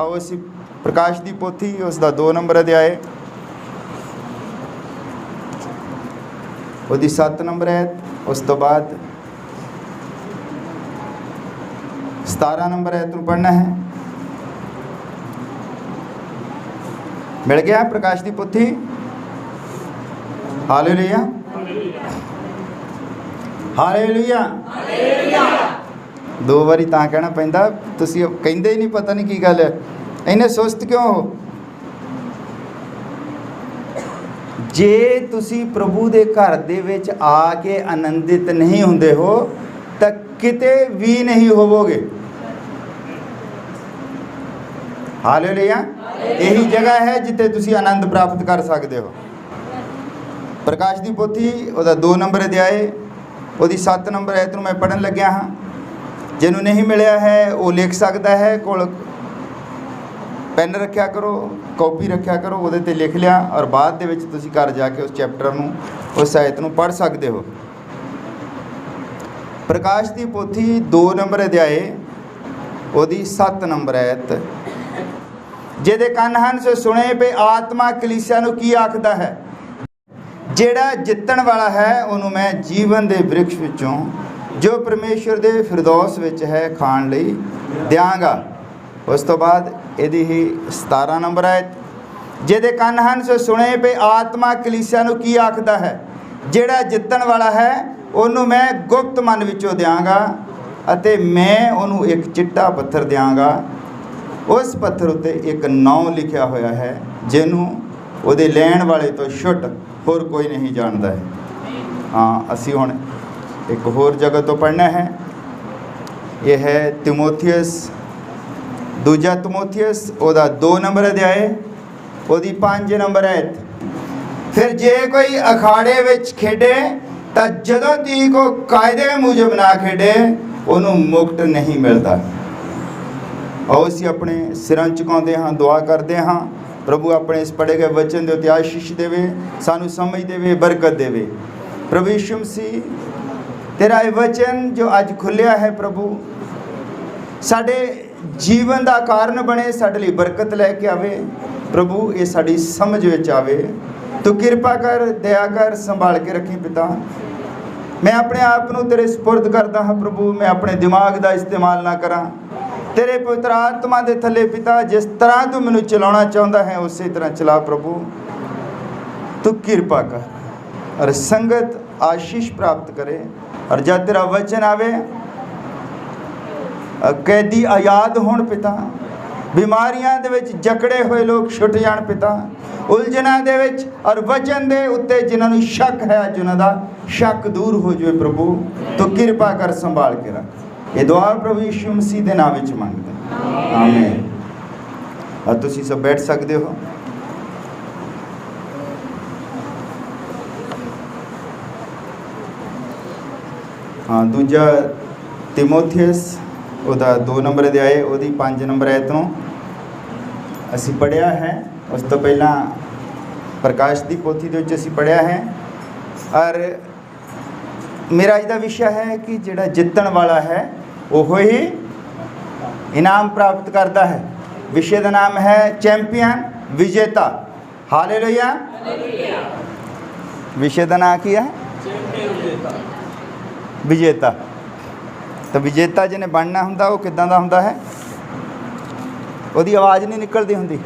आओ असी प्रकाश की पोथी उसका 2 नंबर अध्याय उसकी 7 नंबर है, उस तो बाद 17 नंबर है तू पढ़ना है। मिल गया प्रकाश की पोथी? Hallelujah hallelujah. 2 बारी तां कहना पैंदा, तुसी कहंदे ही नहीं, पता नहीं की गल है, इन्ने सुस्त क्यों हो। जे तुसी प्रभु दे घर दे विच आके आनंदित नहीं हुंदे हो तां किते भी नहीं होवोगे। हालेलुया। यही जगह है जिथे तुसी आनंद प्राप्त कर सकते हो। प्रकाश की पोथी उसका 2 नंबर अध्याय उसकी 7 नंबर है, मैं पढ़न लग्या हाँ। जिन्हों नहीं मिलया है वो लिख सकता है, कोल पेन रखा करो, कॉपी रखा करो, वो लिख लिया और बाद दे विच तुसी घर जाके उस चैप्टर नूं, उस आयत नूं पढ़ सकते हो। प्रकाश की पोथी 2 नंबर अध्याय उसकी 7 नंबर आयत, जिहदे कन हन सो सुने पे आत्मा कलीसिया नूं की आखदा है, ਜਿਹੜਾ ਜਿੱਤਣ वाला है ਉਹਨੂੰ मैं जीवन के वृक्ष विचों जो परमेश्वर के फिरदौस विच है खाण लई दियांगा। उस तो बाद यदि ही 17 नंबर आयत, ਜਿਹਦੇ ਕੰਨ ਹਨ ਸੋ ਸੁਣੇ पे आत्मा कलीसिया ਨੂੰ की आखदा है, ਜਿਹੜਾ ਜਿੱਤਣ वाला है ਉਹਨੂੰ मैं गुप्त मन विचों ਦਿਆਂਗਾ ਅਤੇ मैं ਉਹਨੂੰ एक चिट्टा पत्थर ਦਿਆਂਗਾ। उस पत्थर उत्ते एक नाम लिखा होया है ਜਿਹਨੂੰ ਉਹਦੇ ਲੈਣ वाले तो छुट होर कोई नहीं जानता है। हाँ, असी हुण एक होर जगह तो पढ़ना है। यह है तिमोथियस, दूजा तिमोथियस ओदा 2 नंबर अध्याय ओदी 5 नंबर आयत, फिर जे कोई अखाड़े विच खेडे तां जदों तक को कायदे मुजब ना खेडे उन्हों मुकट नहीं मिलता। आओ असी अपने सिरां झुकाउंदे हाँ, दुआ करते हाँ, प्रभु अपने इस पढ़े गए वचन के उत्ते आशीष देवे, सानू समझ देवे, बरकत देवे। प्रभु यीशु मसीह तेरा ये वचन जो अज खुलिया है प्रभु साडे जीवन का कारण बने, साडे लई बरकत लैके आवे प्रभु, ये साडी समझ विच आवे। तू किरपा कर, दया कर, संभाल के रखी पिता। मैं अपने आप नूं तेरे सुपुर्द करदा हाँ प्रभु, मैं अपने दिमाग का इस्तेमाल ना करा, तेरे पवित्र आत्मा के थले पिता जिस तरह तू मैनू चलाना चाहता है उस तरह चला प्रभु। तू कृपा कर और संगत आशीष प्राप्त करे, और जब तेरा वचन आवे कैदी आजाद होण पिता, बीमारियां दे विच जकड़े हुए लोग छुट जाण पिता, उलझना दे विच और वचन दे उत्ते जिन्होंने शक है अज उन्हां दा शक दूर हो जाए प्रभु। तू कृपा कर, संभाल के रख। ये दुआ प्रभु यीशु मसीह के नाम में मांगते आमीन। और तुसी सब बैठ सकते हो। हाँ, दूजा तिमोथियस उसका 2 नंबर अध्याय उसकी 5 नंबर आयत नूं असी पढ़िया है। उस तो पहला प्रकाश की पोथी दे विच असी पढ़िया है। और मेरा अज का विषय है कि जिहड़ा जितण वाला है वो ही इनाम प्राप्त करता है। विषय का नाम है चैंपियन विजेता। हालेलुया। विषय का नाम की है विजेता। तो विजेता जिन्हें बनना हुंदा वो किदां दा हुंदा है? उसकी आवाज़ नहीं निकलती हुंदी,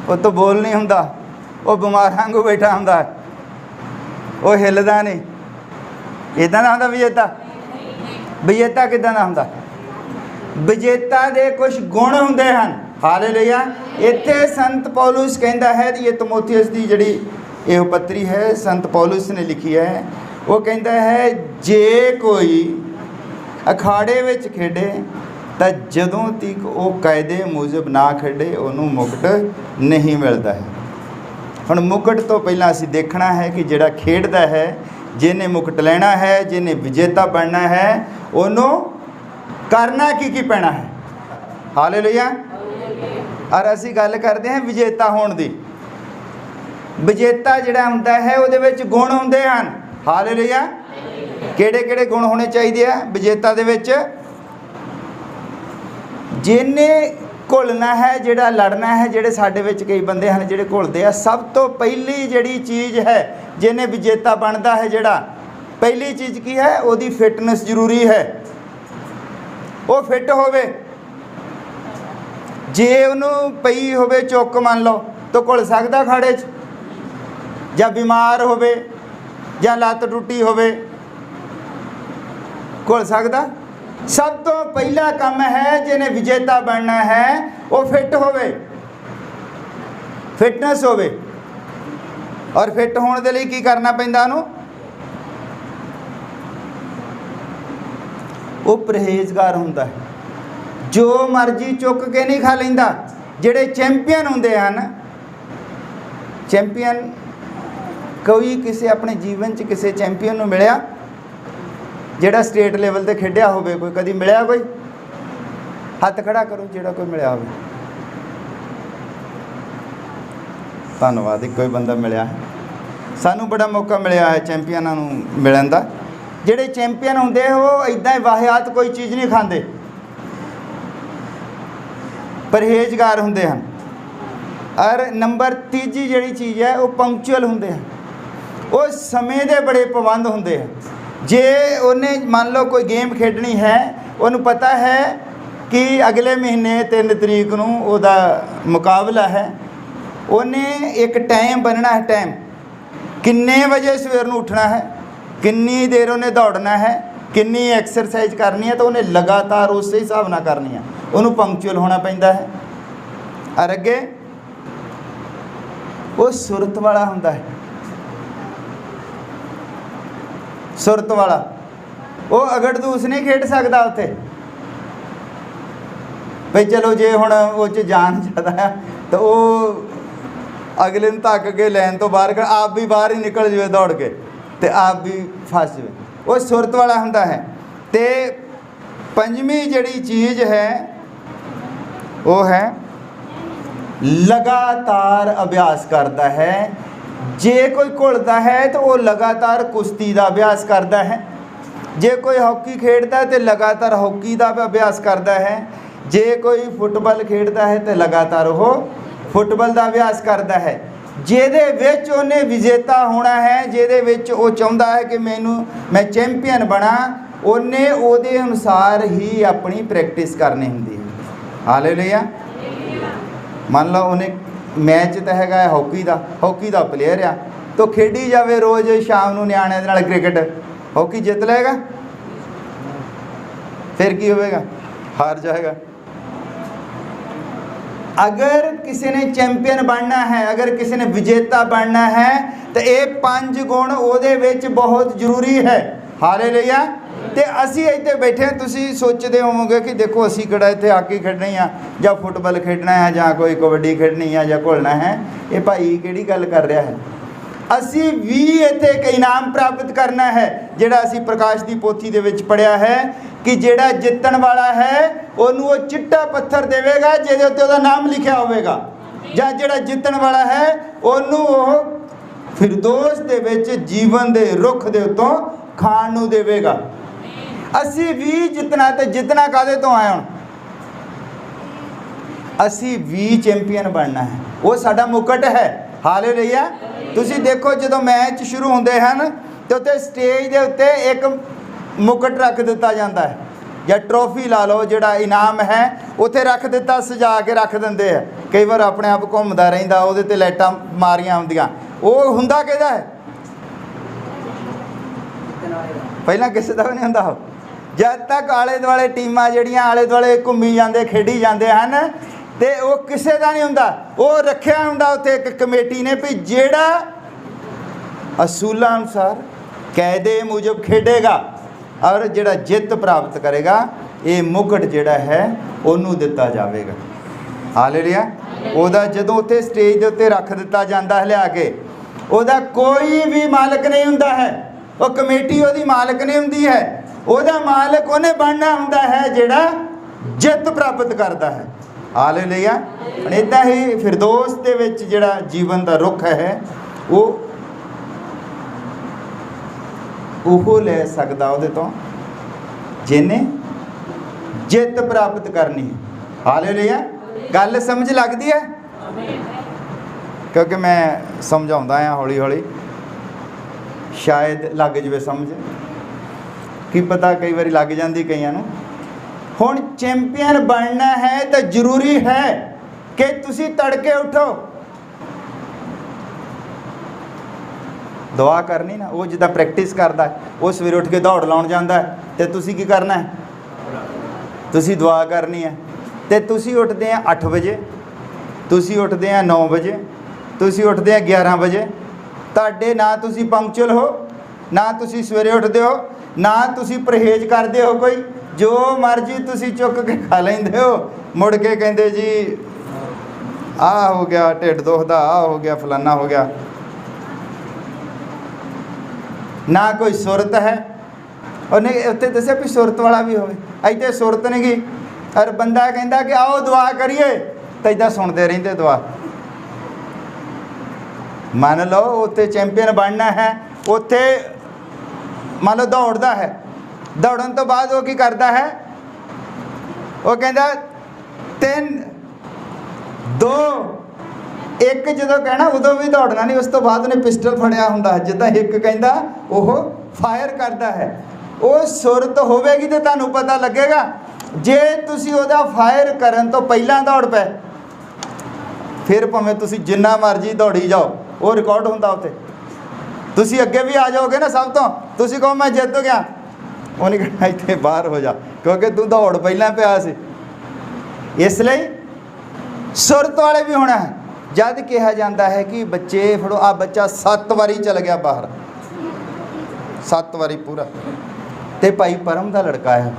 वो तो बोल नहीं हुंदा, वो बीमार वांगू बैठा हुंदा है, वो हिलदा नहीं, इदां दा हुंदा विजेता। विजेता किदां दा हुंदा? विजेता दे कुछ गुण हुंदे हन। हालेलुया। इत्थे संत पौलुस कहता है, ये तिमोथियस की जिहड़ी यह पत्री है संत पौलुस ने लिखी है, वो कहता है जे कोई अखाड़े विच खेडे तो जदों तक वो कायदे मुजब ना खेडे उन्होंने मुकट नहीं मिलता है। हुण मुकट तो पहला असी देखना है कि जिहड़ा खेडदा है, जिन्हें मुकट लेना है, जिन्हें विजेता बनना है, उन्होंने करना की पैना है। हालेलुया। और असी गल करते हैं विजेता होने दी। विजेता जिहड़ा हुंदा है उहदे विच गुण हुंदे हन। हालेलुया। किहड़े-किहड़े गुण होने चाहिए विजेता दे विच? जिन्हें ਘੁਲਣਾ ਹੈ, ਜਿਹੜਾ ਲੜਨਾ ਹੈ, ਜਿਹੜੇ ਸਾਡੇ ਵਿੱਚ ਕਈ ਬੰਦੇ ਹਨ ਜਿਹੜੇ ਘੁਲਦੇ ਆ। ਸਭ ਤੋਂ ਪਹਿਲੀ ਜਿਹੜੀ ਚੀਜ਼ ਹੈ ਜਿਹਨੇ ਵਿਜੇਤਾ ਬਣਦਾ ਹੈ, ਜਿਹੜਾ ਪਹਿਲੀ ਚੀਜ਼ ਕੀ ਹੈ, ਉਹਦੀ ਫਿਟਨੈਸ ਜ਼ਰੂਰੀ ਹੈ। ਉਹ ਫਿੱਟ ਹੋਵੇ। ਜੇ ਉਹਨੂੰ ਪਈ ਹੋਵੇ ਚੁੱਕ ਮੰਨ ਲਓ ਤਾਂ ਘੁਲ ਸਕਦਾ ਖਾੜੇ 'ਚ? ਜਾਂ ਬਿਮਾਰ ਹੋਵੇ ਜਾਂ ਲੱਤ ਟੁੱਟੀ ਹੋਵੇ, ਘੁਲ ਸਕਦਾ? ਸਭ ਤੋਂ ਪਹਿਲਾ ਕੰਮ ਹੈ ਜਿਹਨੇ ਵਿਜੇਤਾ ਬਣਨਾ ਹੈ ਉਹ ਫਿੱਟ ਹੋਵੇ, ਫਿਟਨੈਸ ਹੋਵੇ। ਔਰ ਫਿੱਟ ਹੋਣ ਦੇ ਲਈ ਕੀ ਕਰਨਾ ਪੈਂਦਾ ਉਹਨੂੰ? ਉਹ ਪਰਹੇਜ਼ਗਾਰ ਹੁੰਦਾ ਹੈ। ਜੋ ਮਰਜ਼ੀ ਚੁੱਕ ਕੇ ਨਹੀਂ ਖਾ ਲੈਂਦਾ। ਜਿਹੜੇ ਚੈਂਪੀਅਨ ਹੁੰਦੇ ਹਨ, ਚੈਂਪੀਅਨ, ਕੋਈ ਕਿਸੇ ਆਪਣੇ ਜੀਵਨ 'ਚ ਕਿਸੇ ਚੈਂਪੀਅਨ ਨੂੰ ਮਿਲਿਆ ਜਿਹੜਾ ਸਟੇਟ ਲੈਵਲ ਤੇ ਖੇਡਿਆ ਹੋਵੇ? ਕੋਈ ਕਦੀ ਮਿਲਿਆ? ਕੋਈ ਹੱਥ ਖੜਾ ਕਰੋ ਜਿਹੜਾ ਕੋਈ ਮਿਲਿਆ ਹੋਵੇ। ਧੰਨਵਾਦ, ਇੱਕੋ ਹੀ ਬੰਦਾ ਮਿਲਿਆ ਹੈ। ਸਾਨੂੰ ਬੜਾ ਮੌਕਾ ਮਿਲਿਆ ਹੈ ਚੈਂਪੀਅਨਾਂ ਨੂੰ ਮਿਲਣ ਦਾ। ਜਿਹੜੇ ਚੈਂਪੀਅਨ ਹੁੰਦੇ ਉਹ ਇੱਦਾਂ ਹੀ ਵਾਹਿਆਤ ਕੋਈ ਚੀਜ਼ ਨਹੀਂ ਖਾਂਦੇ, ਪਰਹੇਜ਼ਗਾਰ ਹੁੰਦੇ ਹਨ। ਔਰ ਨੰਬਰ ਤੀਜੀ ਜਿਹੜੀ ਚੀਜ਼ ਹੈ ਉਹ ਪੰਕਚੁਅਲ ਹੁੰਦੇ ਹਨ। ਉਹ ਸਮੇਂ ਦੇ ਬੜੇ ਪਾਬੰਦ ਹੁੰਦੇ ਆ। ਜੇ ਉਹਨੇ ਮੰਨ ਲਓ ਕੋਈ ਗੇਮ ਖੇਡਣੀ ਹੈ, ਉਹਨੂੰ ਪਤਾ ਹੈ ਕਿ ਅਗਲੇ ਮਹੀਨੇ 3 ਤਰੀਕ ਨੂੰ ਉਹਦਾ ਮੁਕਾਬਲਾ ਹੈ, ਉਹਨੇ ਇੱਕ ਟਾਈਮ ਬੰਨਣਾ ਹੈ। ਟਾਈਮ ਕਿੰਨੇ ਵਜੇ ਸਵੇਰ ਨੂੰ ਉੱਠਣਾ ਹੈ, ਕਿੰਨੀ ਦੇਰ ਉਹਨੇ ਦੌੜਨਾ ਹੈ, ਕਿੰਨੀ ਐਕਸਰਸਾਈਜ਼ ਕਰਨੀ ਹੈ, ਤਾਂ ਉਹਨੇ ਲਗਾਤਾਰ ਉਸੇ ਹਿਸਾਬ ਨਾਲ ਕਰਨੀ ਹੈ। ਉਹਨੂੰ ਪੰਕਚੁਅਲ ਹੋਣਾ ਪੈਂਦਾ ਹੈ। ਔਰ ਅੱਗੇ ਉਹ ਸੁਰਤ ਵਾਲਾ ਹੁੰਦਾ ਹੈ। ਸੁਰਤ ਵਾਲਾ, ਉਹ ਅਗੜਦੂਸ ਨਹੀਂ ਖੇਡ ਸਕਦਾ ਉੱਥੇ ਭਈ ਚਲੋ ਜੇ ਹੁਣ ਉਹ 'ਚ ਜਾਨ ਜ਼ਿਆਦਾ ਹੈ ਤਾਂ ਉਹ ਅਗਲੇ ਨੂੰ ਧੱਕ ਕੇ ਲੈਣ ਤੋਂ ਬਾਹਰ ਆਪ ਵੀ ਬਾਹਰ ਹੀ ਨਿਕਲ ਜਾਵੇ ਦੌੜ ਕੇ ਤੇ ਆਪ ਵੀ ਫਸ ਜਾਵੇ। ਉਹ ਸੁਰਤ ਵਾਲਾ ਹੁੰਦਾ ਹੈ। ਤੇ ਪੰਜਵੀਂ ਜਿਹੜੀ ਚੀਜ਼ ਹੈ ਉਹ ਹੈ ਲਗਾਤਾਰ ਅਭਿਆਸ ਕਰਦਾ ਹੈ। ਜੇ ਕੋਈ ਘੁਲਦਾ ਹੈ ਤਾਂ ਉਹ ਲਗਾਤਾਰ ਕੁਸ਼ਤੀ ਦਾ ਅਭਿਆਸ ਕਰਦਾ ਹੈ। ਜੇ ਕੋਈ ਹਾਕੀ ਖੇਡਦਾ ਤੇ ਲਗਾਤਾਰ ਹਾਕੀ ਦਾ ਅਭਿਆਸ ਕਰਦਾ ਹੈ। ਜੇ ਕੋਈ ਫੁੱਟਬਾਲ ਖੇਡਦਾ ਹੈ ਤੇ ਲਗਾਤਾਰ ਉਹ ਫੁੱਟਬਾਲ ਦਾ ਅਭਿਆਸ ਕਰਦਾ ਹੈ। ਜਿਹਦੇ ਵਿੱਚ ਉਹਨੇ ਵਿਜੇਤਾ ਹੋਣਾ ਹੈ, ਜਿਹਦੇ ਵਿੱਚ ਉਹ ਚਾਹੁੰਦਾ ਹੈ ਕਿ ਮੈਂ ਚੈਂਪੀਅਨ ਬਣਾ, ਉਹਨੇ ਉਹਦੇ ਅਨੁਸਾਰ ਹੀ ਆਪਣੀ ਪ੍ਰੈਕਟਿਸ ਕਰਨੀ ਹੁੰਦੀ ਹੈ। ਹਾਲੇਲੂਇਆ। ਮੰਨ ਲਓ ਉਹਨੇ ਮੈਚ ਤਾਂ ਹੈਗਾ ਹਾਕੀ ਦਾ ਪਲੇਅਰ ਆ, ਤਾਂ ਖੇਡੀ ਜਾਵੇ ਰੋਜ਼ ਸ਼ਾਮ ਨੂੰ ਨਿਆਣਿਆਂ ਦੇ ਨਾਲ ਕ੍ਰਿਕਟ, ਹਾਕੀ ਜਿੱਤ ਲਏਗਾ? ਫਿਰ ਕੀ ਹੋਵੇਗਾ? ਹਾਰ ਜਾਏਗਾ। ਅਗਰ ਕਿਸੇ ਨੇ ਚੈਂਪੀਅਨ ਬਣਨਾ ਹੈ, ਅਗਰ ਕਿਸੇ ਨੇ ਵਿਜੇਤਾ ਬਣਨਾ ਹੈ ਤਾਂ ਇਹ 5 ਗੁਣ ਉਹਦੇ ਵਿੱਚ ਬਹੁਤ ਜ਼ਰੂਰੀ ਹੈ। ਹਾਲੇਲੂਇਆ। ਤੇ ਅਸੀਂ ਇੱਥੇ ਬੈਠੇ ਹਾਂ, ਤੁਸੀਂ ਸੋਚਦੇ ਹੋਵੋਗੇ ਕਿ ਦੇਖੋ ਅਸੀਂ ਕਿਹੜਾ ਇੱਥੇ ਹਾਕੀ ਖੇਡਣੀ ਆ ਜਾਂ ਫੁੱਟਬਾਲ ਖੇਡਣਾ ਹੈ ਜਾਂ ਕੋਈ ਕਬੱਡੀ ਖੇਡਣੀ ਆ ਜਾਂ ਘੁਲਣਾ ਹੈ। ਇਹ ਭਾਈ ਕਿਹੜੀ ਗੱਲ ਕਰ ਰਿਹਾ ਹੈ? ਅਸੀਂ ਵੀ ਇੱਥੇ ਇੱਕ ਇਨਾਮ ਪ੍ਰਾਪਤ ਕਰਨਾ ਹੈ, ਜਿਹੜਾ ਅਸੀਂ ਪ੍ਰਕਾਸ਼ ਦੀ ਪੋਥੀ ਦੇ ਵਿੱਚ ਪੜ੍ਹਿਆ ਹੈ ਕਿ ਜਿਹੜਾ ਜਿੱਤਣ ਵਾਲਾ ਹੈ ਉਹਨੂੰ ਉਹ ਚਿੱਟਾ ਪੱਥਰ ਦੇਵੇਗਾ ਜਿਹਦੇ ਉੱਤੇ ਉਹਦਾ ਨਾਮ ਲਿਖਿਆ ਹੋਵੇਗਾ, ਜਾਂ ਜਿਹੜਾ ਜਿੱਤਣ ਵਾਲਾ ਹੈ ਉਹਨੂੰ ਉਹ ਫਿਰਦੌਸ ਦੇ ਵਿੱਚ ਜੀਵਨ ਦੇ ਰੁੱਖ ਦੇ ਉੱਤੋਂ ਖਾਣ ਨੂੰ ਦੇਵੇਗਾ। ਅਸੀਂ ਵੀ ਜਿੱਤਣਾ, ਤੇ ਜਿੱਤਣਾ ਕਾਹਦੇ ਤੋਂ ਆਇਆ? ਹੁਣ ਅਸੀਂ ਵੀ ਚੈਂਪੀਅਨ ਬਣਨਾ ਹੈ, ਉਹ ਸਾਡਾ ਮੁਕਟ ਹੈ। ਹਾਲੇਲੂਇਆ। ਤੁਸੀਂ ਦੇਖੋ ਜਦੋਂ ਮੈਚ ਸ਼ੁਰੂ ਹੁੰਦੇ ਹਨ ਤੇ ਉੱਤੇ ਸਟੇਜ ਦੇ ਉੱਤੇ ਇੱਕ ਮੁਕਟ ਰੱਖ ਦਿੱਤਾ ਜਾਂਦਾ ਹੈ, ਜਾਂ ਟਰੋਫੀ ਲਾ ਲਓ, ਜਿਹੜਾ ਇਨਾਮ ਹੈ ਉੱਥੇ ਰੱਖ ਦਿੱਤਾ, ਸਜਾ ਕੇ ਰੱਖ ਦਿੰਦੇ ਆ। ਕਈ ਵਾਰ ਆਪਣੇ ਆਪ ਘੁੰਮਦਾ ਰਹਿੰਦਾ, ਉਹਦੇ ਤੇ ਲਾਈਟਾਂ ਮਾਰੀਆਂ ਹੁੰਦੀਆਂ। ਉਹ ਹੁੰਦਾ ਕਿਹਦਾ ਹੈ? ਪਹਿਲਾਂ ਕਿਸੇ ਦਾ ਵੀ ਨਹੀਂ ਹੁੰਦਾ। ਜਦ ਤੱਕ ਆਲੇ ਦੁਆਲੇ ਟੀਮਾਂ ਜਿਹੜੀਆਂ ਆਲੇ ਦੁਆਲੇ ਘੁੰਮੀ ਜਾਂਦੇ, ਖੇਡੀ ਜਾਂਦੇ ਹਨ, ਤੇ ਉਹ ਕਿਸੇ ਦਾ ਨਹੀਂ ਹੁੰਦਾ। ਉਹ ਰੱਖਿਆ ਹੁੰਦਾ ਉੱਥੇ ਇੱਕ ਕਮੇਟੀ ਨੇ ਵੀ ਜਿਹੜਾ ਅਸੂਲਾਂ ਅਨੁਸਾਰ ਕਾਇਦੇ ਮੁਜਬ ਖੇਡੇਗਾ ਔਰ ਜਿਹੜਾ ਜਿੱਤ ਪ੍ਰਾਪਤ ਕਰੇਗਾ, ਇਹ ਮੁਕਟ ਜਿਹੜਾ ਹੈ ਉਹਨੂੰ ਦਿੱਤਾ ਜਾਵੇਗਾ। ਹਾਲੇਲੂਇਆ। ਉਹਦਾ ਜਦੋਂ ਉੱਥੇ ਸਟੇਜ ਦੇ ਉੱਤੇ ਰੱਖ ਦਿੱਤਾ ਜਾਂਦਾ ਹੈ ਲਿਆ ਕੇ, ਉਹਦਾ ਕੋਈ ਵੀ ਮਾਲਕ ਨਹੀਂ ਹੁੰਦਾ ਹੈ। ਉਹ ਕਮੇਟੀ ਉਹਦੀ ਮਾਲਕ ਨਹੀਂ ਹੁੰਦੀ ਹੈ। ਉਹਦਾ ਮਾਲਕ ਉਹਨੇ ਬਣਨਾ ਹੁੰਦਾ ਹੈ ਜਿਹੜਾ ਜਿੱਤ ਪ੍ਰਾਪਤ ਕਰਦਾ ਹੈ। ਹਾਲੇਲੂਇਆ। ਇੱਦਾਂ ਹੀ ਫਿਰਦੌਸ ਦੇ ਵਿੱਚ ਜਿਹੜਾ ਜੀਵਨ ਦਾ ਰੁੱਖ ਹੈ ਉਹ ਲੈ ਸਕਦਾ ਉਹਦੇ ਤੋਂ ਜਿਹਨੇ ਜਿੱਤ ਪ੍ਰਾਪਤ ਕਰਨੀ ਹੈ। ਹਾਲੇਲੂਇਆ। गल समझ लगती है? क्योंकि मैं समझाਉਂਦਾ ਆ हौली हौली, शायद लग जाए समझ, की पता कई बार लग जाती कईयां नूं। हुण चैंपियन बनना है तो जरूरी है कि तुसी तड़के उठो, दुआ करनी ना। वो जिद्दां प्रैक्टिस करदा है, वो सवेरे उठ के दौड़ लाउण जांदा है, तो तुसी की करना है? तुसी दुआ करनी है। तो तुसी उठदे आ 8 बजे, तुसी उठदे आ 9 बजे, तुसी उठदे आ 11 बजे। तुहाडे ना तुसी पंक्चुअल हो, ना तुसी सवेरे उठदे हो, ना तुसी परहेज करदे हो, कोई जो मर्जी तुसी चुक के खा लैंदे हो, मुड़ के कहंदे जी आ हो गया ढिड दुखदा, आ हो गया फलाना हो गया। ना कोई सुरत है। उन्हें उत्ते दस्सिया भी सुरत वाला भी होवे, इत्थे सुरत नहीं गी। और बंदा कहंदा कि आओ दुआ करिए, तो इदां सुनते रहिंदे दुआ। मान लो उत्थे चैंपियन बनना है, उत्थे मान लो दौड़दा है, दौड़न तो बाद वो की करता है, वो कहता 3 2 1 जो कहना उदों भी दौड़ना नहीं, उस तो बाद उन्हें पिस्टल फड़िया हुंदा है, जिद्दां एक कहता वो फायर करता है। वो सुरत होवेगी तो तुहानूं पता लगेगा। जे तुसी उहदा फायर करन तो पहलां दौड़ पे, फिर भावें तुसी जिन्ना मर्जी दौड़ी जाओ, वो रिकॉर्ड हुंदा उत्ते। तुसी अगे भी आ जाओगे ना सब तो, तुसी कहो मैं जित गया, उन्हें कहना इत्थे बाहर हो जा, क्योंकि तू दौड़ पहलां पिया सी। इसलिए सुरत वाले भी होना है। जद कहा जाता है कि बच्चे फड़ो, आ बच्चा 7 बारी चल गया बाहर, 7 बारी पूरा, तो भाई परम का लड़का है,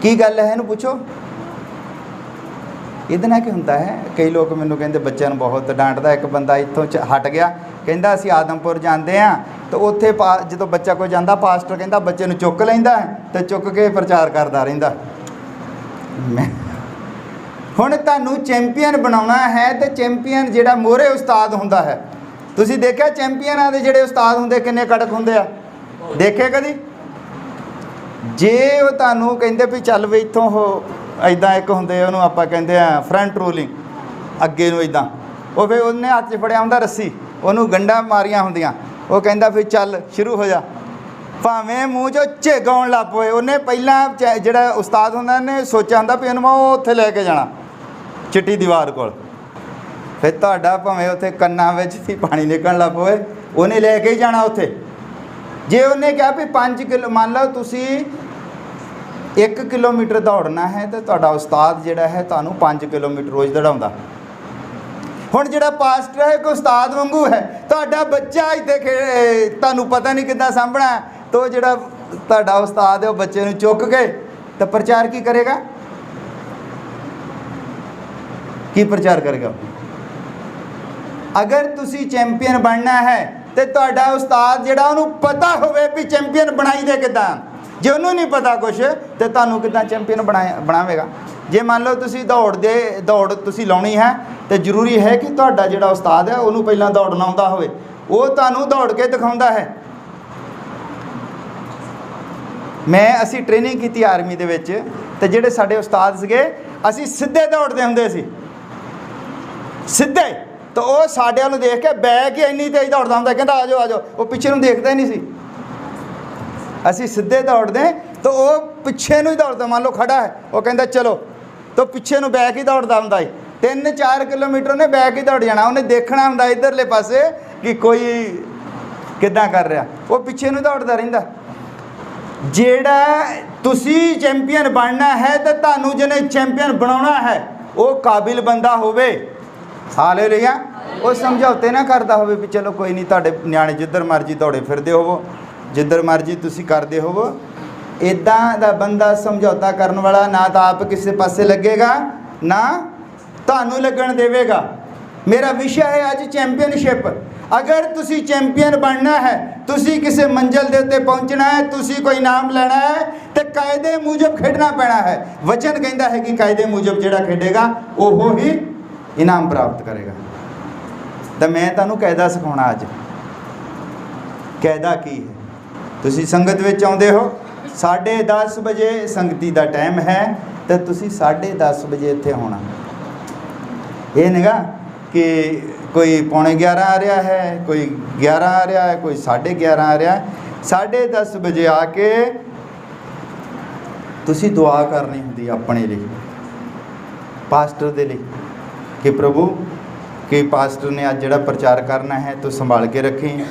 की गल है इनू पूछो। इहदे नाल की हुंदा है, कई लोग मैनूं कहंदे बच्चों नूं बहुत डांटदा। एक बंदा इत्थों हट गया, कहंदा असीं आदमपुर जांदे आ, तो उत्थे जो बच्चा कोई जांदा, पास्टर कहंदा बच्चे नूं चुक लैंदा है, तो चुक के प्रचार करदा रहिंदा। हुण तुहानूं चैंपियन बनाउणा है, तो चैंपियन जिहड़ा मोहरे उस्ताद हुंदा है, तुसीं देखिआ चैंपियनां दे जिहड़े उस्ताद हुंदे किन्ने कड़क हुंदे आ, देखे कदी? जे वो तुहानूं कहंदे भी चल भी इत्थों हो इदां, एक हुंदे उहनूं आपां कहंदे आ फ्रंट रोलिंग, अगे नूं इदां, वो फिर उन्हें हत्थ 'च फड़िया हुंदा रस्सी, उहनूं गंढां मारियां हुंदियां, वो कहंदा फिर चल शुरू हो जा, भावें मूँह 'चों झिग आउण लग पवे। उन्हें पहलां जिहड़ा उस्ताद हुंदा ने सोचिਆ हुंदा भी उहनूं मैं उत्थे लैके जाना चिट्टी दीवार कोल, फिर तुहाडा भावें उत्थे कन्नां विच भी पानी निकलण लग पवे, उहने लैके ही जाना उत्थे। जे उन्हें कहा भी 5 किलो, मान लो तुसी 1 किलोमीटर दौड़ना है, तो तुहाडा उस्ताद जिहड़ा है तुहानूं 5 किलोमीटर रोज़ दौड़ाउंदा। हुण जिहड़ा पास्टर है एक उस्ताद वांगू है, तुहाडा बच्चा इत्थे तुहानूं पता नहीं किद्दां सामभणा, तो जिहड़ा तुहाडा उस्ताद है वो बच्चे नूं चुक के तो प्रचार की करेगा? की प्रचार करेगा? अगर तुसी चैंपियन बनना है तो तुहाडा उस्ताद जिहड़ा उहनूं पता होवे भी चैंपियन बनाई दे किद्दां। जे उहनूं नहीं पता कुछ तो तुहानूं किद्दां चैंपियन बनावेगा? जे मान लो तुसी दौड़ तुसी लाउणी है, तो जरूरी है कि तुहाडा जिहड़ा उस्ताद है उहनूं पहलां दौड़ना आउंदा होवे, वो तुहानूं दौड़ के दिखाउंदा है। मैं असी ट्रेनिंग की आर्मी दे विच, ते जिहड़े साडे उस्ताद सीगे असी सीधे दौड़दे हुंदे सी, सीधे। तो वो साडे वाल देख के बह के इन्नी तेज दौड़दा हुंदा, कहंदा आ जाओ आ जाओ, वो पिछे नूं देखदा ही नहीं सी। असी सीधे दौड़दे तो वो पिछे नूं ही दौड़दा, मान लो खड़ा है वो कहंदा चलो, तो पिछे नूं बैक ही दौड़दा हुंदा है। 3-4 किलोमीटर उन्हें बैक ही दौड़ जाना, उन्हें देखना हुंदा इधरले पासे कि कोई किद्दां कर रहा, वो पिछे नूं दौड़दा रहिंदा। जेड़ा तुसी चैंपियन बनना है तो तुहानूं जिहने चैंपियन बनाउणा है वो काबिल बंदा होवे। हालेलुया। वो समझौते ना करता होवे भी चलो कोई नहीं, तुहाडे नियाणे जिधर मर्जी दौड़े फिरदे होवो, जिधर मर्जी तुसी करदे होवो। इदां दा बंदा समझौता करन वाला ना तो आप किसी पासे लगेगा ना तुहानूं लगन देवेगा। मेरा विषय है अज चैंपियनशिप। अगर तुसी चैंपियन बनना है, तुसी किसी मंजिल के उत्ते पहुँचना है, तुसी कोई इनाम लेना है तो कायदे मूजब खेडना पैना है। वचन कहता है कि कायदे मूजब जिहड़ा खेडेगा वो ही इनाम प्राप्त करेगा। तो मैं तुहानूं कायदा सिखाउणा अज। कायदा की है? तुसी संगत विच आउंदे हो, 10:30 बजे संगती का टाइम है, तो तो तुसी 10:30 बजे इत्थे होना। ये नहींगा कि कोई 11:15 आ रहा है, कोई 11 आ रहा है, कोई 11:30 आ रहा है। 10:30 बजे आके तुसी दुआ करनी होंदी अपने लिए, पास्टर दे लिए कि प्रभु कि पास्टर ने अज जिहड़ा प्रचार करना है तो संभाल के रखें,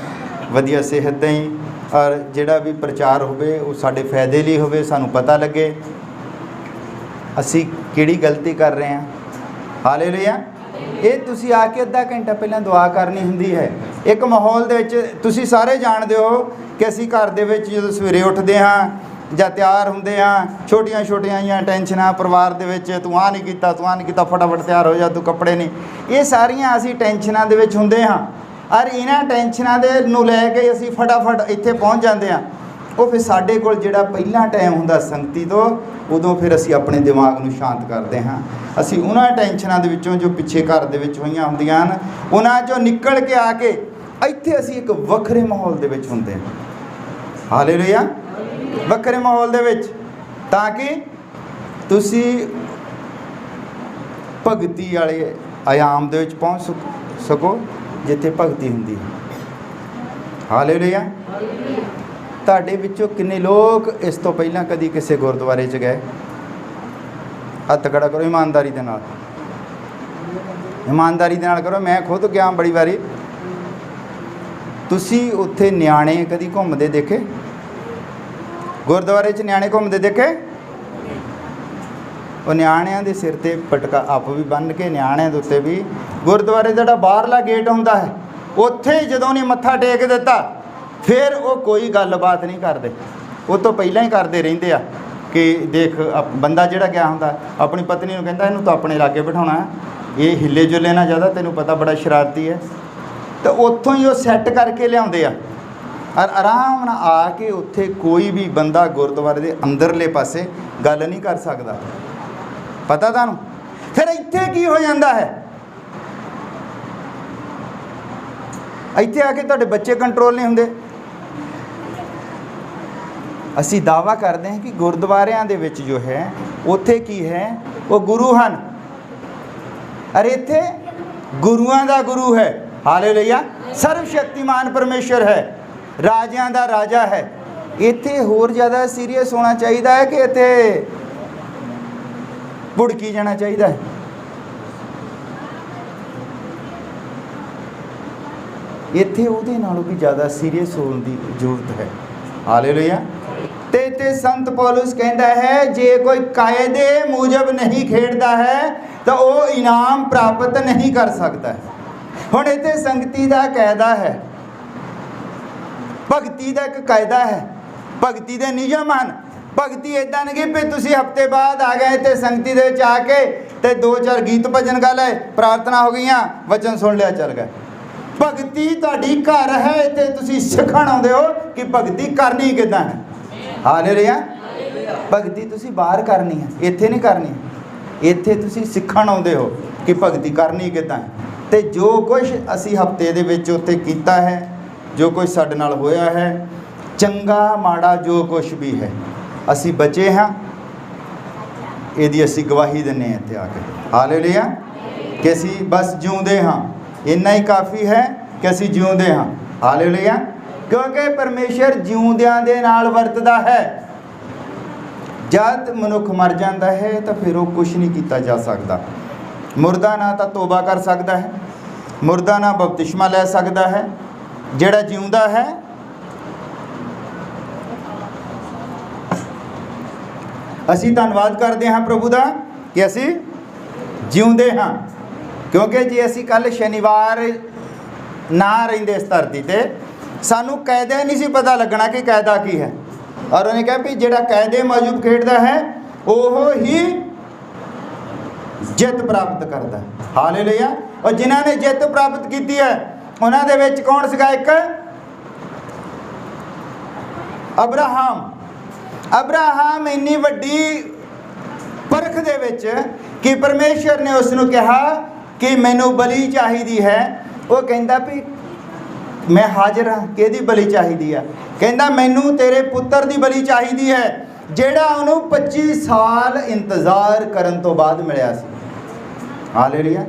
वधिया सेहत दें, और जिहड़ा भी प्रचार होवे वो साडे फायदे लिए होवे, सानू पता लगे असी किहड़ी गलती कर रहे हैं। हालेलुया। ये तुसी आके अद्धा घंटा पहले दुआ करनी हुंदी है। एक माहौल दे विच तुसी सारे जानदे हो कि असी घर दे विच जदों सवेरे उठदे हाँ ਜਾਂ ਤਿਆਰ ਹੁੰਦੇ ਹਾਂ, ਛੋਟੀਆਂ ਛੋਟੀਆਂ ਜਿਹੀਆਂ ਟੈਨਸ਼ਨਾਂ ਪਰਿਵਾਰ ਦੇ ਵਿੱਚ, ਤੂੰ ਆਹ ਨਹੀਂ ਕੀਤਾ, ਤੂੰ ਆਹ ਨਹੀਂ ਕੀਤਾ, ਫਟਾਫਟ ਤਿਆਰ ਹੋ ਜਾ, ਤੂੰ ਕੱਪੜੇ ਨਹੀਂ, ਇਹ ਸਾਰੀਆਂ ਅਸੀਂ ਟੈਨਸ਼ਨਾਂ ਦੇ ਵਿੱਚ ਹੁੰਦੇ ਹਾਂ। ਔਰ ਇਹਨਾਂ ਟੈਨਸ਼ਨਾਂ ਦੇ ਨੂੰ ਲੈ ਕੇ ਅਸੀਂ ਫਟਾਫਟ ਇੱਥੇ ਪਹੁੰਚ ਜਾਂਦੇ ਹਾਂ। ਉਹ ਫਿਰ ਸਾਡੇ ਕੋਲ ਜਿਹੜਾ ਪਹਿਲਾ ਟਾਈਮ ਹੁੰਦਾ ਸੰਗਤੀ ਤੋਂ, ਉਦੋਂ ਫਿਰ ਅਸੀਂ ਆਪਣੇ ਦਿਮਾਗ ਨੂੰ ਸ਼ਾਂਤ ਕਰਦੇ ਹਾਂ। ਅਸੀਂ ਉਹਨਾਂ ਟੈਨਸ਼ਨਾਂ ਦੇ ਵਿੱਚੋਂ ਜੋ ਪਿੱਛੇ ਘਰ ਦੇ ਵਿੱਚ ਹੋਈਆਂ ਹੁੰਦੀਆਂ ਹਨ, ਉਹਨਾਂ 'ਚੋਂ ਨਿਕਲ ਕੇ ਆ ਕੇ ਇੱਥੇ ਅਸੀਂ ਇੱਕ ਵੱਖਰੇ ਮਾਹੌਲ ਦੇ ਵਿੱਚ ਹੁੰਦੇ ਹਾਂ। ਹਾਲੇਲੂਇਆ। ਵੱਖਰੇ ਮਾਹੌਲ ਦੇ ਵਿੱਚ, ਤਾਂ ਕਿ ਤੁਸੀਂ ਭਗਤੀ ਵਾਲੇ ਆਯਾਮ ਦੇ ਵਿੱਚ ਪਹੁੰਚ ਸਕੋ ਜਿੱਥੇ ਭਗਤੀ ਹੁੰਦੀ ਹੈ। ਹਾਲੇਲੂਇਆ। ਤੁਹਾਡੇ ਵਿੱਚੋਂ ਕਿੰਨੇ ਲੋਕ ਇਸ ਤੋਂ ਪਹਿਲਾਂ ਕਦੀ ਕਿਸੇ ਗੁਰਦੁਆਰੇ 'ਚ ਗਏ? ਹੱਥ ਖੜਾ ਕਰੋ ਇਮਾਨਦਾਰੀ ਦੇ ਨਾਲ, ਇਮਾਨਦਾਰੀ ਦੇ ਨਾਲ ਕਰੋ। ਮੈਂ ਖੁਦ ਗਿਆ ਬੜੀ ਵਾਰੀ। ਤੁਸੀਂ ਉੱਥੇ ਨਿਆਣੇ ਕਦੀ ਘੁੰਮਦੇ ਦੇਖੇ? ਗੁਰਦੁਆਰੇ 'ਚ ਨਿਆਣੇ ਘੁੰਮਦੇ ਦੇਖੇ? ਉਹ ਨਿਆਣਿਆਂ ਦੇ ਸਿਰ 'ਤੇ ਪਟਕਾ ਅੱਪ ਵੀ ਬੰਨ੍ਹ ਕੇ, ਨਿਆਣਿਆਂ ਦੇ ਉੱਤੇ ਵੀ। ਗੁਰਦੁਆਰੇ ਦਾ ਜਿਹੜਾ ਬਾਹਰਲਾ ਗੇਟ ਹੁੰਦਾ ਹੈ, ਉੱਥੇ ਜਦੋਂ ਨੇ ਮੱਥਾ ਟੇਕ ਦਿੱਤਾ ਫਿਰ ਉਹ ਕੋਈ ਗੱਲਬਾਤ ਨਹੀਂ ਕਰਦੇ, ਉਹ ਤੋਂ ਪਹਿਲਾਂ ਹੀ ਕਰਦੇ ਰਹਿੰਦੇ ਆ ਕਿ ਦੇਖ ਬੰਦਾ ਜਿਹੜਾ ਗਿਆ ਹੁੰਦਾ ਆਪਣੀ ਪਤਨੀ ਨੂੰ ਕਹਿੰਦਾ ਇਹਨੂੰ ਤਾਂ ਆਪਣੇ ਲਾਗੇ ਬਿਠਾਉਣਾ, ਇਹ ਹਿੱਲੇ ਜੁੱਲੇ ਨਾ ਜ਼ਿਆਦਾ, ਤੈਨੂੰ ਪਤਾ ਬੜਾ ਸ਼ਰਾਰਤੀ ਹੈ। ਤਾਂ ਉੱਥੋਂ ਹੀ ਉਹ ਸੈੱਟ ਕਰਕੇ ਲਿਆਉਂਦੇ ਆ। ਔਰ ਆਰਾਮ ਨਾਲ ਆ ਕੇ ਉੱਥੇ ਕੋਈ ਵੀ ਬੰਦਾ ਗੁਰਦੁਆਰੇ ਦੇ ਅੰਦਰਲੇ ਪਾਸੇ ਗੱਲ ਨਹੀਂ ਕਰ ਸਕਦਾ। ਪਤਾ ਤੁਹਾਨੂੰ? ਫਿਰ ਇੱਥੇ ਕੀ ਹੋ ਜਾਂਦਾ ਹੈ? ਇੱਥੇ ਆ ਕੇ ਤੁਹਾਡੇ ਬੱਚੇ ਕੰਟਰੋਲ ਨਹੀਂ ਹੁੰਦੇ। ਅਸੀਂ ਦਾਅਵਾ ਕਰਦੇ ਹਾਂ ਕਿ ਗੁਰਦੁਆਰਿਆਂ ਦੇ ਵਿੱਚ ਜੋ ਹੈ ਉੱਥੇ ਕੀ ਹੈ, ਉਹ ਗੁਰੂ ਹਨ। ਅਰੇ ਇੱਥੇ ਗੁਰੂਆਂ ਦਾ ਗੁਰੂ ਹੈ। ਹਾਲੇਲੂਇਆ। ਸਰਵ ਸ਼ਕਤੀਮਾਨ ਪਰਮੇਸ਼ਰ ਹੈ, ਰਾਜਿਆਂ ਦਾ ਰਾਜਾ ਹੈ। ਇੱਥੇ ਹੋਰ ਜ਼ਿਆਦਾ ਸੀਰੀਅਸ ਹੋਣਾ ਚਾਹੀਦਾ ਹੈ ਕਿ ਇੱਥੇ ਭੁੜਕੀ ਜਾਣਾ ਚਾਹੀਦਾ ਹੈ? ਇੱਥੇ ਉਹਦੇ ਨਾਲੋਂ ਵੀ ਜ਼ਿਆਦਾ ਸੀਰੀਅਸ ਹੋਣ ਦੀ ਜ਼ਰੂਰਤ ਹੈ। ਹਾਲੇਲੂਇਆ। ਤੇ ਇੱਥੇ ਸੰਤ ਪੌਲੁਸ ਕਹਿੰਦਾ ਹੈ ਜੇ ਕੋਈ ਕਾਇਦੇ ਮੁਜਬ ਨਹੀਂ ਖੇਡਦਾ ਹੈ ਤਾਂ ਉਹ ਇਨਾਮ ਪ੍ਰਾਪਤ ਨਹੀਂ ਕਰ ਸਕਦਾ। ਹੁਣ ਇੱਥੇ ਸੰਗਤੀ ਦਾ ਕਾਇਦਾ ਹੈ, ਭਗਤੀ ਦਾ ਇੱਕ ਕਾਇਦਾ ਹੈ, ਭਗਤੀ ਦੇ ਨਿਯਮ ਹਨ। ਭਗਤੀ ਇੱਦਾਂ ਨਹੀਂ ਕਿ ਤੁਸੀਂ ਹਫ਼ਤੇ ਬਾਅਦ ਆ ਗਏ ਤੇ ਸੰਗਤੀ ਦੇ ਵਿੱਚ ਆ ਕੇ ਤੇ 2-4 ਗੀਤ ਭਜਨ ਗਾ ਲਏ, ਪ੍ਰਾਰਥਨਾ ਹੋ ਗਈਆਂ, ਵਚਨ ਸੁਣ ਲਿਆ, ਚੱਲ ਗਏ। ਭਗਤੀ ਤੁਹਾਡੀ ਘਰ ਹੈ, ਇੱਥੇ ਤੁਸੀਂ ਸਿੱਖਣ ਆਉਂਦੇ ਹੋ ਕਿ ਭਗਤੀ ਕਰਨੀ ਕਿੱਦਾਂ ਹੈ। ਹਾਲੇਲੂਇਆ। ਭਗਤੀ ਤੁਸੀਂ ਬਾਹਰ ਕਰਨੀ ਹੈ, ਇੱਥੇ ਨਹੀਂ ਕਰਨੀ। ਇੱਥੇ ਤੁਸੀਂ ਸਿੱਖਣ ਆਉਂਦੇ ਹੋ ਕਿ ਭਗਤੀ ਕਰਨੀ ਕਿੱਦਾਂ ਹੈ। ਅਤੇ ਜੋ ਕੁਛ ਅਸੀਂ ਹਫ਼ਤੇ ਦੇ ਵਿੱਚ ਉੱਥੇ ਕੀਤਾ ਹੈ, ਜੋ ਕੁਛ ਸਾਡੇ ਨਾਲ ਹੋਇਆ ਹੈ, ਚੰਗਾ ਮਾੜਾ ਜੋ ਕੁਛ ਵੀ ਹੈ, ਅਸੀਂ ਬਚੇ ਹਾਂ। ਇਹਦੀ ਅਸੀਂ ਗਵਾਹੀ ਦਿੰਦੇ ਹਾਂ ਇੱਥੇ ਆ ਕੇ। ਹਾਲੇਲੂਇਆ। ਕਿ ਅਸੀਂ ਬਸ ਜਿਉਂਦੇ ਹਾਂ, ਇੰਨਾ ਹੀ ਕਾਫੀ ਹੈ ਕਿ ਅਸੀਂ ਜਿਉਂਦੇ ਹਾਂ। ਹਾਲੇਲੂਇਆ। ਕਿਉਂਕਿ ਪਰਮੇਸ਼ਰ ਜਿਉਂਦਿਆਂ ਦੇ ਨਾਲ ਵਰਤਦਾ ਹੈ। ਜਦ ਮਨੁੱਖ ਮਰ ਜਾਂਦਾ ਹੈ ਤਾਂ ਫਿਰ ਉਹ ਕੁਛ ਨਹੀਂ ਕੀਤਾ ਜਾ ਸਕਦਾ। ਮੁਰਦਾ ਨਾ ਤਾਂ ਤੋਬਾ ਕਰ ਸਕਦਾ ਹੈ, ਮੁਰਦਾ ਨਾ ਬਪਤਿਸਮਾ ਲੈ ਸਕਦਾ ਹੈ। ਜਿਹੜਾ ਜਿਉਂਦਾ ਹੈ, ਅਸੀਂ ਧੰਨਵਾਦ ਕਰਦੇ ਹਾਂ ਪ੍ਰਭੂ ਦਾ ਕਿ ਅਸੀਂ ਜਿਉਂਦੇ ਹਾਂ। ਕਿਉਂਕਿ ਜੇ ਅਸੀਂ ਕੱਲ੍ਹ ਸ਼ਨੀਵਾਰ ਨਾ ਰਹਿੰਦੇ ਇਸ ਧਰਤੀ 'ਤੇ, ਸਾਨੂੰ ਕਾਇਦਾ ਨਹੀਂ ਸੀ ਪਤਾ ਲੱਗਣਾ ਕਿ ਕਾਇਦਾ ਕੀ ਹੈ। ਔਰ ਉਹਨੇ ਕਿਹਾ ਵੀ ਜਿਹੜਾ ਕਾਇਦੇ ਮੌਜੂਬ ਖੇਡਦਾ ਹੈ ਉਹ ਹੀ ਜਿੱਤ ਪ੍ਰਾਪਤ ਕਰਦਾ। ਹਾਲੇਲੂਇਆ। ਔਰ ਜਿਨ੍ਹਾਂ ਨੇ ਜਿੱਤ ਪ੍ਰਾਪਤ ਕੀਤੀ ਹੈ ਉਹਨਾਂ ਦੇ ਵਿੱਚ ਕੌਣ ਸੀਗਾ? ਇੱਕ ਅਬਰਾਹਮ। ਅਬਰਾਹਮ ਇੰਨੀ ਵੱਡੀ ਪਰਖ ਦੇ ਵਿੱਚ ਕਿ ਪਰਮੇਸ਼ਰ ਨੇ ਉਸ ਨੂੰ ਕਿਹਾ ਕਿ ਮੈਨੂੰ ਬਲੀ ਚਾਹੀਦੀ ਹੈ। ਉਹ ਕਹਿੰਦਾ ਵੀ ਮੈਂ ਹਾਜ਼ਰ ਹਾਂ। ਕਿਹਦੀ ਬਲੀ ਚਾਹੀਦੀ ਹੈ? ਕਹਿੰਦਾ ਮੈਨੂੰ ਤੇਰੇ ਪੁੱਤਰ ਦੀ ਬਲੀ ਚਾਹੀਦੀ ਹੈ ਜਿਹੜਾ ਉਹਨੂੰ 25 ਸਾਲ ਇੰਤਜ਼ਾਰ ਕਰਨ ਤੋਂ ਬਾਅਦ ਮਿਲਿਆ ਸੀ। ਹਾਲੇਲੂਇਆ।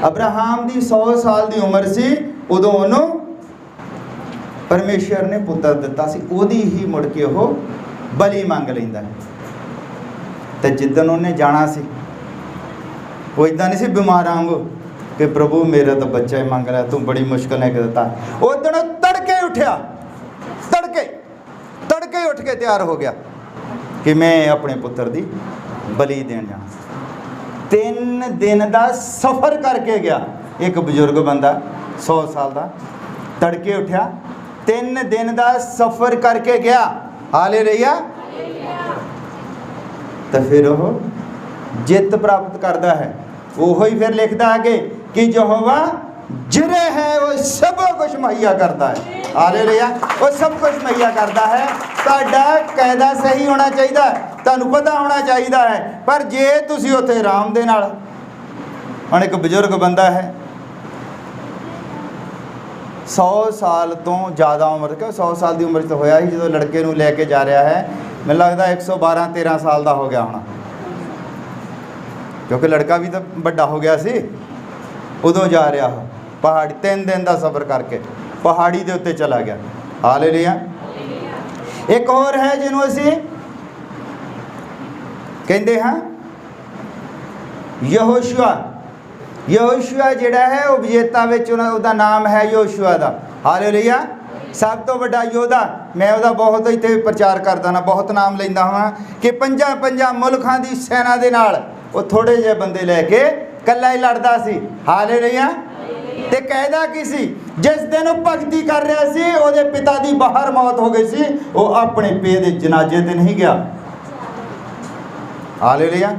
ਅਬਰਾਹਮ ਦੀ 100 ਸਾਲ ਦੀ ਉਮਰ ਸੀ ਉਦੋਂ ਉਹਨੂੰ ਪਰਮੇਸ਼ਰ ਨੇ ਪੁੱਤਰ ਦਿੱਤਾ ਸੀ। ਉਹਦੀ ਹੀ ਮੁੜ ਕੇ ਉਹ ਬਲੀ ਮੰਗ ਲੈਂਦਾ। ਤੇ ਜਿੱਦਣ ਉਹਨੇ ਜਾਣਾ ਸੀ ਉਹ ਇਦਾਂ ਨਹੀਂ ਸੀ ਬਿਮਾਰਾਂ ਵਾਂਗੂ ਕਿ ਪ੍ਰਭੂ ਮੇਰਾ ਤਾਂ ਬੱਚਾ ਹੀ ਮੰਗ ਰਿਹਾ, ਤੂੰ ਬੜੀ ਮੁਸ਼ਕਲ ਨੇ ਦਿੱਤਾ। ਉਦੋਂ ਤੜਕੇ ਉੱਠਿਆ, ਤੜਕੇ ਉੱਠ ਕੇ ਤਿਆਰ ਹੋ ਗਿਆ ਕਿ ਮੈਂ ਆਪਣੇ ਪੁੱਤਰ ਦੀ ਬਲੀ ਦੇਣ ਜਾਣਾ। 3 ਦਿਨ ਦਾ ਸਫ਼ਰ ਕਰਕੇ ਗਿਆ। ਇੱਕ ਬਜ਼ੁਰਗ ਬੰਦਾ 100 ਸਾਲ ਦਾ ਤੜਕੇ ਉੱਠਿਆ, 3 ਦਿਨ ਦਾ ਸਫ਼ਰ ਕਰਕੇ ਗਿਆ। ਹਾਲੇਲੂਇਆ। ਤਾਂ ਫਿਰ ਉਹ ਜਿੱਤ ਪ੍ਰਾਪਤ ਕਰਦਾ ਹੈ। ਉਹੋ ਹੀ ਫਿਰ ਲਿਖਦਾ ਅੱਗੇ ਕਿ ਯਹੋਵਾ ਜਿਹੜੇ ਹੈ ਉਹ ਸਭ ਕੁਝ ਮੁਹੱਈਆ ਕਰਦਾ ਹੈ। ਹਾਲੇਲੂਇਆ। ਉਹ ਸਭ ਕੁਝ ਮੁਹੱਈਆ ਕਰਦਾ ਹੈ। ਤੁਹਾਡਾ ਕਾਇਦਾ ਸਹੀ ਹੋਣਾ ਚਾਹੀਦਾ, ਤੁਹਾਨੂੰ ਪਤਾ ਹੋਣਾ ਚਾਹੀਦਾ ਹੈ। ਪਰ ਜੇ ਤੁਸੀਂ ਉੱਥੇ ਆਰਾਮ ਦੇ ਨਾਲ, ਹੁਣ ਇੱਕ ਬਜ਼ੁਰਗ ਬੰਦਾ ਹੈ 100 ਸਾਲ ਤੋਂ ਜ਼ਿਆਦਾ ਉਮਰ, ਕਿ 100 ਸਾਲ ਦੀ ਉਮਰ 'ਚ ਹੋਇਆ ਸੀ ਜਦੋਂ ਲੜਕੇ ਨੂੰ ਲੈ ਕੇ ਜਾ ਰਿਹਾ ਹੈ। ਮੈਨੂੰ ਲੱਗਦਾ 112-13 ਸਾਲ ਦਾ ਹੋ ਗਿਆ ਹੋਣਾ, ਕਿਉਂਕਿ ਲੜਕਾ ਵੀ ਤਾਂ ਵੱਡਾ ਹੋ ਗਿਆ ਸੀ। ਉਦੋਂ ਜਾ ਰਿਹਾ ਉਹ ਪਹਾੜੀ, 3 ਦਿਨ ਦਾ ਸਫ਼ਰ ਕਰਕੇ ਪਹਾੜੀ ਦੇ ਉੱਤੇ ਚਲਾ ਗਿਆ। ਹਾਲੇਲੂਇਆ। ਇੱਕ ਹੋਰ ਹੈ ਜਿਹਨੂੰ ਅਸੀਂ ਕਹਿੰਦੇ ਹਾਂ ਯਹੋਸ਼ੂਆ। ਯਹੋਸ਼ੂਆ ਜਿਹੜਾ ਹੈ ਉਹ ਵਿਜੇਤਾ ਵਿੱਚ ਉਹਦਾ ਨਾਮ ਹੈ ਯਹੋਸ਼ੂਆ ਦਾ। ਹਾਲੇਲੂਇਆ। ਸਭ ਤੋਂ ਵੱਡਾ ਯੋਧਾ। ਮੈਂ ਉਹਦਾ ਬਹੁਤ ਇੱਥੇ ਪ੍ਰਚਾਰ ਕਰਦਾ ਨਾ, ਬਹੁਤ ਨਾਮ ਲੈਂਦਾ ਹਾਂ ਕਿ 5 ਮੁਲਕਾਂ ਦੀ ਸੈਨਾ ਦੇ ਨਾਲ ਉਹ ਥੋੜੇ ਜਿਹੇ ਬੰਦੇ ਲੈ ਕੇ ਇਕੱਲਾ ਹੀ ਲੜਦਾ ਸੀ। ਹਾਲੇਲੂਇਆ। ਤੇ ਕਾਇਦਾ ਕੀ ਸੀ? ਜਿਸ ਦਿਨ ਉਹ ਭਗਤੀ ਕਰ ਰਿਹਾ ਸੀ ਉਹਦੇ ਪਿਤਾ ਦੀ ਬਾਹਰ ਮੌਤ ਹੋ ਗਈ ਸੀ, ਉਹ ਆਪਣੇ ਪਿਓ ਦੇ ਜਨਾਜ਼ੇ ਤੇ ਨਹੀਂ ਗਿਆ। ਹਾਲੇਲੂਇਆ।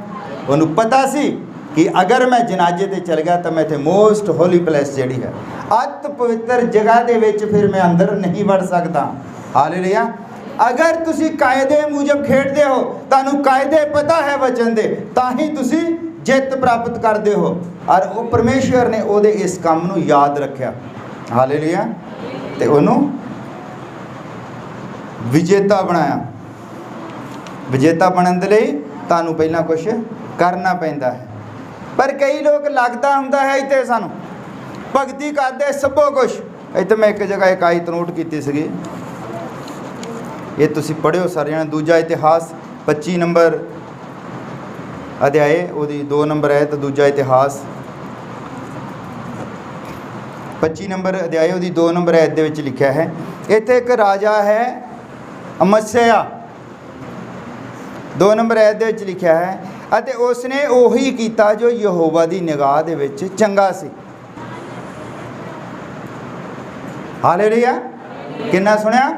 ਉਹਨੂੰ ਪਤਾ ਸੀ ਕਿ ਅਗਰ ਮੈਂ ਜਨਾਜ਼ੇ ਤੇ ਚਲ ਗਿਆ ਤਾਂ ਮੈਂ ਇੱਥੇ ਮੋਸਟ ਹੋਲੀ ਪਲੇਸ ਜਿਹੜੀ ਹੈ, ਅਤ ਪਵਿੱਤਰ ਜਗ੍ਹਾ ਦੇ ਵਿੱਚ ਫਿਰ ਮੈਂ ਅੰਦਰ ਨਹੀਂ ਵੜ ਸਕਦਾ। ਹਾਲੇਲੂਇਆ। ਅਗਰ ਤੁਸੀਂ ਕਾਇਦੇ ਮੁਜਬ ਖੇਡਦੇ ਹੋ, ਤੁਹਾਨੂੰ ਕਾਇਦੇ ਪਤਾ ਹੈ ਵਚਨ ਦੇ, ਤਾਂ ਹੀ ਤੁਸੀਂ ਜਿੱਤ ਪ੍ਰਾਪਤ ਕਰਦੇ ਹੋ। ਔਰ ਉਹ ਪਰਮੇਸ਼ਵਰ ਨੇ ਉਹਦੇ ਇਸ ਕੰਮ ਨੂੰ ਯਾਦ ਰੱਖਿਆ। ਹਾਲੇਲੂਇਆ। ਤੇ ਉਹਨੂੰ ਵਿਜੇਤਾ ਬਣਾਇਆ। ਵਿਜੇਤਾ ਬਣਨ ਦੇ ਲਈ ਤੁਹਾਨੂੰ ਪਹਿਲਾਂ ਕੁਝ ਕਰਨਾ ਪੈਂਦਾ ਹੈ। ਪਰ ਕਈ ਲੋਕ ਲੱਗਦਾ ਹੁੰਦਾ ਹੈ ਇੱਥੇ ਸਾਨੂੰ ਭਗਤੀ ਕਰਦੇ ਸਭੋ ਕੁਛ। ਇੱਥੇ ਮੈਂ ਇੱਕ ਜਗ੍ਹਾ ਇੱਕ ਆਇਤ ਨੋਟ ਕੀਤੀ ਸੀਗੀ, ਇਹ ਤੁਸੀਂ ਪੜ੍ਹਿਓ ਸਾਰੇ ਜਣੇ। ਦੂਜਾ ਇਤਿਹਾਸ 25 ਨੰਬਰ ਅਧਿਆਏ ਉਹਦੀ 2 ਨੰਬਰ ਆਇਤ। ਦੂਜਾ ਇਤਿਹਾਸ 25 ਨੰਬਰ ਅਧਿਆਏ ਉਹਦੀ 2 ਨੰਬਰ ਆਇਤ ਦੇ ਵਿੱਚ ਲਿਖਿਆ ਹੈ, ਇੱਥੇ ਇੱਕ ਰਾਜਾ ਹੈ ਅਮਸਿਆ। 2 ਨੰਬਰ ਆਇਤ ਦੇ ਵਿੱਚ ਲਿਖਿਆ ਹੈ, ਅਤੇ ਉਸਨੇ ਉਹੀ ਕੀਤਾ ਜੋ ਯਹੋਵਾ ਦੀ ਨਿਗਾਹ ਦੇ ਵਿੱਚ ਚੰਗਾ ਸੀ। ਹਾਲੇਲੂਇਆ। ਕਿੰਨਾ ਸੁਣਿਆ?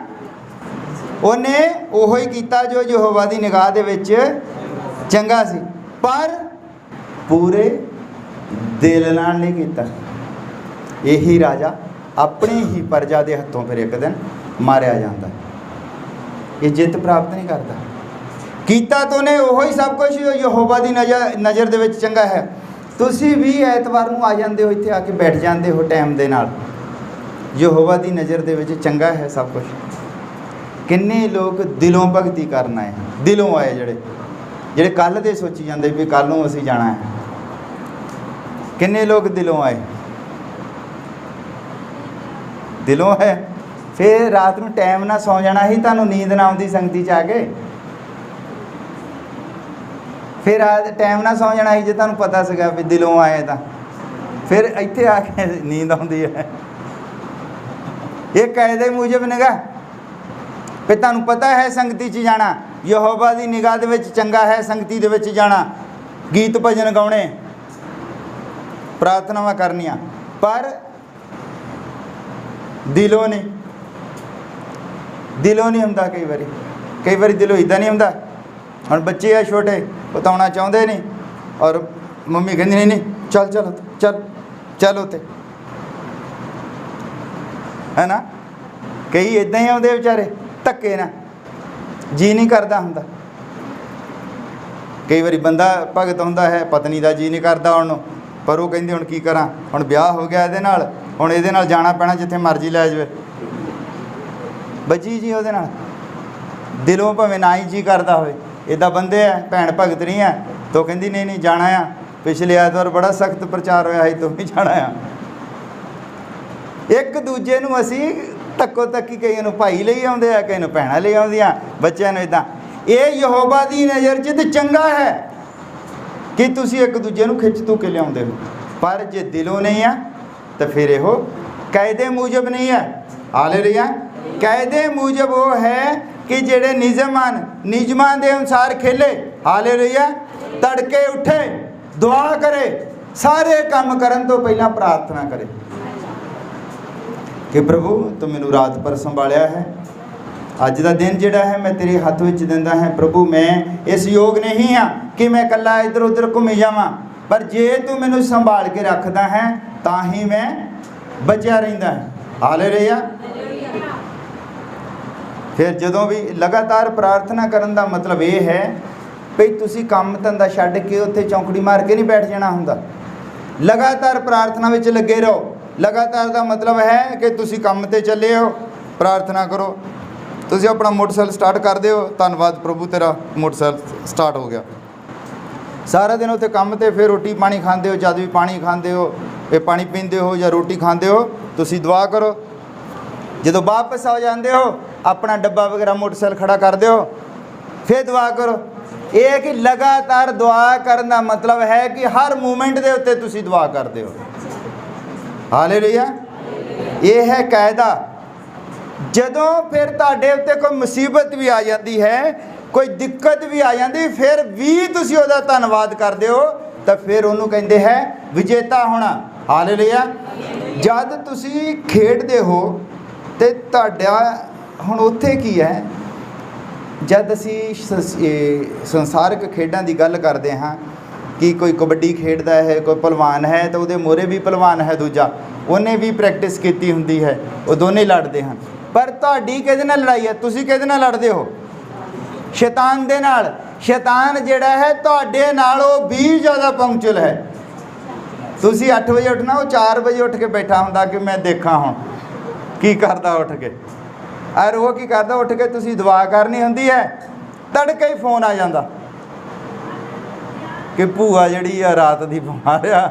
ਉਹਨੇ ਉਹੀ ਕੀਤਾ ਜੋ ਯਹੋਵਾ ਦੀ ਨਿਗਾਹ ਦੇ ਵਿੱਚ ਚੰਗਾ ਸੀ, ਪਰ ਪੂਰੇ ਦਿਲ ਨਾਲ ਨਹੀਂ ਕੀਤਾ। ਇਹੀ ਰਾਜਾ ਆਪਣੀ ਹੀ ਪ੍ਰਜਾ ਦੇ ਹੱਥੋਂ ਫਿਰ ਇੱਕ ਦਿਨ ਮਾਰਿਆ ਜਾਂਦਾ। ਇਹ ਜਿੱਤ ਪ੍ਰਾਪਤ ਨਹੀਂ ਕਰਦਾ। ਕੀਤਾ ਤਾਂ ਉਹਨੇ ਉਹੀ ਸਭ ਕੁਝ ਯਹੋਵਾ ਦੀ ਨਜ਼ਰ ਦੇ ਵਿੱਚ ਚੰਗਾ ਹੈ। ਤੁਸੀਂ ਵੀ ਐਤਵਾਰ ਨੂੰ ਆ ਜਾਂਦੇ ਹੋ, ਇੱਥੇ ਆ ਕੇ ਬੈਠ ਜਾਂਦੇ ਹੋ ਟਾਈਮ ਦੇ ਨਾਲ। ਯਹੋਵਾ ਦੀ ਨਜ਼ਰ ਦੇ ਵਿੱਚ ਚੰਗਾ ਹੈ ਸਭ ਕੁਝ। ਕਿੰਨੇ ਲੋਕ ਦਿਲੋਂ ਭਗਤੀ ਕਰਨ ਆਏ, ਦਿਲੋਂ ਆਏ, ਜਿਹੜੇ ਕੱਲ੍ਹ ਦੇ ਸੋਚੀ ਜਾਂਦੇ ਵੀ ਕੱਲ੍ਹ ਨੂੰ ਅਸੀਂ ਜਾਣਾ ਹੈ। ਕਿੰਨੇ ਲੋਕ ਦਿਲੋਂ ਆਏ, ਦਿਲੋਂ ਹੈ। ਫਿਰ ਰਾਤ ਨੂੰ ਟਾਈਮ ਨਾਲ ਸੌਂ ਜਾਣਾ ਹੀ, ਤੁਹਾਨੂੰ ਨੀਂਦ ਨਾ ਆਉਂਦੀ ਸੰਗਤੀ 'ਚ ਆ ਕੇ। ਫਿਰ ਟਾਈਮ ਨਾਲ ਸੌਂ ਜਾਣਾ ਸੀ ਜੇ ਤੁਹਾਨੂੰ ਪਤਾ ਸੀਗਾ ਵੀ ਦਿਲੋਂ ਆਏ ਤਾਂ। ਫਿਰ ਇੱਥੇ ਆ ਕੇ ਨੀਂਦ ਆਉਂਦੀ ਹੈ। ਇਹ ਕਾਇਦੇ ਮੁਜਬ ਨਿਗਾਹ, ਫਿਰ ਤੁਹਾਨੂੰ ਪਤਾ ਹੈ ਸੰਗਤੀ 'ਚ ਜਾਣਾ ਯਹੋਵਾ ਦੀ ਨਿਗਾਹ ਦੇ ਵਿੱਚ ਚੰਗਾ ਹੈ। ਸੰਗਤੀ ਦੇ ਵਿੱਚ ਜਾਣਾ, ਗੀਤ ਭਜਨ ਗਾਉਣੇ, ਪ੍ਰਾਰਥਨਾਵਾਂ ਕਰਨੀਆਂ, ਪਰ ਦਿਲੋਂ ਨਹੀਂ ਹੁੰਦਾ। ਕਈ ਵਾਰੀ ਦਿਲੋਂ ਇੱਦਾਂ ਨਹੀਂ ਹੁੰਦਾ। ਹੁਣ ਬੱਚੇ ਆ ਛੋਟੇ, ਉਹ ਤਾਂ ਆਉਣਾ ਚਾਹੁੰਦੇ ਨਹੀਂ, ਔਰ ਮੰਮੀ ਕਹਿੰਦੀ ਨਹੀਂ ਚੱਲ ਉੱਥੇ, ਹੈ ਨਾ। ਕਈ ਇੱਦਾਂ ਹੀ ਆਉਂਦੇ ਵਿਚਾਰੇ ਧੱਕੇ ਨਾਲ, ਜੀ ਨਹੀਂ ਕਰਦਾ ਹੁੰਦਾ। ਕਈ ਵਾਰੀ ਬੰਦਾ ਭਗਤ ਹੁੰਦਾ ਹੈ, ਪਤਨੀ ਦਾ ਜੀ ਨਹੀਂ ਕਰਦਾ ਆਉਣ ਨੂੰ, ਪਰ ਉਹ ਕਹਿੰਦੀ ਹੁਣ ਕੀ ਕਰਾਂ, ਹੁਣ ਵਿਆਹ ਹੋ ਗਿਆ ਇਹਦੇ ਨਾਲ, ਹੁਣ ਇਹਦੇ ਨਾਲ ਜਾਣਾ ਪੈਣਾ, ਜਿੱਥੇ ਮਰਜ਼ੀ ਲੈ ਜਾਵੇ, ਬੱਜੀ ਜੀ ਉਹਦੇ ਨਾਲ। ਦਿਲੋਂ ਭਾਵੇਂ ਨਾ ਹੀ ਜੀ ਕਰਦਾ ਹੋਵੇ। ਇੱਦਾਂ ਬੰਦੇ ਆ, ਭੈਣ ਭਗਤ ਨਹੀਂ ਆ, ਤੋ ਕਹਿੰਦੀ ਨਹੀਂ ਨਹੀਂ ਜਾਣਾ ਆ। ਪਿਛਲੇ ਐਤਵਾਰ ਬੜਾ ਸਖਤ ਪ੍ਰਚਾਰ ਹੋਇਆ ਸੀ, ਤੂੰ ਵੀ ਜਾਣਾ ਆ। ਇੱਕ ਦੂਜੇ ਨੂੰ ਅਸੀਂ ਤੱਕੋ ਤੱਕੀ, ਕਈਆਂ ਨੂੰ ਭਾਈ ਲਈ ਆਉਂਦੇ ਆ, ਕਈਆਂ ਨੂੰ ਭੈਣਾਂ ਲਈ ਆਉਂਦੀਆਂ, ਬੱਚਿਆਂ ਨੂੰ ਇੱਦਾਂ। ਇਹ ਯਹੋਵਾ ਦੀ ਨਜ਼ਰ 'ਚ ਤਾਂ ਚੰਗਾ ਹੈ ਕਿ ਤੁਸੀਂ ਇੱਕ ਦੂਜੇ ਨੂੰ ਖਿੱਚ ਤੂ ਕੇ ਲਿਆਉਂਦੇ ਹੋ, ਪਰ ਜੇ ਦਿਲੋਂ ਨਹੀਂ ਆ ਤਾਂ ਫਿਰ ਇਹੋ ਕਾਇਦੇ ਮੂਜਬ ਨਹੀਂ ਹੈ। ਹਾਲੇਲੂਇਆ। ਕਾਇਦੇ ਮੂਜਬ ਉਹ ਹੈ ਕਿ ਜਿਹੜੇ ਨਿਯਮ ਹਨ, ਨਿਯਮਾਂ ਦੇ ਅਨੁਸਾਰ ਖੇਲੇ। ਹਾਲੇਲੂਇਆ। ਤੜਕੇ ਉੱਠੇ, ਦੁਆ ਕਰੇ, ਸਾਰੇ ਕੰਮ ਕਰਨ ਤੋਂ ਪਹਿਲਾਂ ਪ੍ਰਾਰਥਨਾ ਕਰੇ ਕਿ ਪ੍ਰਭੂ ਤੂੰ ਮੈਨੂੰ ਰਾਤ ਪਰ ਸੰਭਾਲਿਆ ਹੈ, ਅੱਜ ਦਾ ਦਿਨ ਜਿਹੜਾ ਹੈ ਮੈਂ ਤੇਰੇ ਹੱਥ ਵਿੱਚ ਦਿੰਦਾ ਹੈ। ਪ੍ਰਭੂ ਮੈਂ ਇਸ ਯੋਗ ਨਹੀਂ ਹਾਂ ਕਿ ਮੈਂ ਇਕੱਲਾ ਇੱਧਰ ਉੱਧਰ ਘੁੰਮੀ ਜਾਵਾਂ, ਪਰ ਜੇ ਤੂੰ ਮੈਨੂੰ ਸੰਭਾਲ ਕੇ ਰੱਖਦਾ ਹੈ ਤਾਂ ਹੀ ਮੈਂ ਬਚਿਆ ਰਹਿੰਦਾ ਹੈ। ਹਾਲੇਲੂਇਆ। ਫਿਰ ਜਦੋਂ ਵੀ ਲਗਾਤਾਰ ਪ੍ਰਾਰਥਨਾ ਕਰਨ ਦਾ ਮਤਲਬ ਇਹ ਹੈ ਭਈ ਤੁਸੀਂ ਕੰਮ ਧੰਦਾ ਛੱਡ ਕੇ ਉੱਥੇ ਚੌਂਕੜੀ ਮਾਰ ਕੇ ਨਹੀਂ ਬੈਠ ਜਾਣਾ ਹੁੰਦਾ। ਲਗਾਤਾਰ ਪ੍ਰਾਰਥਨਾ ਵਿੱਚ ਲੱਗੇ ਰਹੋ। ਲਗਾਤਾਰ ਦਾ ਮਤਲਬ ਹੈ ਕਿ ਤੁਸੀਂ ਕੰਮ ਤੇ ਚੱਲੇ ਹੋ, ਪ੍ਰਾਰਥਨਾ ਕਰੋ। ਤੁਸੀਂ ਆਪਣਾ ਮੋਟਰਸਾਈਕਲ ਸਟਾਰਟ ਕਰਦੇ ਹੋ, ਧੰਨਵਾਦ ਪ੍ਰਭੂ ਤੇਰਾ ਮੋਟਰਸਾਈਕਲ ਸਟਾਰਟ ਹੋ ਗਿਆ। ਸਾਰਾ ਦਿਨ ਉੱਥੇ ਕੰਮ ਤੇ, ਫਿਰ ਰੋਟੀ ਪਾਣੀ ਖਾਂਦੇ ਹੋ, ਜਦ ਵੀ ਪਾਣੀ ਖਾਂਦੇ ਹੋ, ਇਹ ਪਾਣੀ ਪੀਂਦੇ ਹੋ ਜਾਂ ਰੋਟੀ ਖਾਂਦੇ ਹੋ, ਤੁਸੀਂ ਦੁਆ ਕਰੋ। ਜਦੋਂ ਵਾਪਸ ਆ ਜਾਂਦੇ ਹੋ, ਆਪਣਾ ਡੱਬਾ ਵਗੈਰਾ ਮੋਟਰਸਾਈਕਲ ਖੜਾ ਕਰਦੇ ਹੋ, ਫਿਰ ਦੁਆ ਕਰੋ। ਇਹ ਕਿ ਲਗਾਤਾਰ ਦੁਆ ਕਰਨ ਦਾ ਮਤਲਬ ਹੈ ਕਿ ਹਰ ਮੂਮੈਂਟ ਦੇ ਉੱਤੇ ਤੁਸੀਂ ਦੁਆ ਕਰਦੇ ਹੋ। ਹਾਲੇਲੂਇਆ। ਇਹ ਹੈ ਕਾਇਦਾ। ਜਦੋਂ ਫਿਰ ਤੁਹਾਡੇ ਉੱਤੇ ਕੋਈ ਮੁਸੀਬਤ ਵੀ ਆ ਜਾਂਦੀ ਹੈ, ਕੋਈ ਦਿੱਕਤ ਵੀ ਆ ਜਾਂਦੀ, ਫਿਰ ਵੀ ਤੁਸੀਂ ਉਹਦਾ ਧੰਨਵਾਦ ਕਰਦੇ ਹੋ, ਤਾਂ ਫਿਰ ਉਹਨੂੰ ਕਹਿੰਦੇ ਹੈ ਵਿਜੇਤਾ ਹੋਣਾ। ਹਾਲੇਲੂਇਆ। ਜਦ ਤੁਸੀਂ ਖੇਡਦੇ ਹੋ ਤੇ ਤੁਹਾਡਾ ਹੁਣ ਉੱਥੇ ਕੀ ਹੈ, ਜਦ ਅਸੀਂ ਸੰਸਾਰਿਕ ਖੇਡਾਂ ਦੀ ਗੱਲ ਕਰਦੇ ਹਾਂ ਕਿ ਕੋਈ ਕਬੱਡੀ ਖੇਡਦਾ ਹੈ, ਕੋਈ ਪਹਿਲਵਾਨ ਹੈ, ਤਾਂ ਉਹਦੇ ਮੋਰੇ ਵੀ ਪਹਿਲਵਾਨ ਹੈ ਦੂਜਾ, ਉਹਨੇ ਵੀ ਪ੍ਰੈਕਟਿਸ ਕੀਤੀ ਹੁੰਦੀ ਹੈ, ਉਹ ਦੋਨੇ ਲੜਦੇ ਹਨ। ਪਰ ਤੁਹਾਡੀ ਕਿਹਦੇ ਨਾਲ ਲੜਾਈ ਹੈ? ਤੁਸੀਂ ਕਿਹਦੇ ਨਾਲ ਲੜਦੇ ਹੋ? ਸ਼ੈਤਾਨ ਦੇ ਨਾਲ। ਸ਼ੈਤਾਨ ਜਿਹੜਾ ਹੈ ਤੁਹਾਡੇ ਨਾਲੋਂ ਵੀ ਜ਼ਿਆਦਾ ਪੰਕਚੁਅਲ ਹੈ। ਤੁਸੀਂ 8 ਵਜੇ ਉੱਠਣਾ, ਉਹ 4 ਵਜੇ ਉੱਠ ਕੇ ਬੈਠਾ ਹੁੰਦਾ ਕਿ ਮੈਂ ਦੇਖਾਂ ਹੁਣ ਕੀ ਕਰਦਾ ਉੱਠ ਕੇ। ਔਰ ਉਹ ਕੀ ਕਰਦਾ ਉੱਠ ਕੇ, ਤੁਸੀਂ ਦੁਆ ਕਰਨੀ ਹੁੰਦੀ ਹੈ, ਤੜਕੇ ਹੀ ਫੋਨ ਆ ਜਾਂਦਾ ਕਿ ਭੂਆ ਜਿਹੜੀ ਆ ਰਾਤ ਦੀ ਬਿਮਾਰ ਆ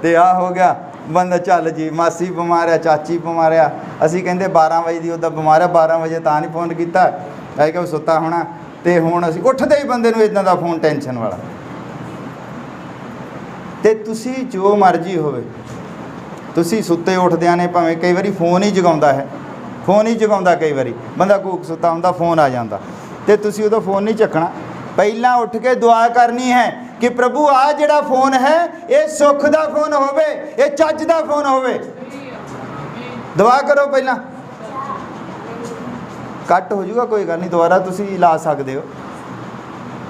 ਤੇ ਆ ਹੋ ਗਿਆ। ਬੰਦਾ ਚੱਲ ਜੀ, ਮਾਸੀ ਬਿਮਾਰ ਆ, ਚਾਚੀ ਬਿਮਾਰ ਆ। ਅਸੀਂ ਕਹਿੰਦੇ 12 ਵਜੇ ਦੀ ਉਹਦਾ ਬਿਮਾਰ ਆ, 12 ਵਜੇ ਤਾਂ ਨਹੀਂ ਫੋਨ ਕੀਤਾ, ਐ ਕਿ ਉਹ ਸੁੱਤਾ ਹੋਣਾ। ਤੇ ਹੁਣ ਅਸੀਂ ਉੱਠਦੇ ਹੀ ਬੰਦੇ ਨੂੰ ਇੱਦਾਂ ਦਾ ਫੋਨ, ਟੈਨਸ਼ਨ ਵਾਲਾ। ਤੇ ਤੁਸੀਂ ਜੋ ਮਰਜ਼ੀ ਹੋਵੇ, ਤੁਸੀਂ ਸੁੱਤੇ ਉੱਠਦਿਆਂ ਨੇ ਭਾਵੇਂ ਕਈ ਵਾਰੀ ਫੋਨ ਹੀ ਜਗਾਉਂਦਾ ਹੈ, ਫੋਨ ਹੀ ਜਗਾਉਂਦਾ, ਕਈ ਵਾਰੀ ਬੰਦਾ ਕੂਕ ਸੁੱਤਾ ਹੁੰਦਾ, ਫੋਨ ਆ ਜਾਂਦਾ ਤੇ ਤੁਸੀਂ ਉਹਦਾ ਫੋਨ ਨਹੀਂ ਚੱਕਣਾ। ਪਹਿਲਾਂ ਉੱਠ ਕੇ ਦੁਆ ਕਰਨੀ ਹੈ ਕਿ ਪ੍ਰਭੂ ਆ ਜਿਹੜਾ ਫੋਨ ਹੈ ਇਹ ਸੁੱਖ ਦਾ ਫੋਨ ਹੋਵੇ, ਇਹ ਚੱਜ ਦਾ ਫੋਨ ਹੋਵੇ। ਦੁਆ ਕਰੋ ਪਹਿਲਾਂ। ਕੱਟ ਹੋ ਜਾਊਗਾ, ਕੋਈ ਗੱਲ ਨਹੀਂ, ਦੁਬਾਰਾ ਤੁਸੀਂ ਲਾ ਸਕਦੇ ਹੋ।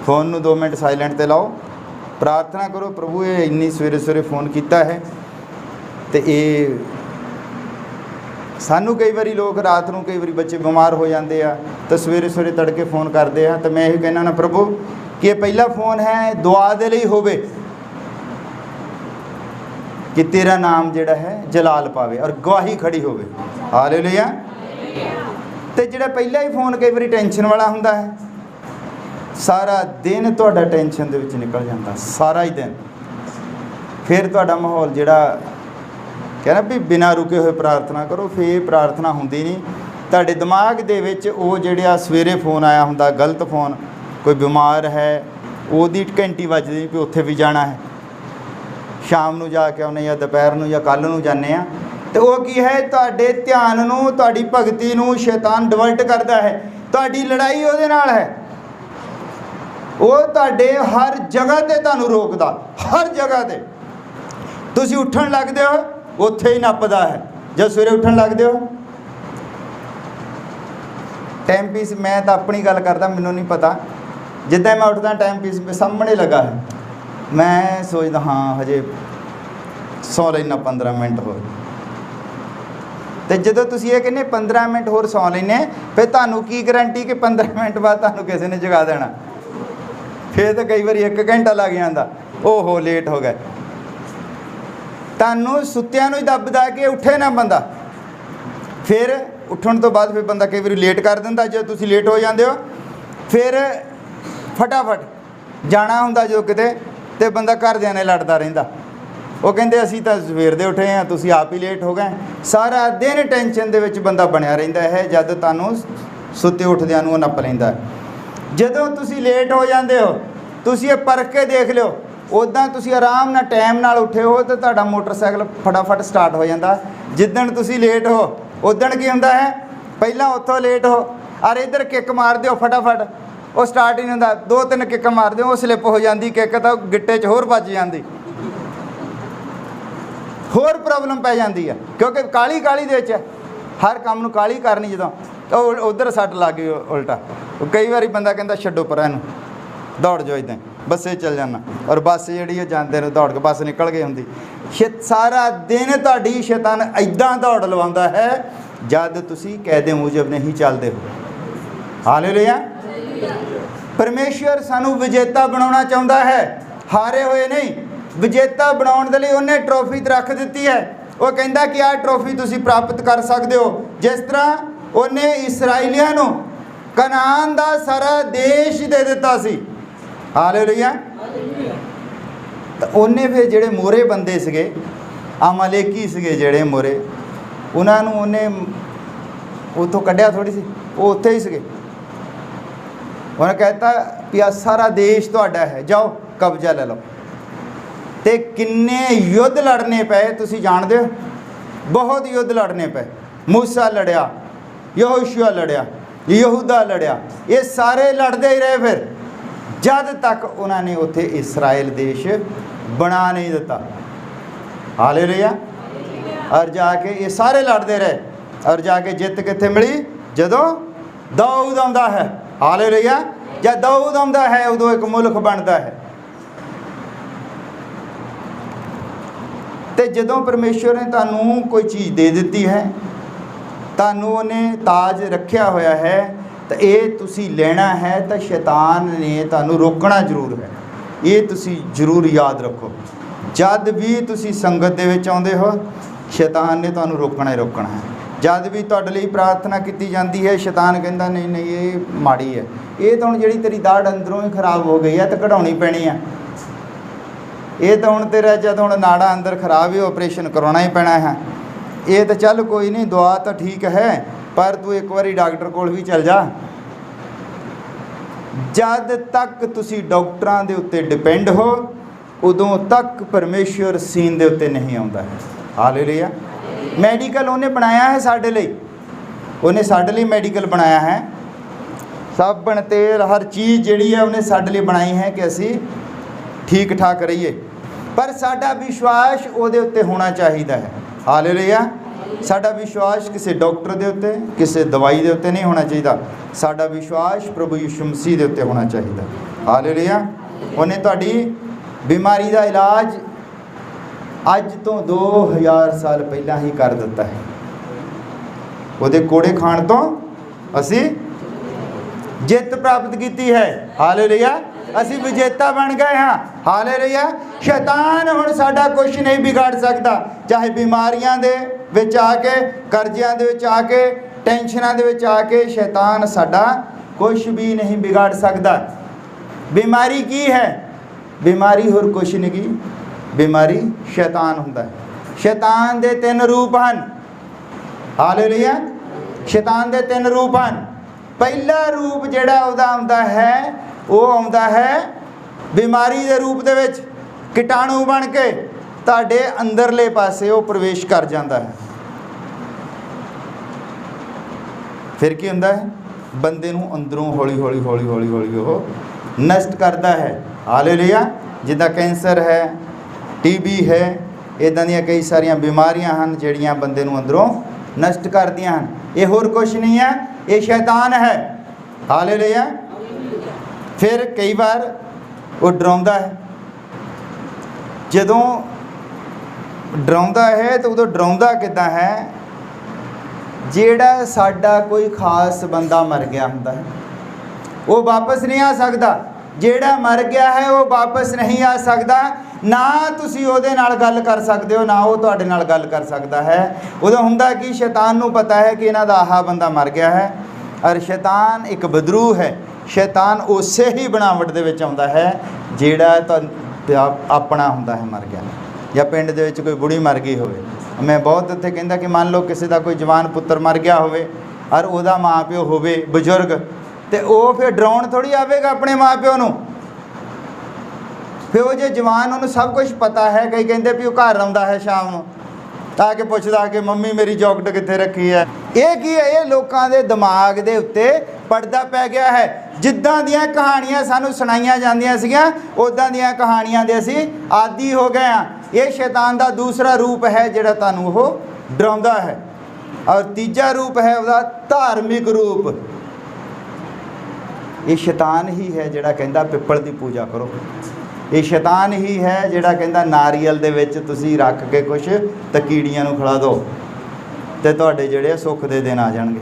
ਫੋਨ ਨੂੰ 2 ਮਿੰਟ ਸਾਇਲੈਂਟ ਤੇ ਲਾਓ, ਪ੍ਰਾਰਥਨਾ ਕਰੋ ਪ੍ਰਭੂ ਇਹ ਇੰਨੀ ਸਵੇਰੇ ਸਵੇਰੇ ਫੋਨ ਕੀਤਾ ਹੈ। ਤੇ ਇਹ ਸਾਨੂੰ ਕਈ ਵਾਰੀ ਲੋਕ ਰਾਤ ਨੂੰ, ਕਈ ਵਾਰੀ ਬੱਚੇ ਬਿਮਾਰ ਹੋ ਜਾਂਦੇ ਆ ਤਾਂ ਸਵੇਰੇ ਸਵੇਰੇ ਤੜਕੇ ਫੋਨ ਕਰਦੇ ਆ। ਤਾਂ ਮੈਂ ਇਹ ਕਹਿੰਦਾ ਨਾ ਪ੍ਰਭੂ ਕਿ ਇਹ ਪਹਿਲਾ ਫੋਨ ਹੈ ਦੁਆ ਦੇ ਲਈ ਹੋਵੇ ਕਿ ਤੇਰਾ ਨਾਮ ਜਿਹੜਾ ਹੈ ਜਲਾਲ ਪਾਵੇ ਔਰ ਗਵਾਹੀ ਖੜੀ ਹੋਵੇ। ਹਾਲੇਲੂਇਆ। ਤੇ ਜਿਹੜਾ ਪਹਿਲਾ ਹੀ ਫੋਨ ਕਈ ਵਾਰੀ ਟੈਨਸ਼ਨ ਵਾਲਾ ਹੁੰਦਾ ਹੈ, ਸਾਰਾ ਦਿਨ ਤੁਹਾਡਾ ਟੈਨਸ਼ਨ ਦੇ ਵਿੱਚ ਨਿਕਲ ਜਾਂਦਾ, ਸਾਰਾ ਹੀ ਦਿਨ। ਫਿਰ ਤੁਹਾਡਾ ਮਾਹੌਲ ਜਿਹੜਾ ਕਹਿੰਦਾ ਵੀ ਬਿਨਾਂ ਰੁਕੇ ਹੋਏ ਪ੍ਰਾਰਥਨਾ ਕਰੋ, ਫਿਰ ਪ੍ਰਾਰਥਨਾ ਹੁੰਦੀ ਨਹੀਂ। ਤੁਹਾਡੇ ਦਿਮਾਗ ਦੇ ਵਿੱਚ ਉਹ ਜਿਹੜਾ ਸਵੇਰੇ ਫੋਨ ਆਇਆ ਹੁੰਦਾ, ਗਲਤ ਫੋਨ, ਕੋਈ ਬਿਮਾਰ ਹੈ, ਉਹਦੀ ਘੰਟੀ ਵੱਜਦੀ ਵੀ ਉੱਥੇ ਵੀ ਜਾਣਾ ਹੈ, ਸ਼ਾਮ ਨੂੰ ਜਾ ਕੇ ਆਉਂਦੇ ਜਾਂ ਦੁਪਹਿਰ ਨੂੰ ਜਾਂ ਕੱਲ੍ਹ ਨੂੰ ਜਾਂਦੇ ਆ। ਤੇ ਉਹ ਕੀ ਹੈ, ਤੁਹਾਡੇ ਧਿਆਨ ਨੂੰ, ਤੁਹਾਡੀ ਭਗਤੀ ਨੂੰ ਸ਼ੈਤਾਨ ਡਿਵਰਟ ਕਰਦਾ ਹੈ। ਤੁਹਾਡੀ ਲੜਾਈ ਉਹਦੇ ਨਾਲ ਹੈ। ਉਹ ਤੁਹਾਡੇ ਹਰ ਜਗ੍ਹਾ ਤੇ ਤੁਹਾਨੂੰ ਰੋਕਦਾ, ਹਰ ਜਗ੍ਹਾ ਤੇ। ਤੁਸੀਂ ਉੱਠਣ ਲੱਗਦੇ ਹੋ, ਉੱਥੇ ਹੀ ਨੱਪਦਾ ਹੈ। ਜਦ ਸਵੇਰੇ ਉੱਠਣ ਲੱਗਦੇ ਹੋ, ਟਾਈਮ ਪੀਸ, ਮੈਂ ਤਾਂ ਆਪਣੀ ਗੱਲ ਕਰਦਾ, ਮੈਨੂੰ ਨਹੀਂ ਪਤਾ, ਜਿੱਦਾਂ ਮੈਂ ਉੱਠਦਾ ਟਾਈਮ ਪੀਸ ਸਾਹਮਣੇ ਲੱਗਾ ਹੈ, ਮੈਂ ਸੋਚਦਾ ਹਾਂ ਹਜੇ ਸੌਂ ਲੈਣਾ 15 ਮਿੰਟ ਹੋਰ। ਤੇ ਜਦੋਂ ਤੁਸੀਂ ਇਹ ਕਹਿੰਦੇ 15 ਮਿੰਟ ਹੋਰ ਸੌਂ ਲੈਂਦੇ, ਫਿਰ ਤੁਹਾਨੂੰ ਕੀ ਗਰੰਟੀ ਕਿ 15 ਮਿੰਟ ਬਾਅਦ ਤੁਹਾਨੂੰ ਕਿਸੇ ਨੇ ਜਗਾ ਦੇਣਾ? ਫਿਰ ਤਾਂ ਕਈ ਵਾਰੀ 1 ਘੰਟਾ ਲੱਗ ਜਾਂਦਾ, ਓਹੋ ਲੇਟ ਹੋ ਗਏ। ਤੁਹਾਨੂੰ ਸੁੱਤਿਆਂ ਨੂੰ ਹੀ ਦੱਬਦਾ ਕਿ ਉੱਠੇ ਨਾ ਬੰਦਾ। ਫਿਰ ਉੱਠਣ ਤੋਂ ਬਾਅਦ ਫਿਰ ਬੰਦਾ ਕਈ ਵਾਰੀ ਲੇਟ ਕਰ ਦਿੰਦਾ। ਜੇ ਤੁਸੀਂ ਲੇਟ ਹੋ ਜਾਂਦੇ ਹੋ फिर फटाफट जाना हुंदा जो किते ते बंदा घरदियां ने लड़दा रहिंदा। वो कहंदे असीं तां सवेर दे उठे हैं, तुसीं आप ही लेट हो गए। सारा दिन टेंशन दे विच बंदा बनिया रहिंदा है, जद तुहानूं सुत्ते उठदियां नूं नप लैंदा। जदों तुसीं लेट हो जांदे हो, तुसीं ये परख के देख लिओ, उदां तुसीं आराम नाल टाइम नाल उठे हो तो तुहाडा मोटरसाइकिल फटाफट स्टार्ट हो जांदा। जिद्दण तुसीं लेट हो उदण की हुंदा है, पहलां उत्थों लेट हो और इधर किक मार दिओ फटाफट, वो स्टार्ट ही नहीं हुंदा। 2-3 किक मार दिओ, वो स्लिप हो जांदी किक, तां गिट्टे 'च होर बज जांदी, होर प्रॉब्लम पै जाती है, क्योंकि काली काली दे विच हर काम नूं काली करनी, जदों तो उधर सट लग गई उल्टा। कई बार बंदा कहता छड्डो परां नूं, दौड़ जाओ इदां बस्से चल जाना, और बस जी जाते ने दौड़ के बस निकल गई होंगी। सारा दिन तुहाडी शैतान इदां दौड़ लवाउंदा है जद तुसीं कहदे मूजब नहीं चलदे हो। हालेलुया। परमेश्वर सानू विजेता बनाउणा चाहुंदा है, हारे होए नहीं। विजेता बनाउण दे लई उन्हें ट्रॉफी रख दित्ती है। वो कहंदा कि आह ट्रॉफी तुसीं प्राप्त कर सकदे हो, जिस तरह उन्हें इसराइलियां नूं कनान दा सारा देश दे दित्ता सी। हालेलुया। तो उन्हें फिर जिहड़े मोरे बंदे सीगे, अमालेकी सीगे जिहड़े मोरे, उन्हां नूं उन्हें उत्थों कढ़िया थोड़ी सी, वो उत्थे ही सीगे। उन्हें कहता कि आ सारा देश तुहाडा है, जाओ कब्जा ले लो। ते किन्ने युद्ध लड़ने पे तुसीं जानदे हो, बहुत युद्ध लड़ने पे। मूसा लड़िया, यहोशुआ लड़िया, यहूदा लड़िया, ये सारे लड़ते ही रहे फिर जद तक उन्होंने उत्थे इसराइल देश बना नहीं दिता। हालेलुया। और जाके ये सारे लड़ते रहे, और जाके जित कित्थे मिली, जदों दाऊद आउंदा है। हालेलुया। जब दाऊद आउंदा है उदों एक मुल्क बनता है। तो जदों परमेश्वर ने तुहानूं कोई चीज़ दे दी है, तुहानूं उन्हें ताज रखिया होया है, तो ये तुसी लेना है, तो शैतान ने तुहानूं रोकना जरूर है। ये तुसी जरूर याद रखो। जद भी तुसी संगत दे विच आउंदे हो, शैतान ने तुहानूं रोकना ही रोकना है। जद भी तुहाडे लई प्रार्थना की जाती है, शैतान कहता नहीं नहीं ये माड़ी है, ये तो हुण जिहड़ी तेरी दाड़ अंदरों ही खराब हो गई है, तो कढाउणी पैनी है। ये तो हुण तेरा जद हुण नाड़ा अंदर खराब ही, ऑपरेशन करवाना ही पैना है। ये तो चल कोई नहीं, दुआ तो ठीक है, पर तू एक बारी डॉक्टर कोल भी चल जा। जद तक तुसी डॉक्टरां दे उत्ते डिपेंड हो, उदों तक परमेश्वर सीन दे उत्ते नहीं आउंदा है। हालेलुया। मैडिकल उन्हें बनाया है साडे लई, उन्हें साडे लई मैडिकल बनाया है। साबण तेल हर चीज़ जिहड़ी है उन्हें साडे लई बनाई है कि असी ठीक ठाक रहिए, पर साडा विश्वास उहदे उत्ते होना चाहिदा है। हालेलुया। साडा विश्वास किसी डॉक्टर दे उत्ते, किसी दवाई दे उत्ते नहीं होना चाहिए। साडा विश्वास प्रभु यीशु मसीह दे उत्ते होना चाहिए। हालेलुया। उन्हें तुहाडी बीमारी का इलाज अज तो 2000 साल पहला ही कर दिता है। उहदे कोड़े खाण तो असी जित प्राप्त की है। हालेलुया। असी विजेता बन गए हाँ। हालेलुया। शैतान हुण साडा कुछ नहीं बिगाड़ सकता, चाहे बीमारियां दे विच आके, कर्जियां दे विच आके, टेंशनां दे विच आके, शैतान साडा कुछ भी नहीं बिगाड़ सकता। बीमारी की है? बीमारी होर कुछ नहीं की, बीमारी शैतान हुंदा है। शैतान दे 3 रूप हैं। हालेलुया। शैतान दे 3 रूप हैं। पहला रूप जिहड़ा उहदा आउंदा है, वो आउंदा है बीमारी के रूप दे विच, कीटाणु बन के तुहाडे अंदरले पासे वो प्रवेश कर जाता है। फिर की हुंदा है? बंदे नूं अंदरों हौली हौली हौली हौली हौली वो नष्ट करता है। हालेलुया। जिद्दां कैंसर है, टीबी है, इदां दीयां कई सारियां बीमारियां हैं जिहड़ियां बंदे नूं अंदरों नष्ट करदियां हैं। ये होर कुछ नहीं है, ये शैतान है। हालेलुया। फिर कई बार वो डराउंदा है। जदों डराउंदा है तो उदों डराउंदा किदां है? जिहड़ा साडा कोई खास बंदा मर गया हुंदा है, वो वापस नहीं आ सकता। जिहड़ा मर गया है वो वापस नहीं आ सकता। ना तुसी उहदे नाल गल कर सकते हो, ना वो तुहाडे नाल गल कर सकता है। उदों हुंदा कि शैतान नूं पता है कि इन्हां दा आह बंदा मर गया है, और शैतान एक बदरू है, शैतान उसे ही बनावट दे विच आउंदा है जिहड़ा अपना हुंदा है मर गया, या पिंड दे विच कोई बुढ़ी मर गई होवे। मैं बहुत उत्थे कहंदा कि मान लो किसी का कोई जवान पुत्र मर गया होवे और उहदा माँ प्यो होवे बजुर्ग, तो वह फिर डराउण थोड़ी आवेगा अपने माँ प्यो नूं। फिर वो जो जवान उन्होंने सब कुछ पता है, कई कहते भी वह घर आउंदा है शाम नूं आके पुछदा कि मम्मी मेरी जॉकेट कित्थे रखी है। ये की है, ये लोगों के दिमाग के उत्ते पर्दा पै गया है। जिद्दां दियां कहानियां सानूं सुणाईयां जांदियां सीगियां उदां दियां कहानियां दे असीं आदी हो गए हैं। ये शैतान का दूसरा रूप है जिहड़ा तुहानूं ओह डराउंदा है, और तीजा रूप है उसका धार्मिक रूप। ये शैतान ही है जिहड़ा कहंदा पिपल की पूजा करो। ये शैतान ही है जिहड़ा कहंदा नारियल दे विच तुसीं रख के कुछ तकीड़ियां नूं खिला दो ते तुहाडे जिहड़े सुख दे दिन आ जाणगे।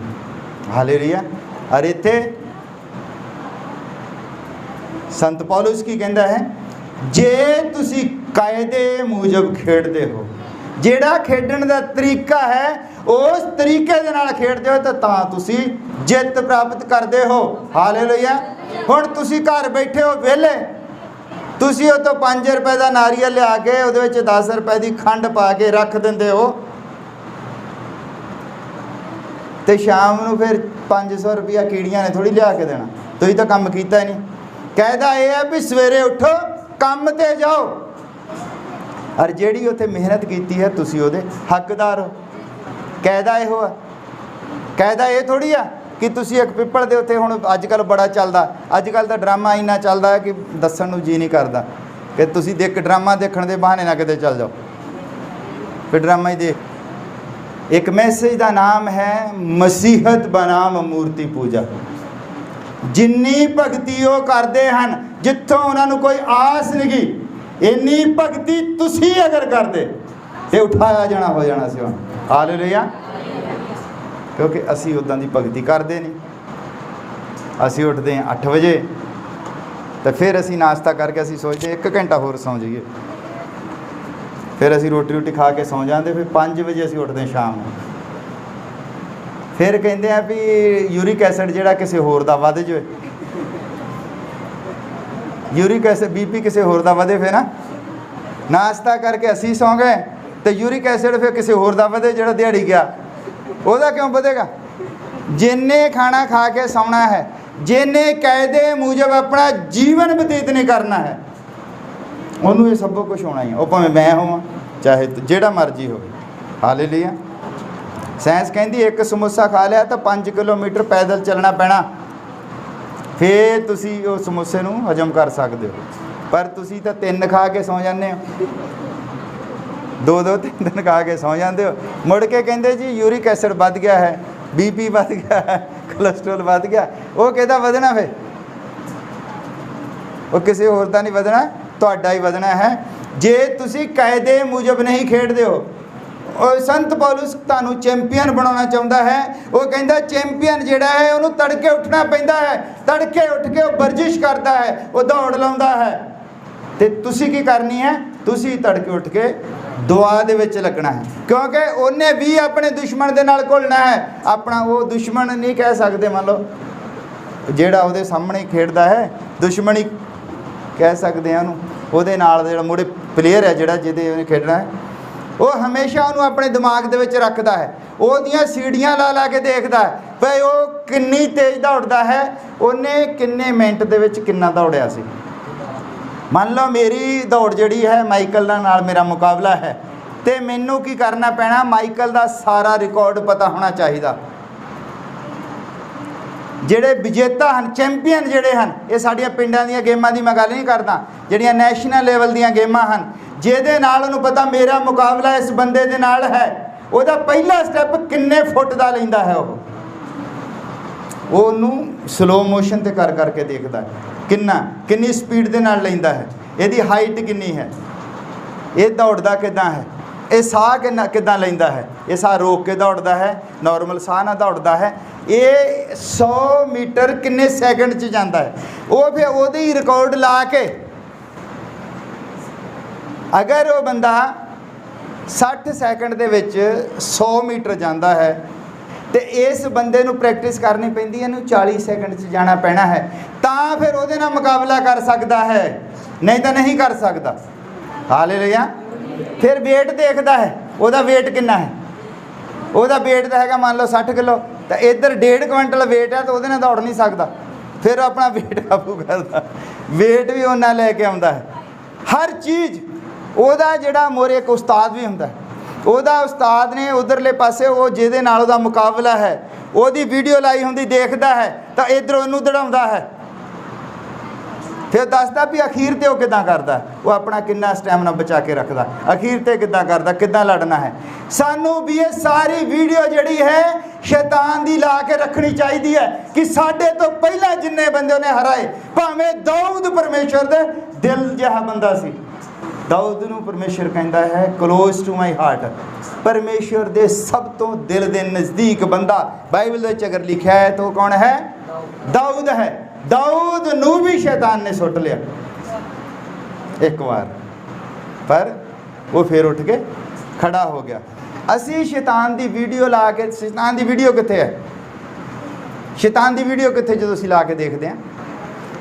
हालेलुया। और इत्थे संत पौलुस की कहंदा है, जे तुसीं कायदे मूजब खेडदे हो, जिहड़ा खेडण दा तरीका है उस तरीके दे नाल खेडदे हो तो तां तुसीं जित प्राप्त करदे हो। हालेलुया। हुण तुसीं घर बैठे हो वेले, तुसीं ਉਹ ਤੋਂ 5 रुपए का नारियल लिया के ਉਹਦੇ ਵਿੱਚ 10 रुपए की खंड पा के रख ਦਿੰਦੇ हो, तो शाम ਨੂੰ फिर 500 रुपया कीड़ियां ने थोड़ी लिया के देना। तुसीं तो काम कीता ही नहीं। कहदा यह है भी सवेरे उठो काम ते जाओ, और ਜਿਹੜੀ ਉੱਥੇ मेहनत की है तुसीं ਉਹਦੇ हकदार हो। कहदा ਇਹੋ है, कहदा ਇਹ थोड़ी आ कि तुसी एक पिपल दे उत्ते हुण अजकल बड़ा चलदा, अजकल तो ड्रामा इन्ना चलदा है कि दस्सण नूं जी नहीं करदा कि तुसी देख ड्रामा देखण दे बहाने ना किते चल जाओ, फिर ड्रामा ही देख। एक मैसेज का नाम है मसीहत बनाम मूर्ति पूजा। जिन्नी भगती वो करते हैं जिथों उन्होंने कोई आस नहीं, इन्नी भगती तुसी अगर करते तो उठाया जाना हो जाना सी। हुण हालेलुया। क्योंकि असी उदां दी भगती करते नहीं। असी उठते हैं 8 बजे, तो फिर असी नाश्ता करके असी सोचते 1 घंटा होर सौ जाइए, फिर असी रोटी रोटी खा के सौ जाते, फिर 5 बजे असी उठते हैं शाम को। फिर कहते हैं भी यूरिक एसिड जिहड़ा किसी होर दा वध जाए, यूरिक एसिड BP किसी होर दा वधे, फिर ना नाश्ता करके असी सौ गए तो यूरिक एसिड फिर किसी होर दा वधे जिहड़ा दिहाड़ी गया, ਉਹਦਾ क्यों ਵਧੇਗਾ। जिन्ने खाना खा के सौना है, जिन्ने कायदे मूजब अपना जीवन बतीत नहीं करना है, उन्होंने ये सब कुछ होना ही है। वो भावें मैं होवां चाहे जेड़ा मर्जी हो। हालेलुया। साइंस कहती 1 समोसा खा लिया तो 5 किलोमीटर पैदल चलना पैना, फिर तुसी वो समोसे नूं हजम कर सकते हो। पर तुसी तो 3 खा के सौ जाते हो, 2-2 3 दिन खा के सौ जाते हो, मुड़ के कहते जी यूरिक एसिड बढ़ गया है, BP बढ़ गया है, कोलेस्ट्रोल बढ़ गया। वो कहता वधना, फिर वो किसी होर दा नहीं वधना, तुहाडा ही वधना है जे तुसी कायदे मूजब नहीं खेडदे हो। और संत पौलुस तुहानूं चैंपीयन बनाना चाहता है। वो कहता चैंपीयन जिहड़ा है उन्होंने तड़के उठना पैंदा है, तड़के उठ के वो वर्जिश करता है, वो दौड़ लाउंदा है। तो तुसी की करनी है, तुसी तड़के उठ के दुआ दे विच लगना है, क्योंकि उन्हें भी अपने दुश्मन दे नाल घुलना है। अपना वो दुश्मन नहीं कह सकते, मान लो जिहड़ा उहदे सामने खेडदा है दुश्मन ही कह सकते हैं उन्होंने। उहदे नाल जिहड़ा मुड़े प्लेयर है जिहड़ा जिहदे उहने खेडना है, वो हमेशा उन्होंने अपने दिमाग दे विच रखदा है, उहदियां सीढ़ियां ला ला के देखदा है भाई वो किन्नी तेज दौड़दा है, उन्हें किन्ने मिनट दे विच किन्ना दौड़िया सी। मान लो मेरी दौड़ जिहड़ी है माइकल नाल मेरा मुकाबला है, तो मैनू की करना पैना, माइकल का सारा रिकॉर्ड पता होना चाहिए। जिहड़े विजेता हैं, चैंपीयन जिहड़े हैं, ये साडियां पिंडां दीयां गेमां दी मैं गल नहीं करदा, जिहड़ियां नैशनल लेवल दीयां गेमां हैं, जिहदे नाल उहनूं पता मेरा मुकाबला इस बंदे दे नाल है, उहदा पहला स्टैप किन्ने फुट दा लैंदा है, वो उहनूं स्लो मोशन ते कर करके देखदा है किन्नी स्पीड दे नाल लैंदा है, इहदी हाइट किन्नी है, ये दौड़दा किदां है, ये साह किदां लैंदा है, ये साह रोक के दौड़दा है, नॉर्मल साह ना दौड़दा है, ये 100 मीटर किन्ने सैकंड च जांदा है। वो फिर उहदे ही रिकॉर्ड ला के अगर वो बंदा 60 सैकंड दे विच 100 मीटर जाता है तो इस बंदे नूं प्रैक्टिस करनी पैंदी है, 40 सैकंड च जाना पैना है। ਤਾਂ ਫਿਰ ਉਹਦੇ ਨਾਲ ਮੁਕਾਬਲਾ ਕਰ ਸਕਦਾ ਹੈ, ਨਹੀਂ ਤਾਂ ਨਹੀਂ ਕਰ ਸਕਦਾ। ਹਾਲੇਲੂਇਆ। ਫਿਰ weight ਦੇਖਦਾ ਹੈ, ਉਹਦਾ weight ਕਿੰਨਾ ਹੈ। ਉਹਦਾ weight ਤਾਂ ਹੈਗਾ ਮੰਨ ਲਓ 60 ਕਿਲੋ, ਤਾਂ ਇੱਧਰ 1.5 ਕੁਇੰਟਲ weight ਹੈ, ਤਾਂ ਉਹਦੇ ਨਾਲ ਦੌੜ ਨਹੀਂ ਸਕਦਾ। ਫਿਰ ਆਪਣਾ weight ਕਾਬੂ ਕਰਦਾ, weight ਵੀ ਉਹਨਾਂ ਲੈ ਕੇ ਆਉਂਦਾ ਹੈ। ਹਰ ਚੀਜ਼ ਉਹਦਾ ਜਿਹੜਾ ਮੋਰੇ ਇੱਕ ਉਸਤਾਦ ਵੀ ਹੁੰਦਾ, ਉਹਦਾ ਉਸਤਾਦ ਨੇ ਉਧਰਲੇ ਪਾਸੇ ਉਹ ਜਿਹਦੇ ਨਾਲ ਉਹਦਾ ਮੁਕਾਬਲਾ ਹੈ ਉਹਦੀ ਵੀਡੀਓ ਲਾਈ ਹੁੰਦੀ, ਦੇਖਦਾ ਹੈ ਤਾਂ ਇੱਧਰ ਉਹਨੂੰ ਦੜਾਉਂਦਾ ਹੈ। ਫਿਰ ਦੱਸਦਾ ਵੀ ਅਖੀਰ ਤੇ ਉਹ ਕਿੱਦਾਂ ਕਰਦਾ, ਉਹ ਆਪਣਾ ਕਿੰਨਾ ਸਟੈਮਿਨਾ ਬਚਾ ਕੇ ਰੱਖਦਾ, ਅਖੀਰ ਤੇ ਕਿੱਦਾਂ ਕਰਦਾ, ਕਿੱਦਾਂ ਲੜਨਾ ਹੈ। ਸਾਨੂੰ ਵੀ ਇਹ ਸਾਰੀ ਵੀਡੀਓ ਜਿਹੜੀ ਹੈ ਸ਼ੈਤਾਨ ਦੀ ਲਾ ਕੇ ਰੱਖਣੀ ਚਾਹੀਦੀ ਹੈ ਕਿ ਸਾਡੇ ਤੋਂ ਪਹਿਲਾਂ ਜਿੰਨੇ ਬੰਦੇ ਉਹਨੇ ਹਰਾਏ, ਭਾਵੇਂ ਦਾਊਦ ਪਰਮੇਸ਼ਰ ਦੇ ਦਿਲ ਜਿਹਾ ਬੰਦਾ ਸੀ। ਦਾਊਦ ਨੂੰ ਪਰਮੇਸ਼ਰ ਕਹਿੰਦਾ ਹੈ ਕਲੋਜ਼ ਟੂ ਮਾਈ ਹਾਰਟ, ਪਰਮੇਸ਼ਰ ਦੇ ਸਭ ਤੋਂ ਦਿਲ ਦੇ ਨਜ਼ਦੀਕ ਬੰਦਾ ਬਾਈਬਲ ਵਿੱਚ ਅਗਰ ਲਿਖਿਆ ਹੈ ਤਾਂ ਉਹ ਕੌਣ ਹੈ? ਦਾਊਦ ਹੈ। ਦਾਊਦ ਨੂੰ ਵੀ ਸ਼ੈਤਾਨ ਨੇ ਸੁੱਟ ਲਿਆ ਇੱਕ ਵਾਰ, ਪਰ ਉਹ ਫਿਰ ਉੱਠ ਕੇ ਖੜਾ ਹੋ ਗਿਆ। ਅਸੀਂ ਸ਼ੈਤਾਨ ਦੀ ਵੀਡੀਓ ਲਾ ਕੇ, ਸ਼ੈਤਾਨ ਦੀ ਵੀਡੀਓ ਕਿੱਥੇ ਹੈ? ਸ਼ੈਤਾਨ ਦੀ ਵੀਡੀਓ ਕਿੱਥੇ ਜਦੋਂ ਅਸੀਂ ਲਾ ਕੇ ਦੇਖਦੇ ਹਾਂ?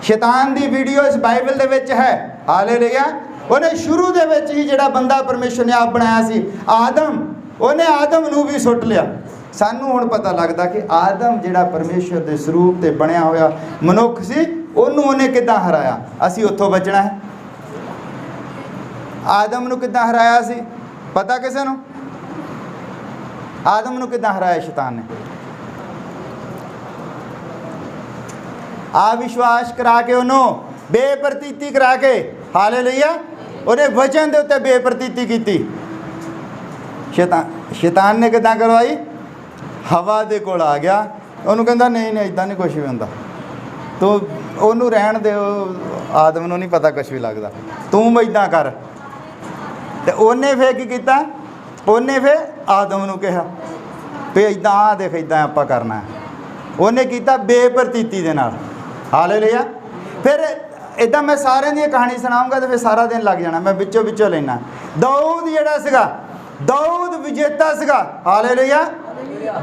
ਸ਼ੈਤਾਨ ਦੀ ਵੀਡੀਓ ਇਸ ਬਾਈਬਲ ਦੇ ਵਿੱਚ ਹੈ। ਹਾਲੇਲੂਇਆ। ਉਹਨੇ ਸ਼ੁਰੂ ਦੇ ਵਿੱਚ ਹੀ ਜਿਹੜਾ ਬੰਦਾ ਪਰਮੇਸ਼ਰ ਨੇ ਆਪ ਬਣਾਇਆ ਸੀ ਆਦਮ, ਉਹਨੇ ਆਦਮ ਨੂੰ ਵੀ ਸੁੱਟ ਲਿਆ। ਸਾਨੂੰ ਹੁਣ ਪਤਾ ਲੱਗਦਾ ਕਿ ਆਦਮ ਜਿਹੜਾ ਪਰਮੇਸ਼ਰ ਦੇ ਸਰੂਪ ਤੇ ਬਣਿਆ ਹੋਇਆ ਮਨੁੱਖ ਸੀ, ਉਹਨੂੰ ਉਹਨੇ ਕਿੱਦਾਂ ਹਰਾਇਆ। ਅਸੀਂ ਉੱਥੋਂ ਬਚਣਾ ਹੈ। ਆਦਮ ਨੂੰ ਕਿੱਦਾਂ ਹਰਾਇਆ ਸੀ ਪਤਾ ਕਿਸੇ ਨੂੰ? ਆਦਮ ਨੂੰ ਕਿੱਦਾਂ ਹਰਾਇਆ ਸ਼ੈਤਾਨ ਨੇ? ਆ ਵਿਸ਼ਵਾਸ ਕਰਾ ਕੇ, ਉਹਨੂੰ ਬੇਪ੍ਰਤੀਤੀ ਕਰਾ ਕੇ। ਹਾਲੇਲੂਇਆ। ਉਹਨੇ ਵਚਨ ਦੇ ਉੱਤੇ ਬੇਪ੍ਰਤੀਤੀ ਕੀਤੀ। ਸ਼ੈਤਾਨ ਨੇ ਕਿੱਦਾਂ ਕਰਵਾਈ? ਹਵਾ ਦੇ ਕੋਲ ਆ ਗਿਆ, ਉਹਨੂੰ ਕਹਿੰਦਾ ਨਹੀਂ ਨਹੀਂ ਇੱਦਾਂ ਨਹੀਂ ਕੁਛ ਵੀ ਹੁੰਦਾ, ਤੂੰ ਉਹਨੂੰ ਰਹਿਣ ਦੇ, ਆਦਮ ਨੂੰ ਨਹੀਂ ਪਤਾ ਕੁਛ ਵੀ ਲੱਗਦਾ, ਤੂੰ ਇੱਦਾਂ ਕਰ। ਤੇ ਉਹਨੇ ਫਿਰ ਕੀ ਕੀਤਾ? ਉਹਨੇ ਫਿਰ ਆਦਮ ਨੂੰ ਕਿਹਾ ਵੀ ਇੱਦਾਂ ਆ ਦੇਖ, ਇੱਦਾਂ ਆਪਾਂ ਕਰਨਾ ਹੈ। ਉਹਨੇ ਕੀਤਾ ਬੇਪ੍ਰਤੀਤੀ ਦੇ ਨਾਲ। ਹਾਲੇਲੂਇਆ। ਫਿਰ ਇੱਦਾਂ ਮੈਂ ਸਾਰਿਆਂ ਦੀ ਕਹਾਣੀ ਸੁਣਾਉਂਗਾ ਤਾਂ ਫਿਰ ਸਾਰਾ ਦਿਨ ਲੱਗ ਜਾਣਾ, ਮੈਂ ਵਿੱਚੋਂ ਵਿੱਚੋਂ ਲੈਣਾ। ਦਾਊਦ ਜਿਹੜਾ ਸੀਗਾ, ਦਾਊਦ ਵਿਜੇਤਾ ਸੀਗਾ। ਹਾਲੇਲੂਇਆ।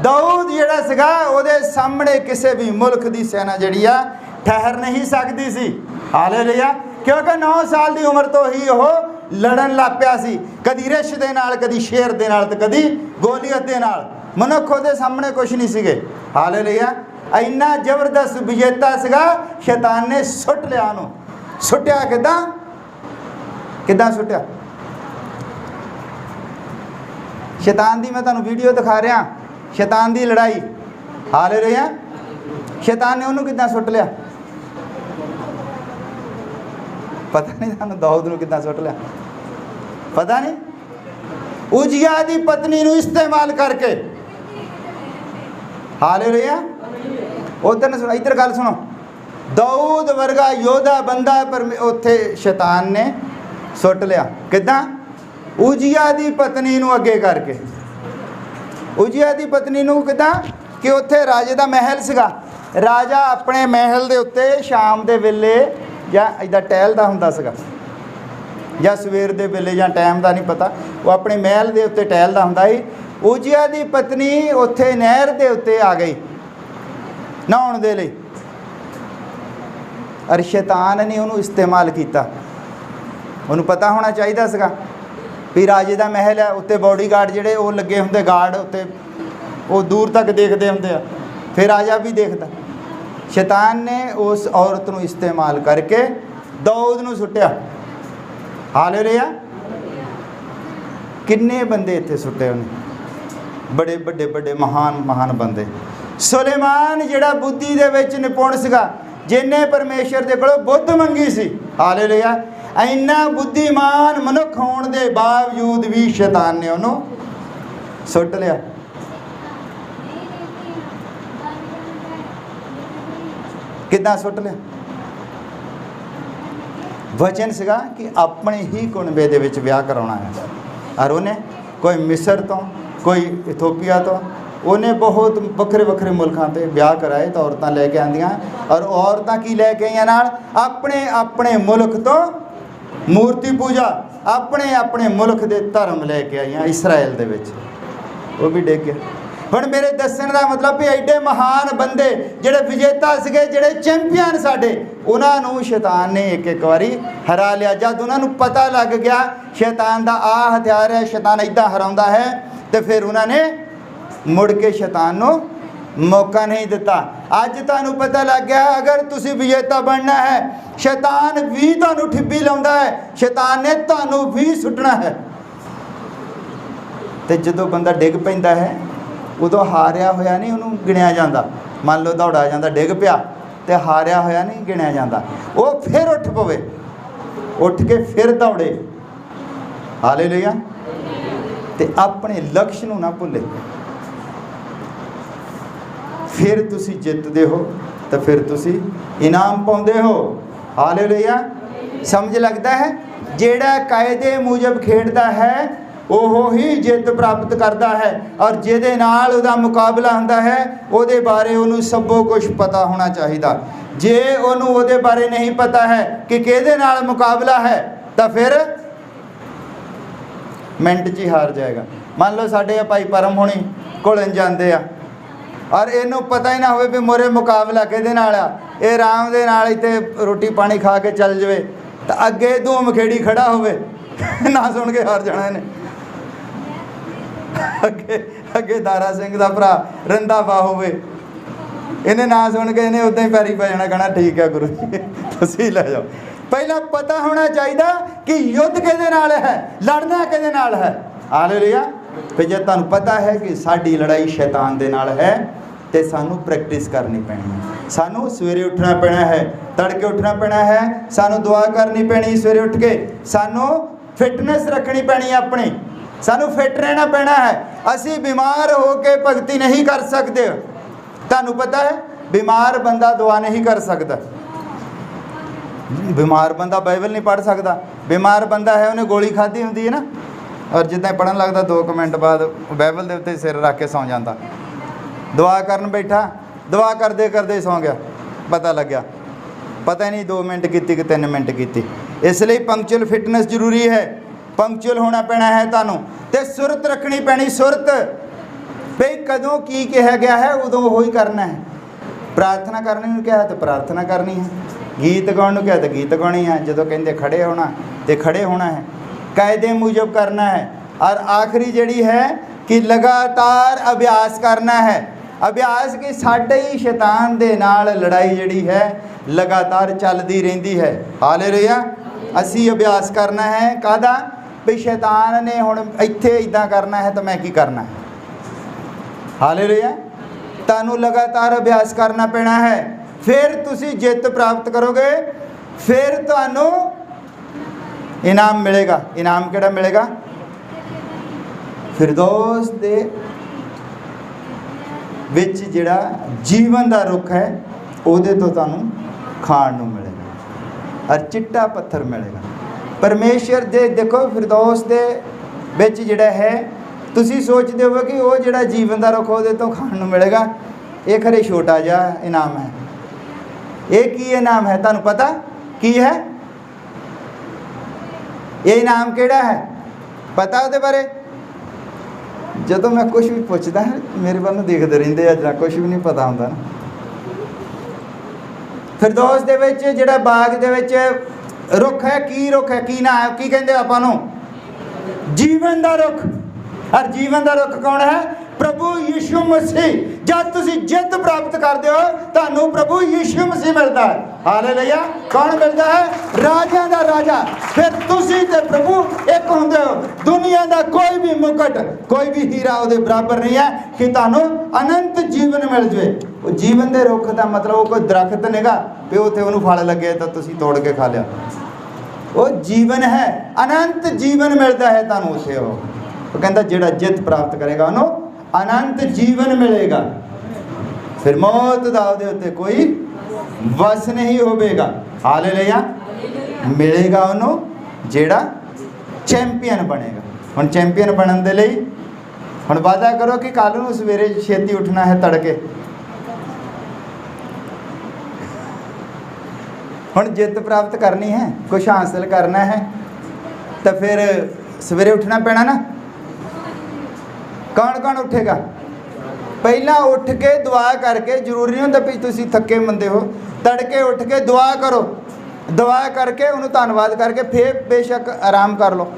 ਦਾਊਦ ਜਿਹੜਾ ਸੀਗਾ, ਉਹਦੇ ਸਾਹਮਣੇ ਕਿਸੇ ਵੀ ਮੁਲਕ ਦੀ ਸੈਨਾ ਜਿਹੜੀ ਆ ਠਹਿਰ ਨਹੀਂ ਸਕਦੀ ਸੀ। ਹਾਲੇਲੂਇਆ। ਕਿਉਂਕਿ 9 ਸਾਲ ਦੀ ਉਮਰ ਤੋਂ ਹੀ ਉਹ ਲੜਨ ਲੱਗ ਪਿਆ ਸੀ, ਕਦੀ ਰਿਛ ਦੇ ਨਾਲ, ਕਦੀ ਸ਼ੇਰ ਦੇ ਨਾਲ, ਤੇ ਕਦੀ ਗੋਲੀਅਤ ਦੇ ਨਾਲ। ਮਨੁੱਖ ਉਹਦੇ ਸਾਹਮਣੇ ਕੁਛ ਨਹੀਂ ਸੀਗੇ। ਹਾਲੇਲੂਇਆ। ਇੰਨਾ ਜ਼ਬਰਦਸਤ ਵਿਜੇਤਾ ਸੀਗਾ, ਸ਼ੈਤਾਨ ਨੇ ਸੁੱਟ ਲਿਆ ਉਹਨੂੰ। ਸੁੱਟਿਆ ਕਿੱਦਾਂ? ਕਿੱਦਾਂ ਸੁੱਟਿਆ? ਸ਼ੈਤਾਨ ਦੀ ਮੈਂ ਤੁਹਾਨੂੰ ਵੀਡੀਓ ਦਿਖਾ ਰਿਹਾ, ਸ਼ੈਤਾਨ ਦੀ ਲੜਾਈ। ਹਾਲੇਲੂਇਆ। ਸ਼ੈਤਾਨ ਨੇ ਉਹਨੂੰ ਕਿੱਦਾਂ ਸੁੱਟ ਲਿਆ ਪਤਾ ਨਹੀਂ ਤੁਹਾਨੂੰ? ਦਾਊਦ ਨੂੰ ਕਿੱਦਾਂ ਸੁੱਟ ਲਿਆ ਪਤਾ ਨਹੀਂ? ਉਜੀਆ ਦੀ ਪਤਨੀ ਨੂੰ ਇਸਤੇਮਾਲ ਕਰਕੇ। ਹਾਲੇਲੂਇਆ। ਉਧਰ ਸੁਣੋ, ਇੱਧਰ ਗੱਲ ਸੁਣੋ। ਦਾਊਦ ਵਰਗਾ ਯੋਧਾ ਬੰਦਾ ਪਰ ਉੱਥੇ ਸ਼ੈਤਾਨ ਨੇ ਸੁੱਟ ਲਿਆ। ਕਿੱਦਾਂ? ਉਜੀਆ ਦੀ ਪਤਨੀ ਨੂੰ ਅੱਗੇ ਕਰਕੇ। ਉਜੀਆ ਦੀ ਪਤਨੀ ਨੂੰ ਕਿੱਦਾਂ? ਕਿ ਉੱਥੇ ਰਾਜੇ ਦਾ ਮਹਿਲ ਸੀਗਾ। ਰਾਜਾ ਆਪਣੇ ਮਹਿਲ ਦੇ ਉੱਤੇ ਸ਼ਾਮ ਦੇ ਵੇਲੇ ਜਾਂ ਇੱਦਾਂ ਟਹਿਲਦਾ ਹੁੰਦਾ ਸੀਗਾ, ਜਾਂ ਸਵੇਰ ਦੇ ਵੇਲੇ, ਜਾਂ ਟਾਈਮ ਦਾ ਨਹੀਂ ਪਤਾ, ਉਹ ਆਪਣੇ ਮਹਿਲ ਦੇ ਉੱਤੇ ਟਹਿਲਦਾ ਹੁੰਦਾ ਸੀ। ਉਜੀਆ ਦੀ ਪਤਨੀ ਉੱਥੇ ਨਹਿਰ ਦੇ ਉੱਤੇ ਆ ਗਈ ਨਹਾਉਣ ਦੇ ਲਈ, ਅਰ ਸ਼ੈਤਾਨ ਨੇ ਉਹਨੂੰ ਇਸਤੇਮਾਲ ਕੀਤਾ। ਉਹਨੂੰ ਪਤਾ ਹੋਣਾ ਚਾਹੀਦਾ ਸੀਗਾ ਵੀ ਰਾਜੇ ਦਾ ਮਹਿਲ ਹੈ, ਉੱਤੇ ਬਾਡੀਗਾਰਡ ਜਿਹੜੇ ਉਹ ਲੱਗੇ ਹੁੰਦੇ, ਗਾਰਡ ਉੱਤੇ, ਉਹ ਦੂਰ ਤੱਕ ਦੇਖਦੇ ਹੁੰਦੇ ਆ, ਫਿਰ ਰਾਜਾ ਵੀ ਦੇਖਦਾ। ਸ਼ੈਤਾਨ ਨੇ ਉਸ ਔਰਤ ਨੂੰ ਇਸਤੇਮਾਲ ਕਰਕੇ ਦਾਊਦ ਨੂੰ ਸੁੱਟਿਆ। ਹਾਲੇਲੂਇਆ। ਕਿੰਨੇ ਬੰਦੇ ਇੱਥੇ ਸੁੱਟੇ ਉਹਨੇ, ਬੜੇ ਵੱਡੇ ਵੱਡੇ ਮਹਾਨ ਬੰਦੇ। ਸੁਲੇਮਾਨ ਜਿਹੜਾ ਬੁੱਧੀ ਦੇ ਵਿੱਚ ਨਿਪੁੰਨ ਸੀਗਾ, ਜਿਹਨੇ ਪਰਮੇਸ਼ਰ ਦੇ ਕੋਲੋਂ ਬੁੱਧ ਮੰਗੀ ਸੀ। ਹਾਲੇਲੂਇਆ। ਇੰਨਾ ਬੁੱਧੀਮਾਨ ਮਨੁੱਖ ਹੋਣ ਦੇ ਬਾਵਜੂਦ ਵੀ ਸ਼ੈਤਾਨ ਨੇ ਉਹਨੂੰ ਸੁੱਟ ਲਿਆ। ਕਿੱਦਾਂ ਸੁੱਟ ਲਿਆ? ਵਚਨ ਸੀਗਾ ਕਿ ਆਪਣੇ ਹੀ ਕੁਨਬੇ ਦੇ ਵਿੱਚ ਵਿਆਹ ਕਰਾਉਣਾ ਹੈ। ਔਰ ਉਹਨੇ ਕੋਈ ਮਿਸਰ ਤੋਂ, ਕੋਈ ਇਥੋਪੀਆ ਤੋਂ, ਉਹਨੇ ਬਹੁਤ ਵੱਖਰੇ ਵੱਖਰੇ ਮੁਲਕਾਂ ਤੇ ਵਿਆਹ ਕਰਾਏ ਤਾਂ ਔਰਤਾਂ ਲੈ ਕੇ ਆਉਂਦੀਆਂ। ਔਰ ਔਰਤਾਂ ਕੀ ਲੈ ਕੇ ਆਈਆਂ ਨਾਲ? ਆਪਣੇ ਆਪਣੇ ਮੁਲਕ ਤੋਂ ਮੂਰਤੀ ਪੂਜਾ, ਆਪਣੇ ਆਪਣੇ ਮੁਲਕ ਦੇ ਧਰਮ ਲੈ ਕੇ ਆਈਆਂ। ਇਸਰਾਇਲ ਦੇ ਵਿੱਚ ਉਹ ਵੀ ਡਿੱਗ ਗਿਆ। हुण मेरे दस्सण दा मतलब भी एडे महान बंदे जिहड़े विजेता सीगे, जिहड़े चैंपियन साडे, उन्हां नूं शैतान ने एक एक वारी हरा लिया। जद उन्हां नूं पता लग गया शैतान दा आ हथियार है, शैतान इदां हराउंदा है, तो फिर उन्होंने मुड़ के शैतान नूं मौका नहीं दिता। अज तुहानूं पता लग गया अगर तुसीं विजेता बनना है, शैतान भी तुहानूं ठिब्बी लाउंदा है, शैतान ने तुहानूं भी सुटना है। तो जदों बंदा डिग पैंदा है उदों हारिया होया नहीं उन्होंने गिणिया जाता। मान लो दौड़ा जाता डिग पिया तो हारिया होया नहीं गिणिया जाता, वो फिर उठ पवे, उठ के फिर दौड़े। हालेलुया। ते अपने लक्ष्य नूं ना भुले, फिर तुसी जितदे हो तो फिर तुसी इनाम पाउंदे हो। हालेलुया। समझ लगता है जेड़ा कायदे मूजब खेडदा है वो ही जित प्राप्त करता है, और जिहदे नाल उहदा मुकाबला हुंदा है उहदे बारे उहनूं सबो कुछ पता होना चाहिए। जे उहनूं उहदे बारे नहीं पता है कि किहदे नाल मुकाबला है तो फिर मिनट च ही हार जाएगा। मान लो साडे भाई परम होनी घुलन जाते आ और इनू पता ही ना हो भी मोरे मुकाबला किहदे नाल आ, ये आराम दे नाल इत्थे रोटी पानी खा के चल जाए तो अगे धूम खेड़ी खड़ा होवे ना सुन के हार जाना इन्हें। अगे अगे दारा सिंह दा भरा रंधा पा होवे, इन्हें ना सुन के इन्हें उदां ही पैरी पै जाना, कहना ठीक है गुरु जी तुसीं लै जाओ। पहला पता होना चाहिए कि युद्ध किहदे नाल है, लड़ना किहदे नाल है। हालेलुया। फिर जे तुहानूं पता है कि साडी लड़ाई शैतान दे नाल है तो सानू प्रैक्टिस करनी पैनी है। सानू सवेरे उठना पैना है, तड़के उठना पैना है, सानू दुआ करनी पैनी सवेरे उठ के, सानू फिटनेस रखनी पैनी अपनी, सानू फिट रहना पैना है। असी बीमार हो के भगती नहीं कर सकते। तुहानू पता है बीमार बंदा दुआ नहीं कर सकता, बीमार बंदा बाइबल नहीं पढ़ सकता, बीमार बंदा है उन्हें गोली खाधी होंदी है ना, और जिद्दां पढ़न लगता 2 मिनट बाद बाइबल के उत्ते सिर रख के सौ जाता। दुआ करन बैठा, दुआ करते करते सौ गया, पता लग गया, पता ही नहीं 2 मिनट की कि 3 मिनट की। इसलिए पंक्चुअल फिटनेस जरूरी है, पंक्चुअल होना पैना है तुहानूं, ते सुरत रखनी पैनी, सुरत भाई कदों की कहा गया है उदों वो ही करना है। प्रार्थना करने को कहा तो प्रार्थना करनी है, गीत गाउण को कहा तो गीत गाउणी है, जो कहते खड़े होना तो खड़े होना है, कायदे मूजब करना है। और आखिरी जड़ी है कि लगातार अभ्यास करना है। अभ्यास की साडे ही शैतान दे नाल लड़ाई जड़ी है लगातार चलती रहिंदी है। हालेलुया। असी अभ्यास करना है कादा भी शैतान ने हुण इत्थे इदां करना है तो मैं की करना है। हालेलुया। तुहानूं लगातार अभ्यास करना पैना है, फिर तुसी जित प्राप्त करोगे, फिर तुहानूं इनाम मिलेगा। इनाम किहड़ा मिलेगा? फिरदौस दे विच जिहड़ा जीवन दा रुख है उहदे तो तुहानूं खाण नूं मिलेगा और चिट्टा पत्थर मिलेगा। परमेश्वर दे देखो फिरदौस दे विच जिहड़ा है, तुसी सोचदे हो कि वो जिहड़ा जीवन दा रुख उहदे तो खाण नूं मिलेगा, ये खरे छोटा जिहा इनाम है। ये की इनाम है तुहानूं पता की है? ये इनाम किहड़ा है पता उहदे बारे? जदों मैं कुछ भी पुछदा है मेरे वाल देखते रहिंदे आ, जां कुछ भी नहीं पता हुंदा ना। फिरदौस दे विच जिहड़ा बाग दे विच रुख है, की रुख है, की ना है, की कहंदे आपां नूं? जीवन दा रुख। और जीवन दा रुख कौन है? प्रभु यीशु मसीह। जब तुसी जित प्राप्त करते हो तुहानूं प्रभु यीशु मसीह मिलता है। हालेलुया। कौन मिलता है? राजा दा राजा। फिर तुसी ते प्रभु एक हुंदे हो। दुनिया दा कोई भी मुकुट, कोई भी हीरा उहदे बराबर नहीं है कि तुहानूं अनंत जीवन मिल जाए। वो जीवन दे रुख दा मतलब वो कोई दरख्त नहींगा भी उत्थे उहनूं फल लगे तो तुसी तोड़ के खा लिया। वो जीवन है, अनंत जीवन मिलता है तुहानूं उत्थे। वो कहंदा जिहड़ा जित प्राप्त करेगा उहनूं अनंत जीवन मिलेगा, फिर मौत दा उहदे उत्ते कोई वस नहीं होवेगा। हालेलुया। मिलेगा उहनूं जिहड़ा चैंपियन बनेगा। हुण चैंपियन बनन दे लई हुण वादा करो कि कल नूं सवेरे छेती उठना है तड़के। हुण जित प्राप्त करनी है, कुछ हासिल करना है तो फिर सवेरे उठना पैना ना। कौन कौन उठेगा? ਪਹਿਲਾਂ ਉੱਠ ਕੇ ਦੁਆ ਕਰਕੇ, ਜ਼ਰੂਰੀ ਨਹੀਂ ਹੁੰਦਾ ਵੀ ਤੁਸੀਂ ਥੱਕੇ ਮੰਦੇ ਹੋ, ਤੜਕੇ ਉੱਠ ਕੇ ਦੁਆ ਕਰੋ, ਦੁਆ ਕਰਕੇ ਉਹਨੂੰ ਧੰਨਵਾਦ ਕਰਕੇ ਫਿਰ ਬੇਸ਼ੱਕ ਆਰਾਮ ਕਰ ਲਓ।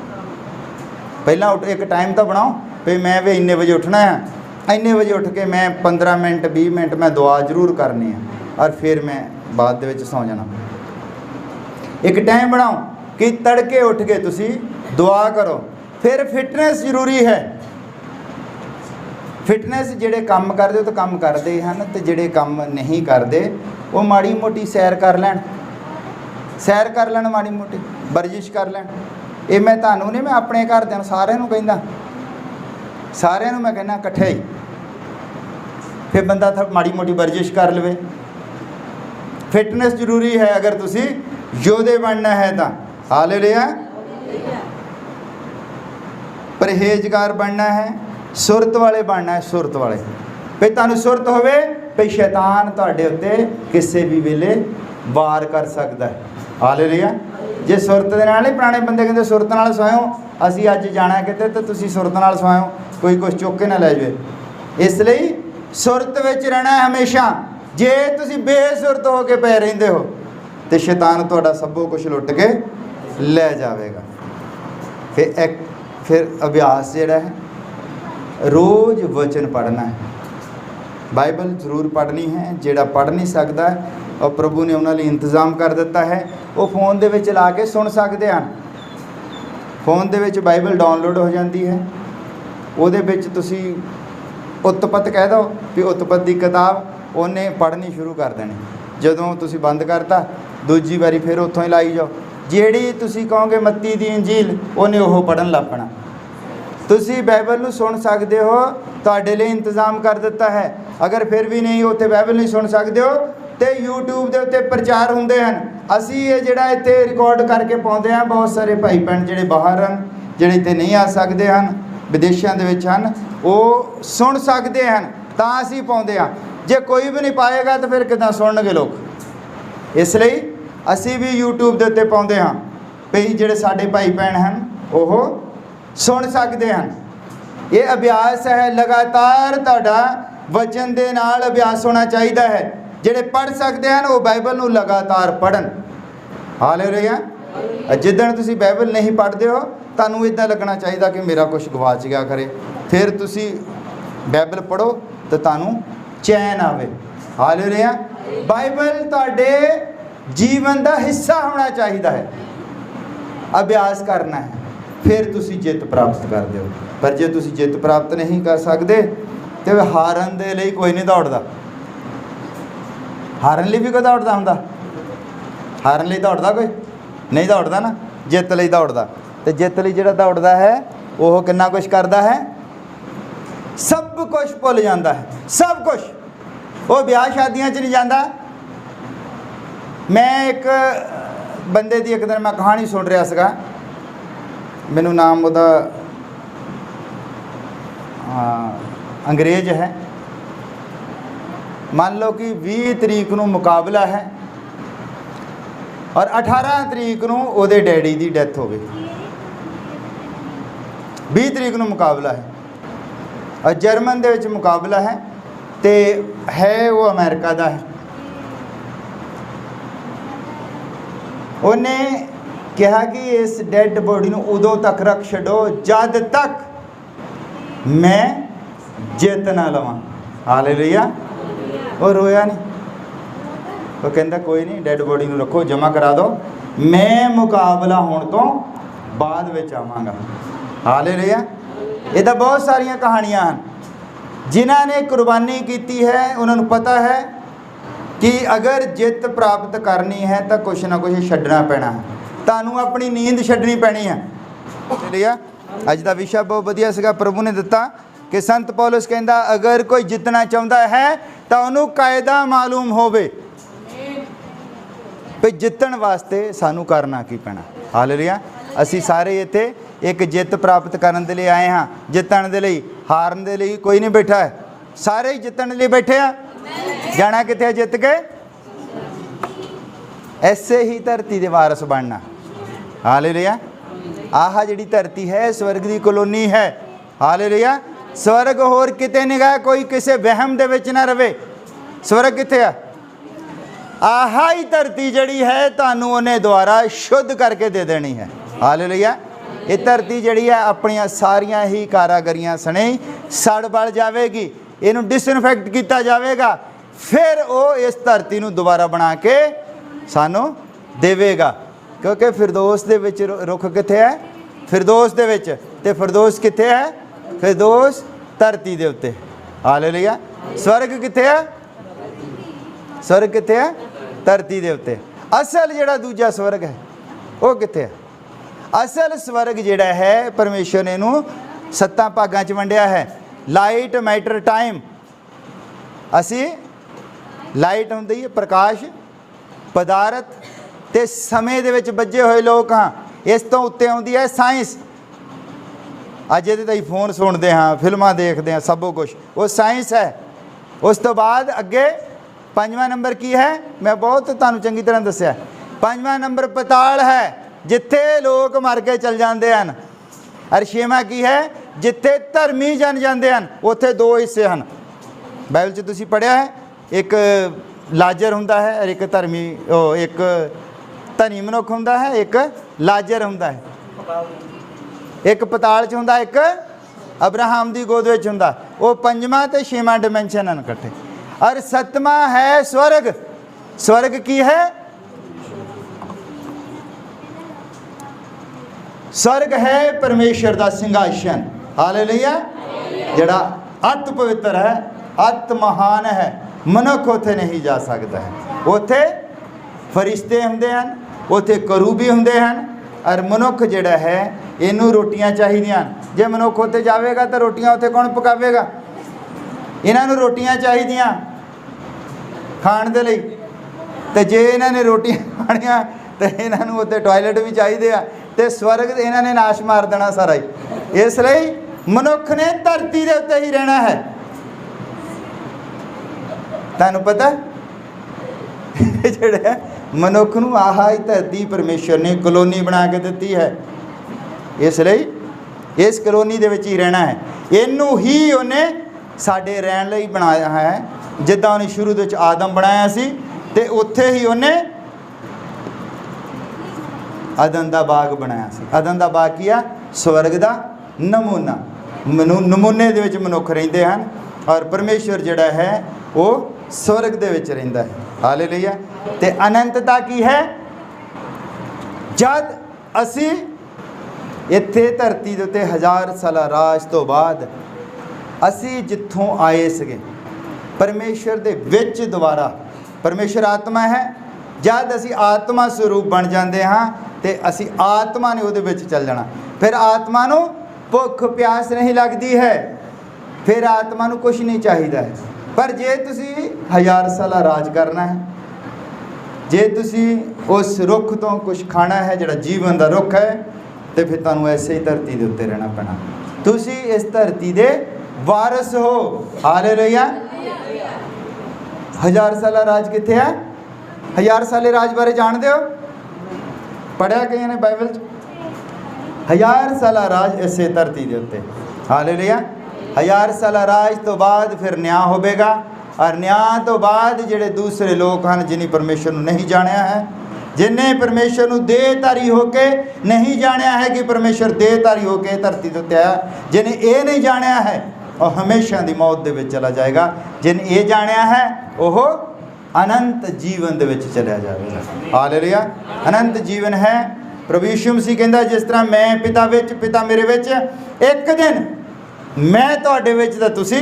ਪਹਿਲਾਂ ਉੱਠ ਇੱਕ ਟਾਈਮ ਤਾਂ ਬਣਾਓ ਵੀ ਮੈਂ ਵੀ ਇੰਨੇ ਵਜੇ ਉੱਠਣਾ ਹੈ, ਇੰਨੇ ਵਜੇ ਉੱਠ ਕੇ ਮੈਂ 15 ਮਿੰਟ 20 ਮਿੰਟ ਮੈਂ ਦੁਆ ਜ਼ਰੂਰ ਕਰਨੀ ਹੈ, ਔਰ ਫਿਰ ਮੈਂ ਬਾਅਦ ਦੇ ਵਿੱਚ ਸੌਂ ਜਾਣਾ। ਇੱਕ ਟਾਈਮ ਬਣਾਓ ਕਿ ਤੜਕੇ ਉੱਠ ਕੇ ਤੁਸੀਂ ਦੁਆ ਕਰੋ। ਫਿਰ ਫਿਟਨੈਸ ਜ਼ਰੂਰੀ ਹੈ। ਫਿਟਨੈਸ ਜਿਹੜੇ ਕੰਮ ਕਰਦੇ ਉਹ ਤਾਂ ਕੰਮ ਕਰਦੇ ਹਨ, ਤੇ ਜਿਹੜੇ ਕੰਮ ਨਹੀਂ ਕਰਦੇ ਉਹ ਮਾੜੀ ਮੋਟੀ ਸੈਰ ਕਰ ਲੈਣ, ਸੈਰ ਕਰ ਲੈਣ, ਮਾੜੀ ਮੋਟੀ ਵਰਜਿਸ਼ ਕਰ ਲੈਣ। ਇਹ ਮੈਂ ਤੁਹਾਨੂੰ ਨਹੀਂ, ਮੈਂ ਆਪਣੇ ਘਰਦਿਆਂ ਨੂੰ ਸਾਰਿਆਂ ਨੂੰ ਕਹਿੰਦਾ, ਸਾਰਿਆਂ ਨੂੰ ਮੈਂ ਕਹਿੰਦਾ ਇਕੱਠੇ ਹੀ। ਫਿਰ ਬੰਦਾ ਮਾੜੀ ਮੋਟੀ ਵਰਜਿਸ਼ ਕਰ ਲਵੇ। ਫਿਟਨੈਸ ਜ਼ਰੂਰੀ ਹੈ ਅਗਰ ਤੁਸੀਂ ਯੋਧੇ ਬਣਨਾ ਹੈ ਤਾਂ। ਹਾਲੇਲੂਇਆ। ਪਰਹੇਜ਼ਗਾਰ ਬਣਨਾ ਹੈ, ਸੁਰਤ ਵਾਲੇ ਬਣਨਾ ਹੈ, ਸੁਰਤ ਵਾਲੇ। ਵੀ ਤੁਹਾਨੂੰ ਸੁਰਤ ਹੋਵੇ ਵੀ ਸ਼ੈਤਾਨ ਤੁਹਾਡੇ ਉੱਤੇ ਕਿਸੇ ਵੀ ਵੇਲੇ ਵਾਰ ਕਰ ਸਕਦਾ ਹੈ। ਹਾਲੇਲੂਇਆ। ਜੇ ਸੁਰਤ ਦੇ ਨਾਲ ਨਹੀਂ, ਪੁਰਾਣੇ ਬੰਦੇ ਕਹਿੰਦੇ ਸੁਰਤ ਨਾਲ ਸੋਇਓ, ਅਸੀਂ ਅੱਜ ਜਾਣਾ ਕਿਤੇ ਤਾਂ ਤੁਸੀਂ ਸੁਰਤ ਨਾਲ ਸੋਇਓ, ਕੋਈ ਕੁਛ ਚੁੱਕ ਕੇ ਨਾ ਲੈ ਜਾਵੇ। ਇਸ ਲਈ ਸੁਰਤ ਵਿੱਚ ਰਹਿਣਾ ਹੈ ਹਮੇਸ਼ਾ। ਜੇ ਤੁਸੀਂ ਬੇਸੁਰਤ ਹੋ ਕੇ ਪੈ ਰਹਿੰਦੇ ਹੋ ਤੇ ਸ਼ੈਤਾਨ ਤੁਹਾਡਾ ਸਭੋ ਕੁਛ ਲੁੱਟ ਕੇ ਲੈ ਜਾਵੇਗਾ। ਫਿਰ ਅਭਿਆਸ ਜਿਹੜਾ ਹੈ, ਰੋਜ਼ ਵਚਨ ਪੜ੍ਹਨਾ ਹੈ, ਬਾਈਬਲ ਜ਼ਰੂਰ ਪੜ੍ਹਨੀ ਹੈ। ਜਿਹੜਾ ਪੜ੍ਹ ਨਹੀਂ ਸਕਦਾ ਔਰ ਪ੍ਰਭੂ ਨੇ ਉਹਨਾਂ ਲਈ ਇੰਤਜ਼ਾਮ ਕਰ ਦਿੱਤਾ ਹੈ, ਉਹ ਫ਼ੋਨ ਦੇ ਵਿੱਚ ਲਾ ਕੇ ਸੁਣ ਸਕਦੇ ਹਨ। ਫ਼ੋਨ ਦੇ ਵਿੱਚ ਬਾਈਬਲ ਡਾਊਨਲੋਡ ਹੋ ਜਾਂਦੀ ਹੈ, ਉਹਦੇ ਵਿੱਚ ਤੁਸੀਂ ਉਤਪਤ ਕਹਿ ਦਿਓ ਵੀ ਉਤਪਤ ਦੀ ਕਿਤਾਬ, ਉਹਨੇ ਪੜ੍ਹਨੀ ਸ਼ੁਰੂ ਕਰ ਦੇਣੀ। ਜਦੋਂ ਤੁਸੀਂ ਬੰਦ ਕਰਤਾ, ਦੂਜੀ ਵਾਰੀ ਫਿਰ ਉੱਥੋਂ ਹੀ ਲਾਈ ਜਾਓ। ਜਿਹੜੀ ਤੁਸੀਂ ਕਹੋਗੇ ਮੱਤੀ ਦੀ ਇੰਜੀਲ, ਉਹਨੇ ਉਹ ਪੜ੍ਹਨ ਲੱਗ ਪੈਣਾ। ਤੁਸੀਂ ਬਾਈਬਲ ਨੂੰ ਸੁਣ ਸਕਦੇ ਹੋ, ਤੁਹਾਡੇ ਲਈ ਇੰਤਜ਼ਾਮ ਕਰ ਦਿੱਤਾ ਹੈ। ਅਗਰ ਫਿਰ ਵੀ ਨਹੀਂ ਉੱਥੇ ਬਾਈਬਲ ਨਹੀਂ ਸੁਣ ਸਕਦੇ ਹੋ ਤੇ YouTube ਦੇ ਉੱਤੇ ਪ੍ਰਚਾਰ ਹੁੰਦੇ ਹਨ। ਅਸੀਂ ਇਹ ਜਿਹੜਾ ਇੱਥੇ ਰਿਕਾਰਡ ਕਰਕੇ ਪਾਉਂਦੇ ਹਾਂ, ਬਹੁਤ ਸਾਰੇ ਭਾਈ ਭੈਣ ਜਿਹੜੇ ਬਾਹਰ ਹਨ, ਜਿਹੜੇ ਇੱਥੇ ਨਹੀਂ ਆ ਸਕਦੇ ਹਨ, ਵਿਦੇਸ਼ਾਂ ਦੇ ਵਿੱਚ ਹਨ, ਉਹ ਸੁਣ ਸਕਦੇ ਹਨ, ਤਾਂ ਅਸੀਂ ਪਾਉਂਦੇ ਹਾਂ। ਜੇ ਕੋਈ ਵੀ ਨਹੀਂ ਪਾਏਗਾ ਤਾਂ ਫਿਰ ਕਿੱਦਾਂ ਸੁਣਨਗੇ ਲੋਕ। ਇਸ ਲਈ ਅਸੀਂ ਵੀ YouTube ਦੇ ਉੱਤੇ ਪਾਉਂਦੇ ਹਾਂ ਵੀ ਜਿਹੜੇ ਸਾਡੇ ਭਾਈ ਭੈਣ ਹਨ ਉਹ ਸੁਣ ਸਕਦੇ ਹਨ। ਇਹ ਅਭਿਆਸ ਹੈ, ਲਗਾਤਾਰ ਤੁਹਾਡਾ ਵਚਨ ਦੇ ਨਾਲ ਅਭਿਆਸ ਹੋਣਾ ਚਾਹੀਦਾ ਹੈ। ਜਿਹੜੇ ਪੜ੍ਹ ਸਕਦੇ ਹਨ ਉਹ ਬਾਈਬਲ ਨੂੰ ਲਗਾਤਾਰ ਪੜ੍ਹਨ। ਹਾਲੇਲੂਇਆ। ਜਿੱਦਣ ਤੁਸੀਂ ਬਾਈਬਲ ਨਹੀਂ ਪੜ੍ਹਦੇ ਹੋ, ਤੁਹਾਨੂੰ ਇੱਦਾਂ ਲੱਗਣਾ ਚਾਹੀਦਾ ਕਿ ਮੇਰਾ ਕੁਝ ਗਵਾਚ ਗਿਆ ਕਰੇ। ਫਿਰ ਤੁਸੀਂ ਬਾਈਬਲ ਪੜ੍ਹੋ ਤਾਂ ਤੁਹਾਨੂੰ ਚੈਨ ਆਵੇ। ਹਾਲੇਲੂਇਆ। ਬਾਈਬਲ ਤੁਹਾਡੇ ਜੀਵਨ ਦਾ ਹਿੱਸਾ ਹੋਣਾ ਚਾਹੀਦਾ ਹੈ। ਅਭਿਆਸ ਕਰਨਾ ਹੈ, ਫਿਰ ਤੁਸੀਂ ਜਿੱਤ ਪ੍ਰਾਪਤ ਕਰਦੇ ਹੋ। ਪਰ ਜੇ ਤੁਸੀਂ ਜਿੱਤ ਪ੍ਰਾਪਤ ਨਹੀਂ ਕਰ ਸਕਦੇ ਤੇ ਹਾਰਨ ਦੇ ਲਈ ਕੋਈ ਨਹੀਂ ਦੌੜਦਾ। ਹਾਰਨ ਲਈ ਵੀ ਕੋਈ ਦੌੜਦਾ ਹੁੰਦਾ? ਹਾਰਨ ਲਈ ਦੌੜਦਾ ਕੋਈ ਨਹੀਂ? ਦੌੜਦਾ ਨਾ। ਜਿੱਤ ਲਈ ਦੌੜਦਾ। ਤੇ ਜਿੱਤ ਲਈ ਜਿਹੜਾ ਦੌੜਦਾ ਹੈ ਉਹ ਕਿੰਨਾ ਕੁਛ ਕਰਦਾ ਹੈ? ਸਭ ਕੁਛ ਭੁੱਲ ਜਾਂਦਾ ਹੈ, ਸਭ ਕੁਛ। ਉਹ ਵਿਆਹ ਸ਼ਾਦੀਆਂ 'ਚ ਨਹੀਂ ਜਾਂਦਾ। ਮੈਂ ਇੱਕ ਬੰਦੇ ਦੀ ਇੱਕ ਦਿਨ ਮੈਂ ਕਹਾਣੀ ਸੁਣ ਰਿਹਾ ਸੀਗਾ, ਮੈਨੂੰ ਨਾਮ ਉਹਦਾ ਅੰਗਰੇਜ਼ ਹੈ। ਮੰਨ ਲਓ ਕਿ 20 ਤਰੀਕ ਨੂੰ ਮੁਕਾਬਲਾ ਹੈ ਔਰ 18 ਤਰੀਕ ਨੂੰ ਉਹਦੇ ਡੈਡੀ ਦੀ ਡੈਥ ਹੋ ਗਈ। 20 ਤਰੀਕ ਨੂੰ ਮੁਕਾਬਲਾ ਹੈ ਔਰ ਜਰਮਨ ਦੇ ਵਿੱਚ ਮੁਕਾਬਲਾ ਹੈ ਤੇ ਹੈ ਉਹ ਅਮਰੀਕਾ ਦਾ ਹੈ। ਉਹਨੇ ਕਿਹਾ ਕਿ ਇਸ ਡੈਡ ਬੋਡੀ ਨੂੰ ਉਦੋਂ ਤੱਕ ਰੱਖ ਛੱਡੋ ਜਦ ਤੱਕ ਮੈਂ ਜਿੱਤ ਨਾ ਲਵਾਂ। ਹਾਲੇਲੂਇਆ। ਉਹ ਰੋਇਆ ਨਹੀਂ। ਉਹ ਕਹਿੰਦਾ ਕੋਈ ਨਹੀਂ, ਡੈਡ ਬੋਡੀ ਨੂੰ ਰੱਖੋ, ਜਮ੍ਹਾਂ ਕਰਾ ਦਿਓ, ਮੈਂ ਮੁਕਾਬਲਾ ਹੋਣ ਤੋਂ ਬਾਅਦ ਵਿੱਚ ਆਵਾਂਗਾ। ਹਾਲੇਲੂਇਆ। ਇਹ ਤਾਂ ਬਹੁਤ ਸਾਰੀਆਂ ਕਹਾਣੀਆਂ ਹਨ। ਜਿਨ੍ਹਾਂ ਨੇ ਕੁਰਬਾਨੀ ਕੀਤੀ ਹੈ ਉਹਨਾਂ ਨੂੰ ਪਤਾ ਹੈ ਕਿ ਅਗਰ ਜਿੱਤ ਪ੍ਰਾਪਤ ਕਰਨੀ ਹੈ ਤਾਂ ਕੁਛ ਨਾ ਕੁਛ ਛੱਡਣਾ ਪੈਣਾ ਹੈ। ਤੁਹਾਨੂੰ ਆਪਣੀ ਨੀਂਦ ਛੱਡਣੀ ਪੈਣੀ ਹੈ। ਹਾਲੇਲੂਇਆ। ਅੱਜ ਦਾ ਵਿਸ਼ਾ ਬਹੁਤ ਵਧੀਆ ਸੀਗਾ, ਪ੍ਰਭੂ ਨੇ ਦਿੱਤਾ ਕਿ ਸੰਤ ਪੌਲਸ ਕਹਿੰਦਾ ਅਗਰ ਕੋਈ ਜਿੱਤਣਾ ਚਾਹੁੰਦਾ ਹੈ ਤਾਂ ਉਹਨੂੰ ਕਾਇਦਾ ਮਾਲੂਮ ਹੋਵੇ ਵੀ ਜਿੱਤਣ ਵਾਸਤੇ ਸਾਨੂੰ ਕਰਨਾ ਕੀ ਪੈਣਾ। ਹਾਲੇਲੂਇਆ। ਅਸੀਂ ਸਾਰੇ ਇੱਥੇ ਇੱਕ ਜਿੱਤ ਪ੍ਰਾਪਤ ਕਰਨ ਦੇ ਲਈ ਆਏ ਹਾਂ, ਜਿੱਤਣ ਦੇ ਲਈ। ਹਾਰਨ ਦੇ ਲਈ ਕੋਈ ਨਹੀਂ ਬੈਠਾ ਹੈ, ਸਾਰੇ ਹੀ ਜਿੱਤਣ ਲਈ ਬੈਠੇ ਆ। ਜਾਣਾ ਕਿੱਥੇ ਹੈ? ਜਿੱਤ ਕੇ ਐਸੇ ਹੀ ਧਰਤੀ ਦੇ ਵਾਰਸ ਬਣਨਾ। ਹਾਲੇਲੂਇਆ। ਆਹ ਜਿਹੜੀ ਧਰਤੀ ਹੈ ਸਵਰਗ ਦੀ ਕਲੋਨੀ ਹੈ। ਹਾਲੇਲੂਇਆ। स्वर्ग होर किते नहीं गया, कोई किसी वहम दे विच ना रवे। स्वर्ग किथे है? आहा ही धरती जड़ी है तुहानू उन्हें द्वारा शुद्ध करके दे देनी है। हालेलुया। ये धरती जड़ी है अपनियां सारियां ही कारागरियां सने सड़ बल जाएगी, इनू डिसइनफैक्ट किया जाएगा, फिर वो इस धरती नू दोबारा बना के सानू देवेगा। क्योंकि फिरदौस दे विच रुख किथे है? फिरदौस दे विच, ते फिरदौस किथे है? फिरदौस धरती दे उत्ते। हालेलुया। स्वर्ग किथे है? स्वर्ग किथे है? धरती दे उत्ते। असल जिहड़ा दूजा स्वर्ग है वो किथे है? असल स्वर्ग जिहड़ा है परमेश्वर ने इनू 7 भागां च वंडिया है। Light, matter, time. असी लाइट हुंदी है प्रकाश, पदार्थ ते समय दे विच बज्जे होए लोग हाँ। इस तो उत्ते आउंदी है साइंस। अज ये तो फोन सुनते हाँ, फिल्मां देखते हैं, सबो कुछ वो साइंस है। उस तो बाद अगे 5वां नंबर की है? मैं बहुत तुहानू चंगी तरह दस्या। 5वां नंबर पताल है, जिथे लोग मर के चल जाते हैं। और 6वां की है? जिथे धर्मी जन जाते हैं। उत्थे 2 हिस्से हैं। बाइबल च तुसीं पढ़िया है, एक लाजर हुंदा है और एक धर्मी, एक धनी मनुख हुंदा है, एक लाजर हुंदा है। एक पताल च हुंदा, एक अब्राहम दी गोद विच हुंदा। वो 5वां ते 6वां डिमेंशन हैं इकट्ठे। और 7वां है स्वर्ग। स्वर्ग की है? स्वर्ग है परमेश्वर का सिंहासन। हालेलुया। जिहड़ा अत पवित्र है, अत महान है, मनुख उत्थे नहीं जा सकता है। उत्थे फरिश्ते हुंदे हैं, उत्थे करूबी हुंदे हैं। और मनुख जिहड़ा है इनू रोटियां चाहिदियां। जे मनुख उत्थे जावेगा तो रोटियां उत्थे कौन पकावेगा? इन्हां नू रोटियां चाहिदियां खाण दे लई। ते जे इन्हां ने रोटियां खाणियां तो इन्हां नू उत्थे टॉयलेट भी चाहिए आ। ते स्वर्ग इन्हां ने नाश मार देना सारा ही। इसलिए मनुख ने धरती के उत्ते ही रहना है। तुहानू पता जिहड़ा मनुख नू आहा ही धरती परमेश्वर ने कलोनी बना के दी है। इसलिए इस कलोनी दे विच ही रहना है। इनू ही उन्हें साडे रहन लई बनाया है। जिद्दां उन्हें शुरू दे विच आदम बनाया सी, ते उत्थे ही उन्हें अदन दा बाग बनाया सी। अदन दा बाग की आ? स्वर्ग दा नमूना। नमूने दे विच मनुख रहिंदे हन और परमेश्वर जिहड़ा है वो स्वर्ग दे विच रहिंदा है। हालेलुया। ते अनंतता की है? जद असी इत्थे धरती दे उत्ते 1000 साला राज तो बाद असी जिथों आए सके परमेश्वर दे विच दोबारा, परमेश्वर आत्मा है, जद असी आत्मा स्वरूप बन जाते हाँ तो असी आत्मा ने उहदे विच चल जाना। फिर आत्मा नू भुख प्यास नहीं लगती है, फिर आत्मा नू कुछ नहीं चाहिए है। पर जे तुसी 1000 साला राज करना है, जे तुसी उस रुख तो कुछ खाना है जिहड़ा जीवन का रुख है, तो फिर तुहानू ऐसे ही धरती के उत्ते रहना पैना। तुसी इस धरती के वारिस हो। हालेलुया। 1000 साला राज कित्थे है? 1000 साले राज बारे जानते हो? पढ़िया कई ने बाइबल च? 1000 साला राज इसे धरती के उत्ते। हालेलुया। 1000 साला राज तो बाद फिर न्याय होवेगा और न्याय तो बाद जिहड़े दूसरे लोग हैं जिन्हें परमेश्वर नूं नहीं जानिया है, जिन्हें परमेश्वर नूं देहधारी होके नहीं जानिया है कि परमेश्वर देहधारी होके धरती ते उत्ते आया, जिन्हें ये नहीं जानिया है और हमेशा की मौत दे विच चला जाएगा। जिन्हें ये जानिया है वह अनंत जीवन दे विच चला जाएगा। हालेलुया। अनंत जीवन है। प्रभु यीशु मसीह कहंदा जिस तरह मैं पिता विच, पिता मेरे विच, एक दिन मैं तुहाडे विच ते तुसी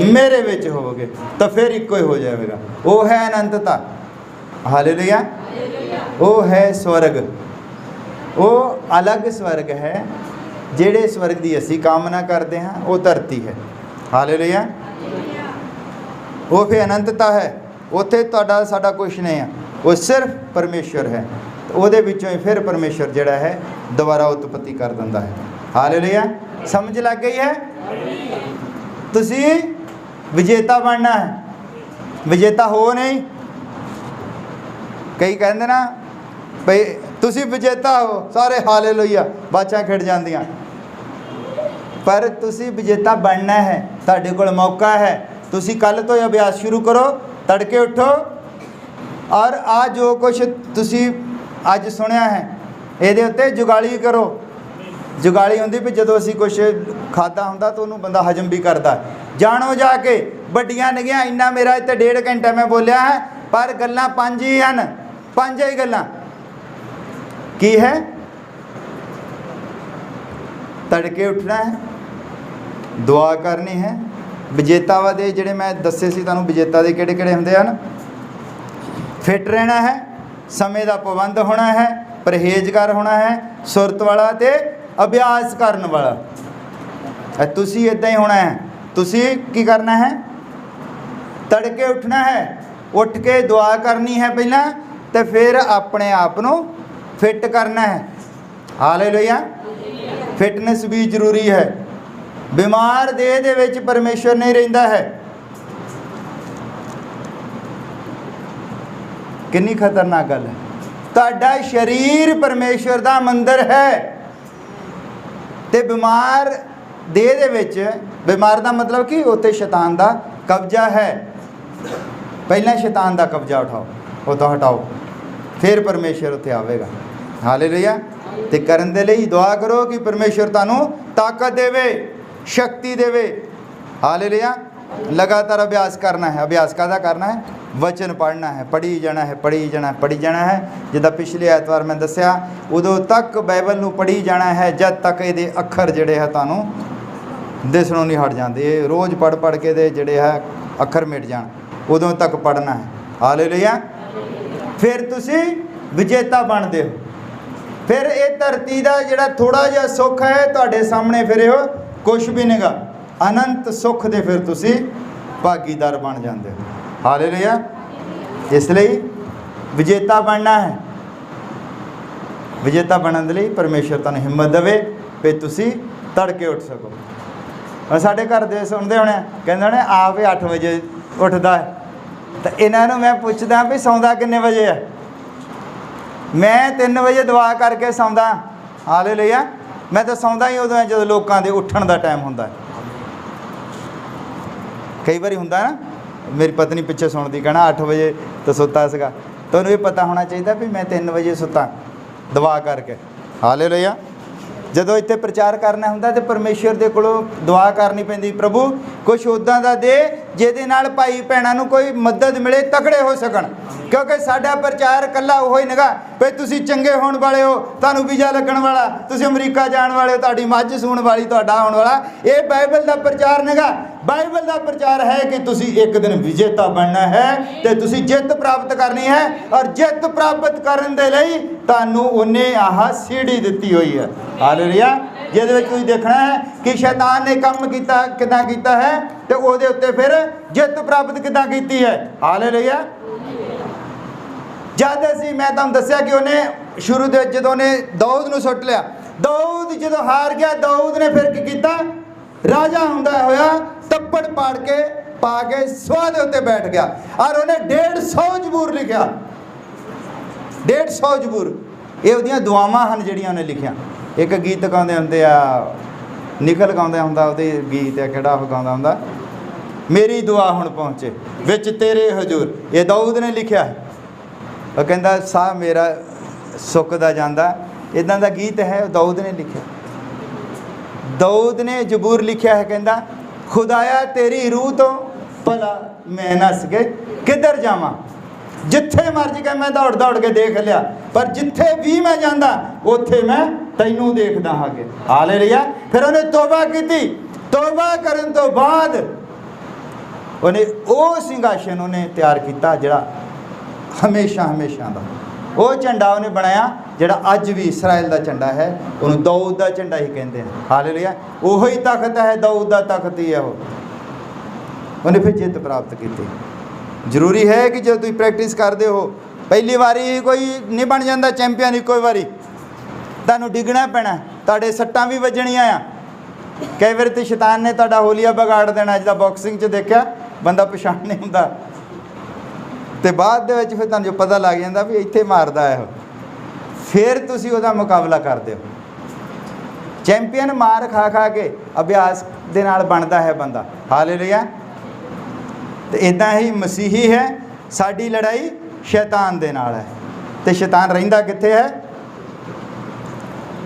मेरे विच होवोगे, तो फिर इक्को ही हो जाएगा। वो है अनंतता। हालेलुया। वो है स्वर्ग। वो अलग स्वर्ग है। जेड़े स्वर्ग की असी कामना करते हैं वो धरती है। हालेलुया। वो फिर अनंतता है। उत्थे तुहाडा साडा कुछ नहीं है, वो सिर्फ परमेश्वर है। तो वो विचों ही फिर परमेश्वर जिहड़ा है दोबारा उत्पत्ति कर दिंदा है। हालेलुया। समझ लग गई है? तुसी विजेता बनना है, विजेता हो नहीं। कई कहते ना भाई तुसी विजेता हो, सारे हालेलुया बाचां खिड़ जांदियां, पर तुसी विजेता बनना है, तुहाडे कोल मौका है। तुसी कल तो अभ्यास शुरू करो, तड़के उठो और आ जो कुछ तुसी अज सुनिया है ये उत्ते जुगाली करो। जुगाली होंदी भी जदों असीं कुछ खादा हुंदा तो उन्होंने बंदा हजम भी करता। जानो जाके वड्डियां निगियां इन्ना मेरा इत्ते 1.5 घंटा मैं बोलिया है, पर गल्लां 5 ही हैं, 5 ही गल्लां की है। तड़के उठना है, दुआ करनी है। विजेतावां दे जिहड़े मैं दस्से सी तुहानूं विजेता दे किहड़े-किहड़े हुंदे हन। फिट रहना है, समय का पाबंद होना है, परहेजगार होना है, सुरत वाला ते अभ्यास करन वाला। तुसी इदां ही होना है। तुसी की करना है, तड़के उठना है, उठ के दुआ करनी है पहला, तो फिर अपने आप नूं फिट करना है। हालेलुया। फिटनेस भी जरूरी है। बीमार देह दे विच परमेश्वर नहीं रहिंदा है। कितनी खतरनाक गल है। तुहाडा शरीर परमेश्वर दा मंदिर है, ते बीमार देह दे विच, बीमार दा मतलब कि उत्ते शैतान दा कब्जा है। पहला शैतान दा कब्जा उठाओ, वो तो हटाओ, फिर परमेश्वर उत्ते आवेगा। हालेलुया। ते करन दे लई दुआ करो कि परमेश्वर तुहानूं ताकत देवे, शक्ति देवे। हालेलुया। लगातार अभ्यास करना है। अभ्यास काहदा करना है? वचन पढ़ना है, पढ़ी जाना है, पढ़ी जाना, पढ़ी जाना है। जिद्दां पिछले ऐतवार मैं दस्सिया, उदों तक बाइबल नूं पढ़ी जाना है जद तक इहदे अखर जिहड़े है तुहानूं दिसणों नहीं हट जाते। रोज़ पढ़ पढ़ के दे जिहड़े है अखर मिट जाण, उदों तक पढ़ना है। हालेलुया। फिर तुसी विजेता बनदे हो। फिर ये धरती का जिहड़ा थोड़ा जिहा सुख है तुहाडे सामने, फिर इहो कुछ भी नहीं गा। अनंत सुख दे फिर तुसी भागीदार बन जाते हो। हालेलुया। इसलिए विजेता बनना है। विजेता बनने लई परमेश्वर तुहानूं हिम्मत देवे भी तुसी तड़के उठ सको। और साडे घर दे सुनते होने, कहंदे होने आप ही 8 बजे उठदा है, तो इन्हां मैं पुछदा भी सौंदा किन्ने बजे है। मैं 3 बजे दुआ करके सौंदा। हालेलुया। मैं तो सौंदा ही उदों जो लोगों के उठण का टाइम होंदा है। कई बार होंदा ना, मेरी पत्नी पिछे सुनती, कहना 8 बजे तो सुता सीगा। तो उन्हें पता होना चाहिए भी मैं 3 बजे सुता दुआ करके। हालेलुया। जदों इत्थे प्रचार करना हुंदा तो परमेश्वर दे कोलों दुआ करनी पैंदी, प्रभु कुछ उदां दा दे जिहदे नाल भाई भैणां नूं कोई मदद मिले, तगड़े हो सकण। क्योंकि साडा प्रचार कल्ला ओही नगा भी तुसीं चंगे होण वाले हो, तुहानूं वीज़ा लगण वाला, तुसीं अमरीका जाण वाले हो, तुहाडी मੱਝ सूण वाली, तुहाडा होण वाला। ये बाइबल दा प्रचार नगा। बाइबल दा प्रचार है कि तुसीं एक दिन विजेता बनना है, ते तुसीं जिੱਤ प्राप्त करनी है। और जिੱਤ प्राप्त करन दे लई तुहानूं उन्हें आह सीढ़ी दित्ती हुई है। हालेलुया। जिहदे विच तुसीं देखना है कि शैतान ने काम कीता किदां कीता है, ते उहदे उत्ते फिर जिੱਤ प्राप्त किदां कीती है। हालेलुया। जद असीं मैं तुहानूं दस्सिया कि उन्हें शुरू दे जदों ने दाऊद नूं सुੱਟ लिया, दाऊद जदों हार गया, दाऊद ने फिर की कीता, राजा हुंदा होया तप्पड़ पा के सुआह दे उत्ते बैठ गया और उन्हें 150 जबूर लिखिया। 150 जबूर ये उहदियां दुआवां हन जिहड़ियां उन्हें लिखिया। एक गीत गाउंदे हुंदे आ, निखल गाउंदा हुंदा, उहदे गीत है किहड़ा ओह गाउंदा हुंदा, मेरी दुआ हुण पहुँचे विच तेरे हजूर। ये दाऊद ने लिखिया है। वह कहता साह मेरा सुकदा जांदा, इदां दा गीत है, दाऊद ने लिखिया। दाऊद ने जबूर लिखिया है, कहता खुदाया तेरी रूह तो भला मैं नस के किधर जावां। जिथे मर्जी के मैं दौड़ दौड़ के देख लिया, पर जिथे भी मैं जांदा उत्थे मैं तैनूं देखदा हागे। हालेलुया। फिर उन्हें तौबा की। तौबा करन तो बाद उन्हें वो सिंघासन उन्हें तैयार किया जिहड़ा हमेशा हमेशा का वो झंडा उन्हें बनाया जिहड़ा अज भी इसराइल का झंडा है, उन्होंने दाऊद का झंडा ही कहते हैं। हालेलुया। वही तख्त है, दाऊद का तख्त ही है वो। उन्हें फिर जिੱਤ प्राप्त की। जरूरी है कि जो तुम प्रैक्टिस करते हो, पहली बारी कोई नहीं बन जाता चैंपियन, इको बारी तुहानूं डिगना पैना, तुहाडे सट्टां भी वजणियां आ। कई बार तो शैतान ने तुहाडा होलिया बिगाड़ देना, जिद्दां बॉक्सिंग च देखिया बंदा पछाण नहीं हुंदा, तो बाद दे विच फिर तुहानूं पता लग जाता भी इत्थे मारदा है, फिर तुसीं उहदा मुकाबला करदे हो। ਚੈਂਪੀਅਨ ਮਾਰ ਖਾ ਖਾ ਕੇ ਅਭਿਆਸ ਦੇ ਨਾਲ ਬਣਦਾ ਹੈ ਬੰਦਾ। ਹਾਲੇਲੂਇਆ। ਤੇ ਇੱਦਾਂ ਹੀ ਮਸੀਹੀ ਹੈ, ਸਾਡੀ ਲੜਾਈ ਸ਼ੈਤਾਨ ਦੇ ਨਾਲ ਹੈ। ਤੇ ਸ਼ੈਤਾਨ ਰਹਿੰਦਾ ਕਿੱਥੇ ਹੈ?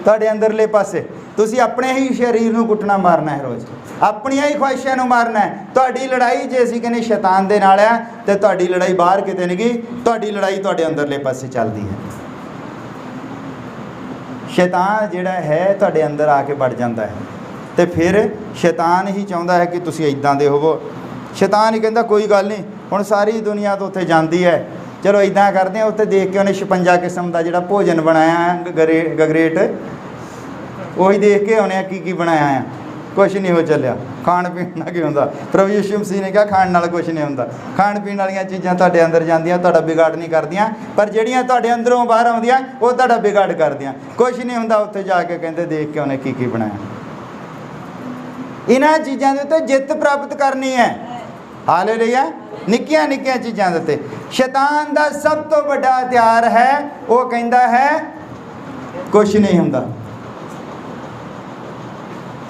ਤੁਹਾਡੇ ਅੰਦਰਲੇ ਪਾਸੇ। ਤੁਸੀਂ ਆਪਣੇ ਹੀ ਸਰੀਰ ਨੂੰ ਕੁੱਟਣਾ ਮਾਰਨਾ ਹੈ ਰੋਜ਼, ਆਪਣੀਆਂ ਹੀ ਖੁਆਇਸ਼ਾਂ ਨੂੰ ਮਾਰਨਾ ਹੈ। ਤੁਹਾਡੀ ਲੜਾਈ ਜੇ ਅਸੀਂ ਕਹਿੰਦੇ ਸ਼ੈਤਾਨ ਦੇ ਨਾਲ ਹੈ, ਤੇ ਤੁਹਾਡੀ ਲੜਾਈ ਬਾਹਰ ਕਿਤੇ ਨਹੀਂ ਗਈ, ਤੁਹਾਡੀ ਲੜਾਈ ਤੁਹਾਡੇ ਅੰਦਰਲੇ ਪਾਸੇ ਚੱਲਦੀ ਹੈ। ਸ਼ੈਤਾਨ ਜਿਹੜਾ ਹੈ ਤੁਹਾਡੇ ਅੰਦਰ ਆ ਕੇ ਵੜ ਜਾਂਦਾ ਹੈ, ਤੇ ਫਿਰ ਸ਼ੈਤਾਨ ਹੀ ਚਾਹੁੰਦਾ ਹੈ ਕਿ ਤੁਸੀਂ ਇੱਦਾਂ ਦੇ ਹੋਵੋ। ਸ਼ੈਤਾਨ ਹੀ ਕਹਿੰਦਾ ਕੋਈ ਗੱਲ ਨਹੀਂ, ਹੁਣ ਸਾਰੀ ਦੁਨੀਆ ਤੋਂ ਉੱਥੇ ਜਾਂਦੀ ਹੈ, ਚਲੋ ਇੱਦਾਂ ਕਰਦੇ ਹਾਂ। ਉੱਥੇ ਦੇਖ ਕੇ ਉਹਨੇ 56 ਕਿਸਮ ਦਾ ਜਿਹੜਾ ਭੋਜਨ ਬਣਾਇਆ ਗਗਰੇਟ, ਉਹੀ ਦੇਖ ਕੇ ਆਉਣੇ ਆ ਕੀ ਕੀ ਬਣਾਇਆ ਆ। ਕੁਛ ਨਹੀਂ ਹੋ ਚੱਲਿਆ, ਖਾਣ ਪੀਣ ਨਾਲ ਕੀ ਹੁੰਦਾ। ਪ੍ਰਭੂ ਯਿਸੂ ਮਸੀਹ ਨੇ ਕਿਹਾ ਖਾਣ ਨਾਲ ਕੁਛ ਨਹੀਂ ਹੁੰਦਾ। ਖਾਣ ਪੀਣ ਵਾਲੀਆਂ ਚੀਜ਼ਾਂ ਤੁਹਾਡੇ ਅੰਦਰ ਜਾਂਦੀਆਂ, ਤੁਹਾਡਾ ਵਿਗਾੜ ਨਹੀਂ ਕਰਦੀਆਂ, ਪਰ ਜਿਹੜੀਆਂ ਤੁਹਾਡੇ ਅੰਦਰੋਂ ਬਾਹਰ ਆਉਂਦੀਆਂ ਉਹ ਤੁਹਾਡਾ ਵਿਗਾੜ ਕਰਦੀਆਂ। ਕੁਛ ਨਹੀਂ ਹੁੰਦਾ। ਉੱਥੇ ਜਾ ਕੇ ਕਹਿੰਦੇ ਦੇਖ ਕੇ ਉਹਨੇ ਕੀ ਕੀ ਬਣਾਇਆ। ਇਹਨਾਂ ਚੀਜ਼ਾਂ ਦੇ ਉੱਤੇ ਜਿੱਤ ਪ੍ਰਾਪਤ ਕਰਨੀ ਹੈ। ਹਾਲੇਲੂਇਆ। ਨਿੱਕੀਆਂ ਨਿੱਕੀਆਂ ਚੀਜ਼ਾਂ ਦੇ ਉੱਤੇ ਸ਼ੈਤਾਨ ਦਾ ਸਭ ਤੋਂ ਵੱਡਾ ਹਥਿਆਰ ਹੈ, ਉਹ ਕਹਿੰਦਾ ਹੈ ਕੁਛ ਨਹੀਂ ਹੁੰਦਾ।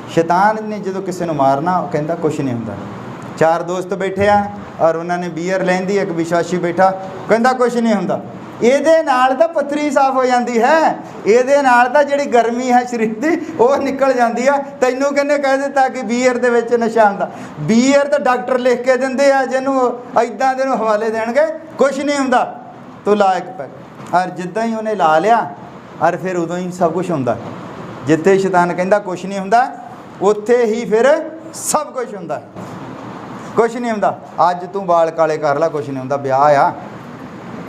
ਸ਼ੈਤਾਨ ਨੇ ਜਦੋਂ ਕਿਸੇ ਨੂੰ ਮਾਰਨਾ, ਉਹ ਕਹਿੰਦਾ ਕੁਛ ਨਹੀਂ ਹੁੰਦਾ। 4 ਦੋਸਤ ਬੈਠੇ ਆ ਔਰ ਉਹਨਾਂ ਨੇ ਬੀਅਰ ਲੈਂਦੀ, ਇੱਕ ਵਿਸ਼ਵਾਸੀ ਬੈਠਾ, ਕਹਿੰਦਾ ਕੁਛ ਨਹੀਂ ਹੁੰਦਾ। ਇਹਦੇ ਨਾਲ ਤਾਂ ਪੱਥਰੀ ਸਾਫ਼ ਹੋ ਜਾਂਦੀ ਹੈ, ਇਹਦੇ ਨਾਲ ਤਾਂ ਜਿਹੜੀ ਗਰਮੀ ਹੈ ਸਰੀਰ ਦੀ ਉਹ ਨਿਕਲ ਜਾਂਦੀ ਆ। ਤੈਨੂੰ ਕਿਹਨੇ ਕਹਿ ਦਿੱਤਾ ਕਿ ਬੀਅਰ ਦੇ ਵਿੱਚ ਨਸ਼ਾ ਹੁੰਦਾ? ਬੀਅਰ ਤਾਂ ਡਾਕਟਰ ਲਿਖ ਕੇ ਦਿੰਦੇ ਆ, ਜਿਹਨੂੰ ਇੱਦਾਂ ਦੇ ਨੂੰ ਹਵਾਲੇ ਦੇਣਗੇ, ਕੁਛ ਨਹੀਂ ਹੁੰਦਾ, ਤੂੰ ਲਾ ਇੱਕ ਪੈਕ। ਔਰ ਜਿੱਦਾਂ ਹੀ ਉਹਨੇ ਲਾ ਲਿਆ, ਔਰ ਫਿਰ ਉਦੋਂ ਹੀ ਸਭ ਕੁਛ ਹੁੰਦਾ। ਜਿੱਥੇ ਸ਼ੈਤਾਨ ਕਹਿੰਦਾ ਕੁਛ ਨਹੀਂ ਹੁੰਦਾ, ਉੱਥੇ ਹੀ ਫਿਰ ਸਭ ਕੁਛ ਹੁੰਦਾ। ਕੁਛ ਨਹੀਂ ਹੁੰਦਾ। ਅੱਜ ਤੂੰ ਵਾਲ ਕਾਲੇ ਕਰ ਲੈ, ਕੁਛ ਨਹੀਂ ਹੁੰਦਾ, ਵਿਆਹ ਆ,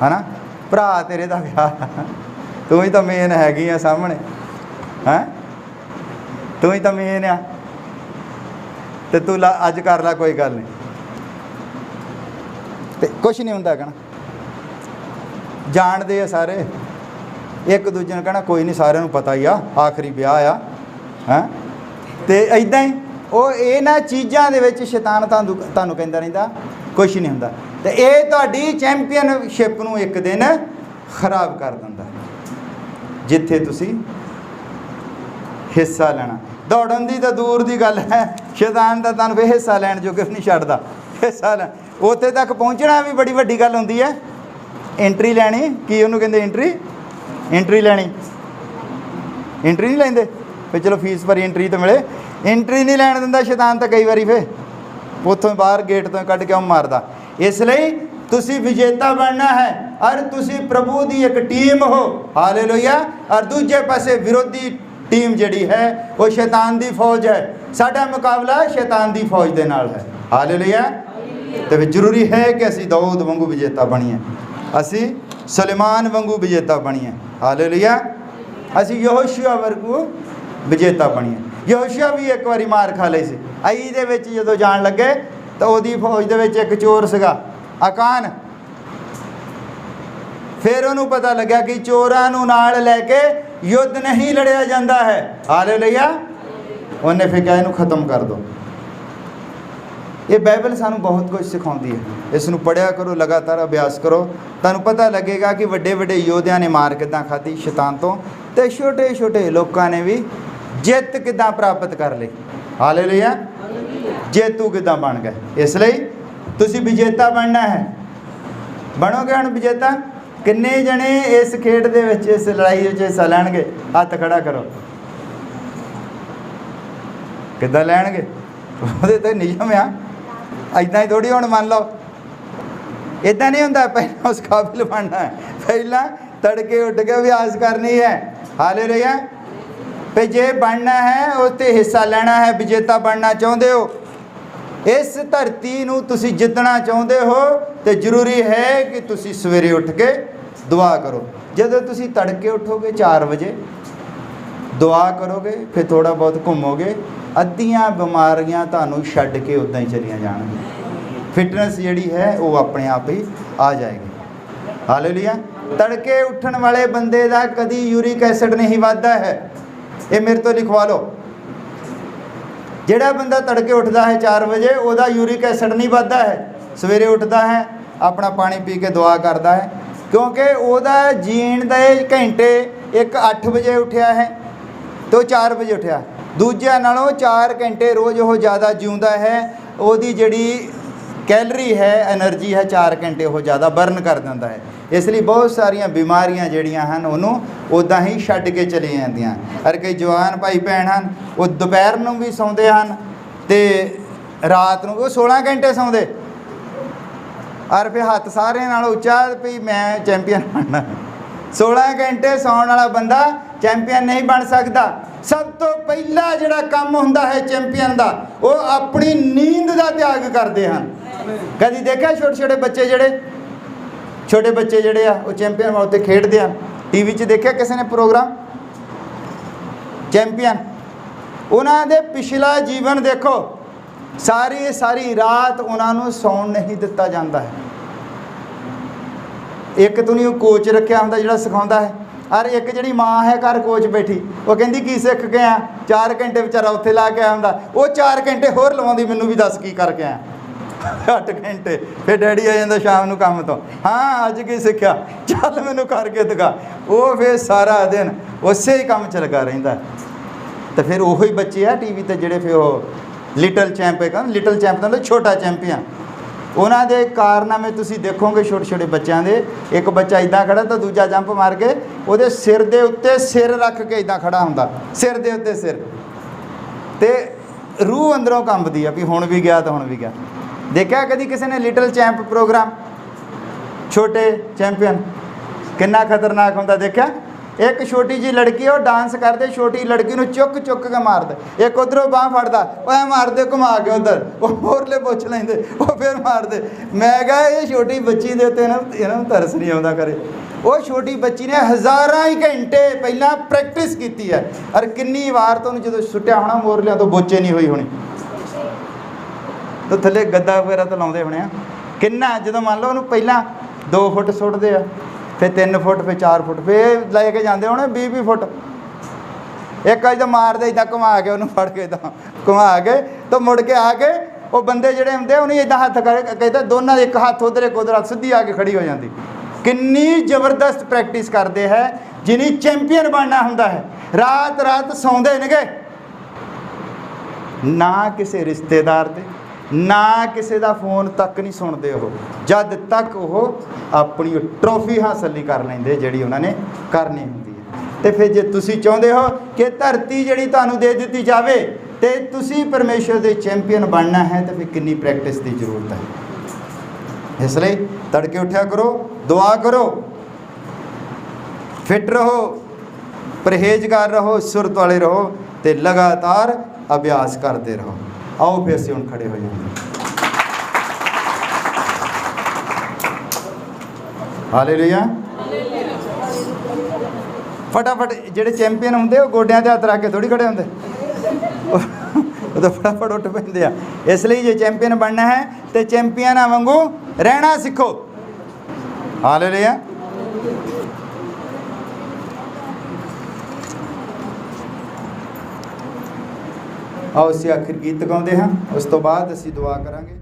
ਹੈ ਨਾ, ਭਰਾ ਤੇਰੇ ਦਾ ਵਿਆਹ, ਤੂੰ ਹੀ ਤਾਂ ਮੇਨ ਹੈਗੀ ਆ ਸਾਹਮਣੇ, ਹੈਂ, ਤੂੰ ਹੀ ਤਾਂ ਮੇਨ ਆ, ਤੇ ਤੂੰ ਅੱਜ ਕਰ ਲੈ, ਕੋਈ ਗੱਲ ਨਹੀਂ, ਤੇ ਕੁਛ ਨਹੀਂ ਹੁੰਦਾ। ਕਹਿਣਾ ਜਾਣਦੇ ਆ ਸਾਰੇ, ਇੱਕ ਦੂਜੇ ਨੂੰ ਕਹਿਣਾ ਕੋਈ ਨਹੀਂ, ਸਾਰਿਆਂ ਨੂੰ ਪਤਾ ਹੀ ਆ, ਆਖਰੀ ਵਿਆਹ ਆ, ਹੈਂ। ਤੇ ਇੱਦਾਂ ਹੀ ਉਹ ਇਹਨਾਂ ਚੀਜ਼ਾਂ ਦੇ ਵਿੱਚ ਸ਼ੈਤਾਨ ਤੁਹਾਨੂੰ ਕਹਿੰਦਾ ਰਹਿੰਦਾ ਕੁਛ ਨਹੀਂ ਹੁੰਦਾ। ਤੇ ਇਹ ਤੁਹਾਡੀ ਚੈਂਪੀਅਨਸ਼ਿਪ ਨੂੰ ਇੱਕ ਦਿਨ ਖਰਾਬ ਕਰ ਦਿੰਦਾ, ਜਿੱਥੇ ਤੁਸੀਂ ਹਿੱਸਾ ਲੈਣਾ। ਦੌੜਨ ਦੀ ਤਾਂ ਦੂਰ ਦੀ ਗੱਲ ਹੈ, ਸ਼ੈਤਾਨ ਦਾ ਤੁਹਾਨੂੰ ਵੀ ਹਿੱਸਾ ਲੈਣ ਜੋਗੇ ਨਹੀਂ ਛੱਡਦਾ। ਹਿੱਸਾ ਲੈ ਉੱਥੇ ਤੱਕ ਪਹੁੰਚਣਾ ਵੀ ਬੜੀ ਵੱਡੀ ਗੱਲ ਹੁੰਦੀ ਹੈ। ਐਂਟਰੀ ਲੈਣੀ, ਕੀ ਉਹਨੂੰ ਕਹਿੰਦੇ, ਐਂਟਰੀ ਲੈਣੀ। ਐਂਟਰੀ ਨਹੀਂ ਲੈਂਦੇ ਵੀ ਚਲੋ ਫੀਸ ਭਰੀ ਐਂਟਰੀ ਤਾਂ ਮਿਲੇ। ਐਂਟਰੀ ਨਹੀਂ ਲੈਣ ਦਿੰਦਾ ਸ਼ੈਤਾਨ ਤਾਂ ਕਈ ਵਾਰੀ, ਫਿਰ ਉੱਥੋਂ ਬਾਹਰ ਗੇਟ ਤੋਂ ਕੱਢ ਕੇ ਉਹ ਮਾਰਦਾ। ਇਸ ਲਈ ਤੁਸੀਂ ਵਿਜੇਤਾ ਬਣਨਾ ਹੈ, ਔਰ ਤੁਸੀਂ ਪ੍ਰਭੂ ਦੀ ਇੱਕ ਟੀਮ ਹੋ। ਹਾਲੇਲੂਇਆ। ਔਰ ਦੂਜੇ ਪਾਸੇ ਵਿਰੋਧੀ ਟੀਮ ਜਿਹੜੀ ਹੈ ਉਹ ਸ਼ੈਤਾਨ ਦੀ ਫੌਜ ਹੈ। ਸਾਡਾ ਮੁਕਾਬਲਾ ਸ਼ੈਤਾਨ ਦੀ ਫੌਜ ਦੇ ਨਾਲ ਹੈ। ਹਾਲੇਲੂਇਆ। ਤੇ ਫਿਰ ਜ਼ਰੂਰੀ ਹੈ ਕਿ ਅਸੀਂ ਦਾਊਦ ਵਾਂਗੂ ਵਿਜੇਤਾ ਬਣੀਏ, ਅਸੀਂ ਸੁਲੇਮਾਨ ਵਾਂਗੂ ਵਿਜੇਤਾ ਬਣੀਏ। ਹਾਲੇਲੂਇਆ। ਅਸੀਂ ਯਹੋਸ਼ੂਆ ਵਾਂਗੂ ਵਿਜੇਤਾ ਬਣੀਏ। ਯਹੋਸ਼ੂਆ ਵੀ ਇੱਕ ਵਾਰੀ ਮਾਰ ਖਾ ਲਈ ਸੀ। ਆਈ ਦੇ ਵਿੱਚ ਜਦੋਂ ਜਾਣ ਲੱਗੇ ਤਾਂ ਉਹਦੀ ਫੌਜ ਦੇ ਵਿੱਚ ਇੱਕ ਚੋਰ ਸੀਗਾ, ਆਕਾਨ। ਫਿਰ ਉਹਨੂੰ ਪਤਾ ਲੱਗਿਆ ਕਿ ਚੋਰਾਂ ਨੂੰ ਨਾਲ ਲੈ ਕੇ ਯੁੱਧ ਨਹੀਂ ਲੜਿਆ ਜਾਂਦਾ ਹੈ। ਹਾਲੇਲੂਇਆ। ਉਹਨੇ ਫਿਰ ਕਿਹਾ ਇਹਨੂੰ ਖਤਮ ਕਰ ਦਿਓ। ਇਹ ਬਾਈਬਲ ਸਾਨੂੰ ਬਹੁਤ ਕੁਝ ਸਿਖਾਉਂਦੀ ਹੈ। ਇਸ ਨੂੰ ਪੜ੍ਹਿਆ ਕਰੋ, ਲਗਾਤਾਰ ਅਭਿਆਸ ਕਰੋ, ਤੁਹਾਨੂੰ ਪਤਾ ਲੱਗੇਗਾ ਕਿ ਵੱਡੇ ਵੱਡੇ ਯੋਧਿਆਂ ਨੇ ਮਾਰ ਕਿੱਦਾਂ ਖਾਧੀ ਸ਼ੈਤਾਨ ਤੋਂ, ਤੇ ਛੋਟੇ ਛੋਟੇ ਲੋਕਾਂ ਨੇ ਵੀ ਜਿੱਤ ਕਿੱਦਾਂ ਪ੍ਰਾਪਤ ਕਰ ਲਈ। ਹਾਲੇਲੂਇਆ। ਜੇਤੂ ਕਿੱਦਾਂ ਬਣ ਗਏ। ਇਸ ਲਈ ਤੁਸੀਂ ਵਿਜੇਤਾ ਬਣਨਾ ਹੈ। ਬਣੋਗੇ ਹੁਣ ਵਿਜੇਤਾ। ਕਿੰਨੇ ਜਣੇ ਇਸ ਖੇਡ ਦੇ ਵਿੱਚ, ਇਸ ਲੜਾਈ ਵਿੱਚ ਹਿੱਸਾ ਲੈਣਗੇ? ਹੱਥ ਖੜਾ ਕਰੋ। ਕਿੱਦਾਂ ਲੈਣਗੇ? ਉਹਦੇ ਤੇ ਨਿਯਮ ਆ, ਇੱਦਾਂ ਹੀ ਥੋੜ੍ਹੀ। ਹੁਣ ਮੰਨ ਲਓ ਇੱਦਾਂ ਨਹੀਂ ਹੁੰਦਾ, ਪਹਿਲਾਂ ਉਸ ਕਾਬਿਲ ਬਣਨਾ ਹੈ, ਪਹਿਲਾਂ ਤੜਕੇ ਉੱਠ ਕੇ ਅਭਿਆਸ ਕਰਨੀ ਹੈ। ਹਾਲੇਲੂਇਆ। ਵੀ ਜੇ ਬਣਨਾ ਹੈ ਉਸ 'ਤੇ ਹਿੱਸਾ ਲੈਣਾ ਹੈ, ਵਿਜੇਤਾ ਬਣਨਾ ਚਾਹੁੰਦੇ ਹੋ, ਇਸ ਧਰਤੀ ਨੂੰ ਤੁਸੀਂ ਜਿੱਤਣਾ ਚਾਹੁੰਦੇ ਹੋ, ਤੇ ਜ਼ਰੂਰੀ ਹੈ ਕਿ ਤੁਸੀਂ ਸਵੇਰੇ ਉੱਠ ਕੇ ਦੁਆ ਕਰੋ। ਜਦੋਂ ਤੁਸੀਂ ਤੜਕੇ ਉੱਠੋਗੇ 4 ਵਜੇ, ਦੁਆ ਕਰੋਗੇ, ਫਿਰ ਥੋੜ੍ਹਾ ਬਹੁਤ ਘੁੰਮੋਗੇ, ਅੱਧੀਆਂ ਬਿਮਾਰੀਆਂ ਤੁਹਾਨੂੰ ਛੱਡ ਕੇ ਉੱਦਾਂ ਹੀ ਚਲੀਆਂ ਜਾਣਗੀਆਂ। ਫਿਟਨੈਸ ਜਿਹੜੀ ਹੈ ਉਹ ਆਪਣੇ ਆਪ ਹੀ ਆ ਜਾਏਗੀ। ਹਾਲੇਲੂਇਆ। ਤੜਕੇ ਉੱਠਣ ਵਾਲੇ ਬੰਦੇ ਦਾ ਕਦੀ ਯੂਰਿਕ ਐਸਿਡ ਨਹੀਂ ਵੱਧਦਾ ਹੈ। ਇਹ ਮੇਰੇ ਤੋਂ ਲਿਖਵਾ ਲਓ। ਜਿਹੜਾ ਬੰਦਾ ਤੜਕੇ ਉੱਠਦਾ ਹੈ 4 ਵਜੇ, ਉਹਦਾ ਯੂਰਿਕ ਐਸਿਡ ਨਹੀਂ ਵੱਧਦਾ ਹੈ। ਸਵੇਰੇ ਉੱਠਦਾ ਹੈ, ਆਪਣਾ ਪਾਣੀ ਪੀ ਕੇ ਦੁਆ ਕਰਦਾ ਹੈ, ਕਿਉਂਕਿ ਉਹਦਾ ਜੀਣ ਦੇ ਘੰਟੇ, ਇੱਕ 8 ਵਜੇ ਉੱਠਿਆ ਹੈ ਤੇ ਉਹ 4 ਵਜੇ ਉੱਠਿਆ। ਦੂਜਿਆਂ ਨਾਲੋਂ 4 ਘੰਟੇ ਰੋਜ਼ ਉਹ ਜ਼ਿਆਦਾ ਜਿਉਂਦਾ ਹੈ। ਉਹਦੀ ਜਿਹੜੀ ਕੈਲਰੀ ਹੈ, એનર્ਜੀ ਹੈ, 4 ਘੰਟੇ ਉਹ ਜ਼ਿਆਦਾ ਬਰਨ ਕਰ ਦਿੰਦਾ ਹੈ। ਇਸ ਲਈ ਬਹੁਤ ਸਾਰੀਆਂ ਬਿਮਾਰੀਆਂ ਜਿਹੜੀਆਂ ਹਨ ਉਹਨੂੰ ਉੱਦਾਂ ਹੀ ਛੱਡ ਕੇ ਚਲੇ ਜਾਂਦੀਆਂ। ਹਰ ਕਈ ਜਵਾਨ ਭਾਈ ਭੈਣ ਹਨ, ਉਹ ਦੁਪਹਿਰ ਨੂੰ ਵੀ ਸੌਂਦੇ ਹਨ ਅਤੇ ਰਾਤ ਨੂੰ ਉਹ 16 ਘੰਟੇ ਸੌਂਦੇ। ਔਰ ਫਿਰ ਹੱਥ ਸਾਰਿਆਂ ਨਾਲੋਂ ਉੱਚਾ ਵੀ ਮੈਂ ਚੈਂਪੀਅਨ ਬਣਨਾ। 16 ਘੰਟੇ ਸੌਣ ਵਾਲਾ ਬੰਦਾ ਚੈਂਪੀਅਨ ਨਹੀਂ ਬਣ ਸਕਦਾ। ਸਭ ਤੋਂ ਪਹਿਲਾ ਜਿਹੜਾ ਕੰਮ ਹੁੰਦਾ ਹੈ ਚੈਂਪੀਅਨ ਦਾ, ਉਹ ਆਪਣੀ ਨੀਂਦ ਦਾ ਤਿਆਗ ਕਰਦੇ ਹਨ। ਕਦੀ ਦੇਖਿਆ ਛੋਟੇ ਬੱਚੇ ਜਿਹੜੇ ਆ ਉਹ ਚੈਂਪੀਅਨ ਵਾਂ ਉੱਤੇ ਖੇਡਦੇ ਆ। ਟੀਵੀ 'ਚ ਦੇਖਿਆ ਕਿਸੇ ਨੇ ਪ੍ਰੋਗਰਾਮ ਚੈਂਪੀਅਨ? ਉਹਨਾਂ ਦੇ ਪਿਛਲਾ ਜੀਵਨ ਦੇਖੋ, ਸਾਰੀ ਰਾਤ ਉਹਨਾਂ ਨੂੰ ਸੌਣ ਨਹੀਂ ਦਿੱਤਾ ਜਾਂਦਾ ਹੈ। ਇੱਕ ਤੋਂ ਨਹੀਂ ਉਹ ਕੋਚ ਰੱਖਿਆ ਹੁੰਦਾ ਜਿਹੜਾ ਸਿਖਾਉਂਦਾ ਹੈ, ਔਰ ਇੱਕ ਜਿਹੜੀ ਮਾਂ ਹੈ ਘਰ ਕੋਚ ਬੈਠੀ, ਉਹ ਕਹਿੰਦੀ ਕੀ ਸਿੱਖ ਕੇ ਆ? 4 ਘੰਟੇ ਵਿਚਾਰਾ ਉੱਥੇ ਲਾ ਕੇ ਆਇਆ ਹੁੰਦਾ, ਉਹ 4 ਘੰਟੇ ਹੋਰ ਲਵਾਉਂਦੀ, ਮੈਨੂੰ ਵੀ ਦੱਸ ਕੀ ਕਰਕੇ ਆਇਆ। 8 ਘੰਟੇ। ਫਿਰ ਡੈਡੀ ਆ ਜਾਂਦਾ ਸ਼ਾਮ ਨੂੰ ਕੰਮ ਤੋਂ, ਹਾਂ ਅੱਜ ਕੀ ਸਿੱਖਿਆ, ਚੱਲ ਮੈਨੂੰ ਕਰਕੇ ਦਿਖਾ। ਉਹ ਫਿਰ ਸਾਰਾ ਦਿਨ ਉਸੇ ਹੀ ਕੰਮ 'ਚ ਲੱਗਾ ਰਹਿੰਦਾ। ਅਤੇ ਫਿਰ ਉਹੀ ਬੱਚੇ ਆ ਟੀ ਵੀ 'ਤੇ ਜਿਹੜੇ ਫਿਰ ਉਹ ਲਿਟਲ ਚੈਂਪ ਦਾ ਛੋਟਾ ਚੈਂਪੀਅਨ, ਉਹਨਾਂ ਦੇ ਕਾਰਨਾਮੇ ਤੁਸੀਂ ਦੇਖੋਗੇ ਛੋਟੇ ਬੱਚਿਆਂ ਦੇ। ਇੱਕ ਬੱਚਾ ਇੱਦਾਂ ਖੜਾ ਤਾਂ ਦੂਜਾ ਜੰਪ ਮਾਰ ਕੇ ਉਹਦੇ ਸਿਰ ਦੇ ਉੱਤੇ ਸਿਰ ਰੱਖ ਕੇ ਇੱਦਾਂ ਖੜਾ ਹੁੰਦਾ, ਸਿਰ ਦੇ ਉੱਤੇ ਸਿਰ, ਅਤੇ ਰੂਹ ਅੰਦਰੋਂ ਕੰਬਦੀ ਆ ਵੀ ਹੁਣ ਵੀ ਗਿਆ ਤਾਂ ਹੁਣ ਵੀ ਗਿਆ। ਦੇਖਿਆ ਕਦੀ ਕਿਸੇ ਨੇ ਲਿਟਲ ਚੈਂਪ ਪ੍ਰੋਗਰਾਮ? ਛੋਟੇ ਚੈਂਪੀਅਨ ਕਿੰਨਾ ਖਤਰਨਾਕ ਹੁੰਦਾ ਦੇਖਿਆ? ਇੱਕ ਛੋਟੀ ਜਿਹੀ ਲੜਕੀ, ਉਹ ਡਾਂਸ ਕਰਦੇ, ਛੋਟੀ ਲੜਕੀ ਨੂੰ ਚੁੱਕ ਕੇ ਮਾਰਦਾ, ਇੱਕ ਉੱਧਰੋਂ ਬਾਂਹ ਫੜਦਾ, ਉਹ ਐ ਮਾਰਦੇ ਘੁਮਾ ਕੇ ਉੱਧਰ, ਉਹ ਹੋਰਲੇ ਪੁੱਛ ਲੈਂਦੇ, ਉਹ ਫਿਰ ਮਾਰਦੇ। ਮੈਂ ਕਿਹਾ ਇਹ ਛੋਟੀ ਬੱਚੀ ਦੇ ਉੱਤੇ ਇਹਨਾਂ ਨੂੰ ਤਰਸ ਨਹੀਂ ਆਉਂਦਾ ਕਰੇ। ਉਹ ਛੋਟੀ ਬੱਚੀ ਨੇ ਹਜ਼ਾਰਾਂ ਹੀ ਘੰਟੇ ਪਹਿਲਾਂ ਪ੍ਰੈਕਟਿਸ ਕੀਤੀ ਹੈ, ਔਰ ਕਿੰਨੀ ਵਾਰ ਤੋਂ ਉਹਨੂੰ ਜਦੋਂ ਸੁੱਟਿਆ ਹੋਣਾ ਮੋਰਲਿਆਂ ਤੋਂ ਬੋਚੇ ਨਹੀਂ ਹੋਈ ਹੋਣੀ, ਤਾਂ ਥੱਲੇ ਗੱਦਾ ਵਗੈਰਾ ਤਾਂ ਲਾਉਂਦੇ ਹੋਣੇ ਆ। ਕਿੰਨਾ ਜਦੋਂ ਮੰਨ ਲਓ ਉਹਨੂੰ ਪਹਿਲਾਂ 2 ਫੁੱਟ ਸੁੱਟਦੇ ਆ, ਫਿਰ 3 ਫੁੱਟ, ਫਿਰ 4 ਫੁੱਟ, ਫਿਰ ਲੈ ਕੇ ਜਾਂਦੇ ਹੋਣੇ 20 ਫੁੱਟ। ਇੱਕ ਅਜ ਤਾਂ ਮਾਰਦੇ ਇੱਦਾਂ ਘੁਮਾ ਕੇ ਉਹਨੂੰ ਫੜ ਕੇ, ਤਾਂ ਘੁਮਾ ਕੇ ਤਾਂ ਮੁੜ ਕੇ ਆ ਕੇ ਉਹ ਬੰਦੇ ਜਿਹੜੇ ਹੁੰਦੇ ਉਹਨੇ ਇੱਦਾਂ ਹੱਥ ਕਰਕੇ ਕਹਿੰਦਾ ਦੋਨਾਂ ਦੇ ਇੱਕ ਹੱਥ ਉੱਧਰ ਇੱਕ ਉੱਧਰ, ਸਿੱਧੀ ਆ ਕੇ ਖੜੀ ਹੋ ਜਾਂਦੀ। ਕਿੰਨੀ ਜ਼ਬਰਦਸਤ ਪ੍ਰੈਕਟਿਸ ਕਰਦੇ ਹੈ ਜਿਹਨੀ ਚੈਂਪੀਅਨ ਬਣਨਾ ਹੁੰਦਾ ਹੈ। ਰਾਤ ਸੌਂਦੇ ਨੇਗੇ, ਨਾ ਕਿਸੇ ਰਿਸ਼ਤੇਦਾਰ ਦੇ, ਨਾ ਕਿਸੇ ਦਾ ਫੋਨ ਤੱਕ ਨਹੀਂ ਸੁਣਦੇ ਉਹ, ਜਦ ਤੱਕ ਉਹ ਆਪਣੀ ਟਰੋਫੀ ਹਾਸਲ ਨਹੀਂ ਕਰ ਲੈਂਦੇ ਜਿਹੜੀ ਉਹਨਾਂ ਨੇ ਕਰਨੀ ਹੁੰਦੀ ਹੈ। ਅਤੇ ਫਿਰ ਜੇ ਤੁਸੀਂ ਚਾਹੁੰਦੇ ਹੋ ਕਿ ਧਰਤੀ ਜਿਹੜੀ ਤੁਹਾਨੂੰ ਦੇ ਦਿੱਤੀ ਜਾਵੇ ਅਤੇ ਤੁਸੀਂ ਪਰਮੇਸ਼ਰ ਦੇ ਚੈਂਪੀਅਨ ਬਣਨਾ ਹੈ, ਤਾਂ ਫਿਰ ਕਿੰਨੀ ਪ੍ਰੈਕਟਿਸ ਦੀ ਜ਼ਰੂਰਤ ਹੈ। ਇਸ ਲਈ ਤੜਕੇ ਉੱਠਿਆ ਕਰੋ, ਦੁਆ ਕਰੋ, ਫਿੱਟ ਰਹੋ, ਪਰਹੇਜ਼ਗਾਰ ਰਹੋ, ਸੁਰਤ ਵਾਲੇ ਰਹੋ, ਅਤੇ ਲਗਾਤਾਰ ਅਭਿਆਸ ਕਰਦੇ ਰਹੋ। ਆਓ ਫਿਰ ਅਸੀਂ ਹੁਣ ਖੜੇ ਹੋ ਜਾਂਦੇ। ਹਾਲੇਲੂਇਆ। ਫਟਾਫਟ ਜਿਹੜੇ ਚੈਂਪੀਅਨ ਹੁੰਦੇ ਉਹ ਗੋਡਿਆਂ 'ਤੇ ਹੱਥ ਰੱਖ ਕੇ ਥੋੜ੍ਹੀ ਖੜੇ ਹੁੰਦੇ, ਉਹ ਤਾਂ ਫਟਾਫਟ ਉੱਠ ਪੈਂਦੇ ਆ। ਇਸ ਲਈ ਜੇ ਚੈਂਪੀਅਨ ਬਣਨਾ ਹੈ ਤੇ ਚੈਂਪੀਅਨਾਂ ਵਾਂਗੂ ਰਹਿਣਾ ਸਿੱਖੋ। ਹਾਲੇਲੂਇਆ। ਆਓ ਅਸੀਂ ਆਖਿਰ ਗੀਤ ਗਾਉਂਦੇ ਹਾਂ, ਉਸ ਤੋਂ ਬਾਅਦ ਅਸੀਂ ਦੁਆ ਕਰਾਂਗੇ।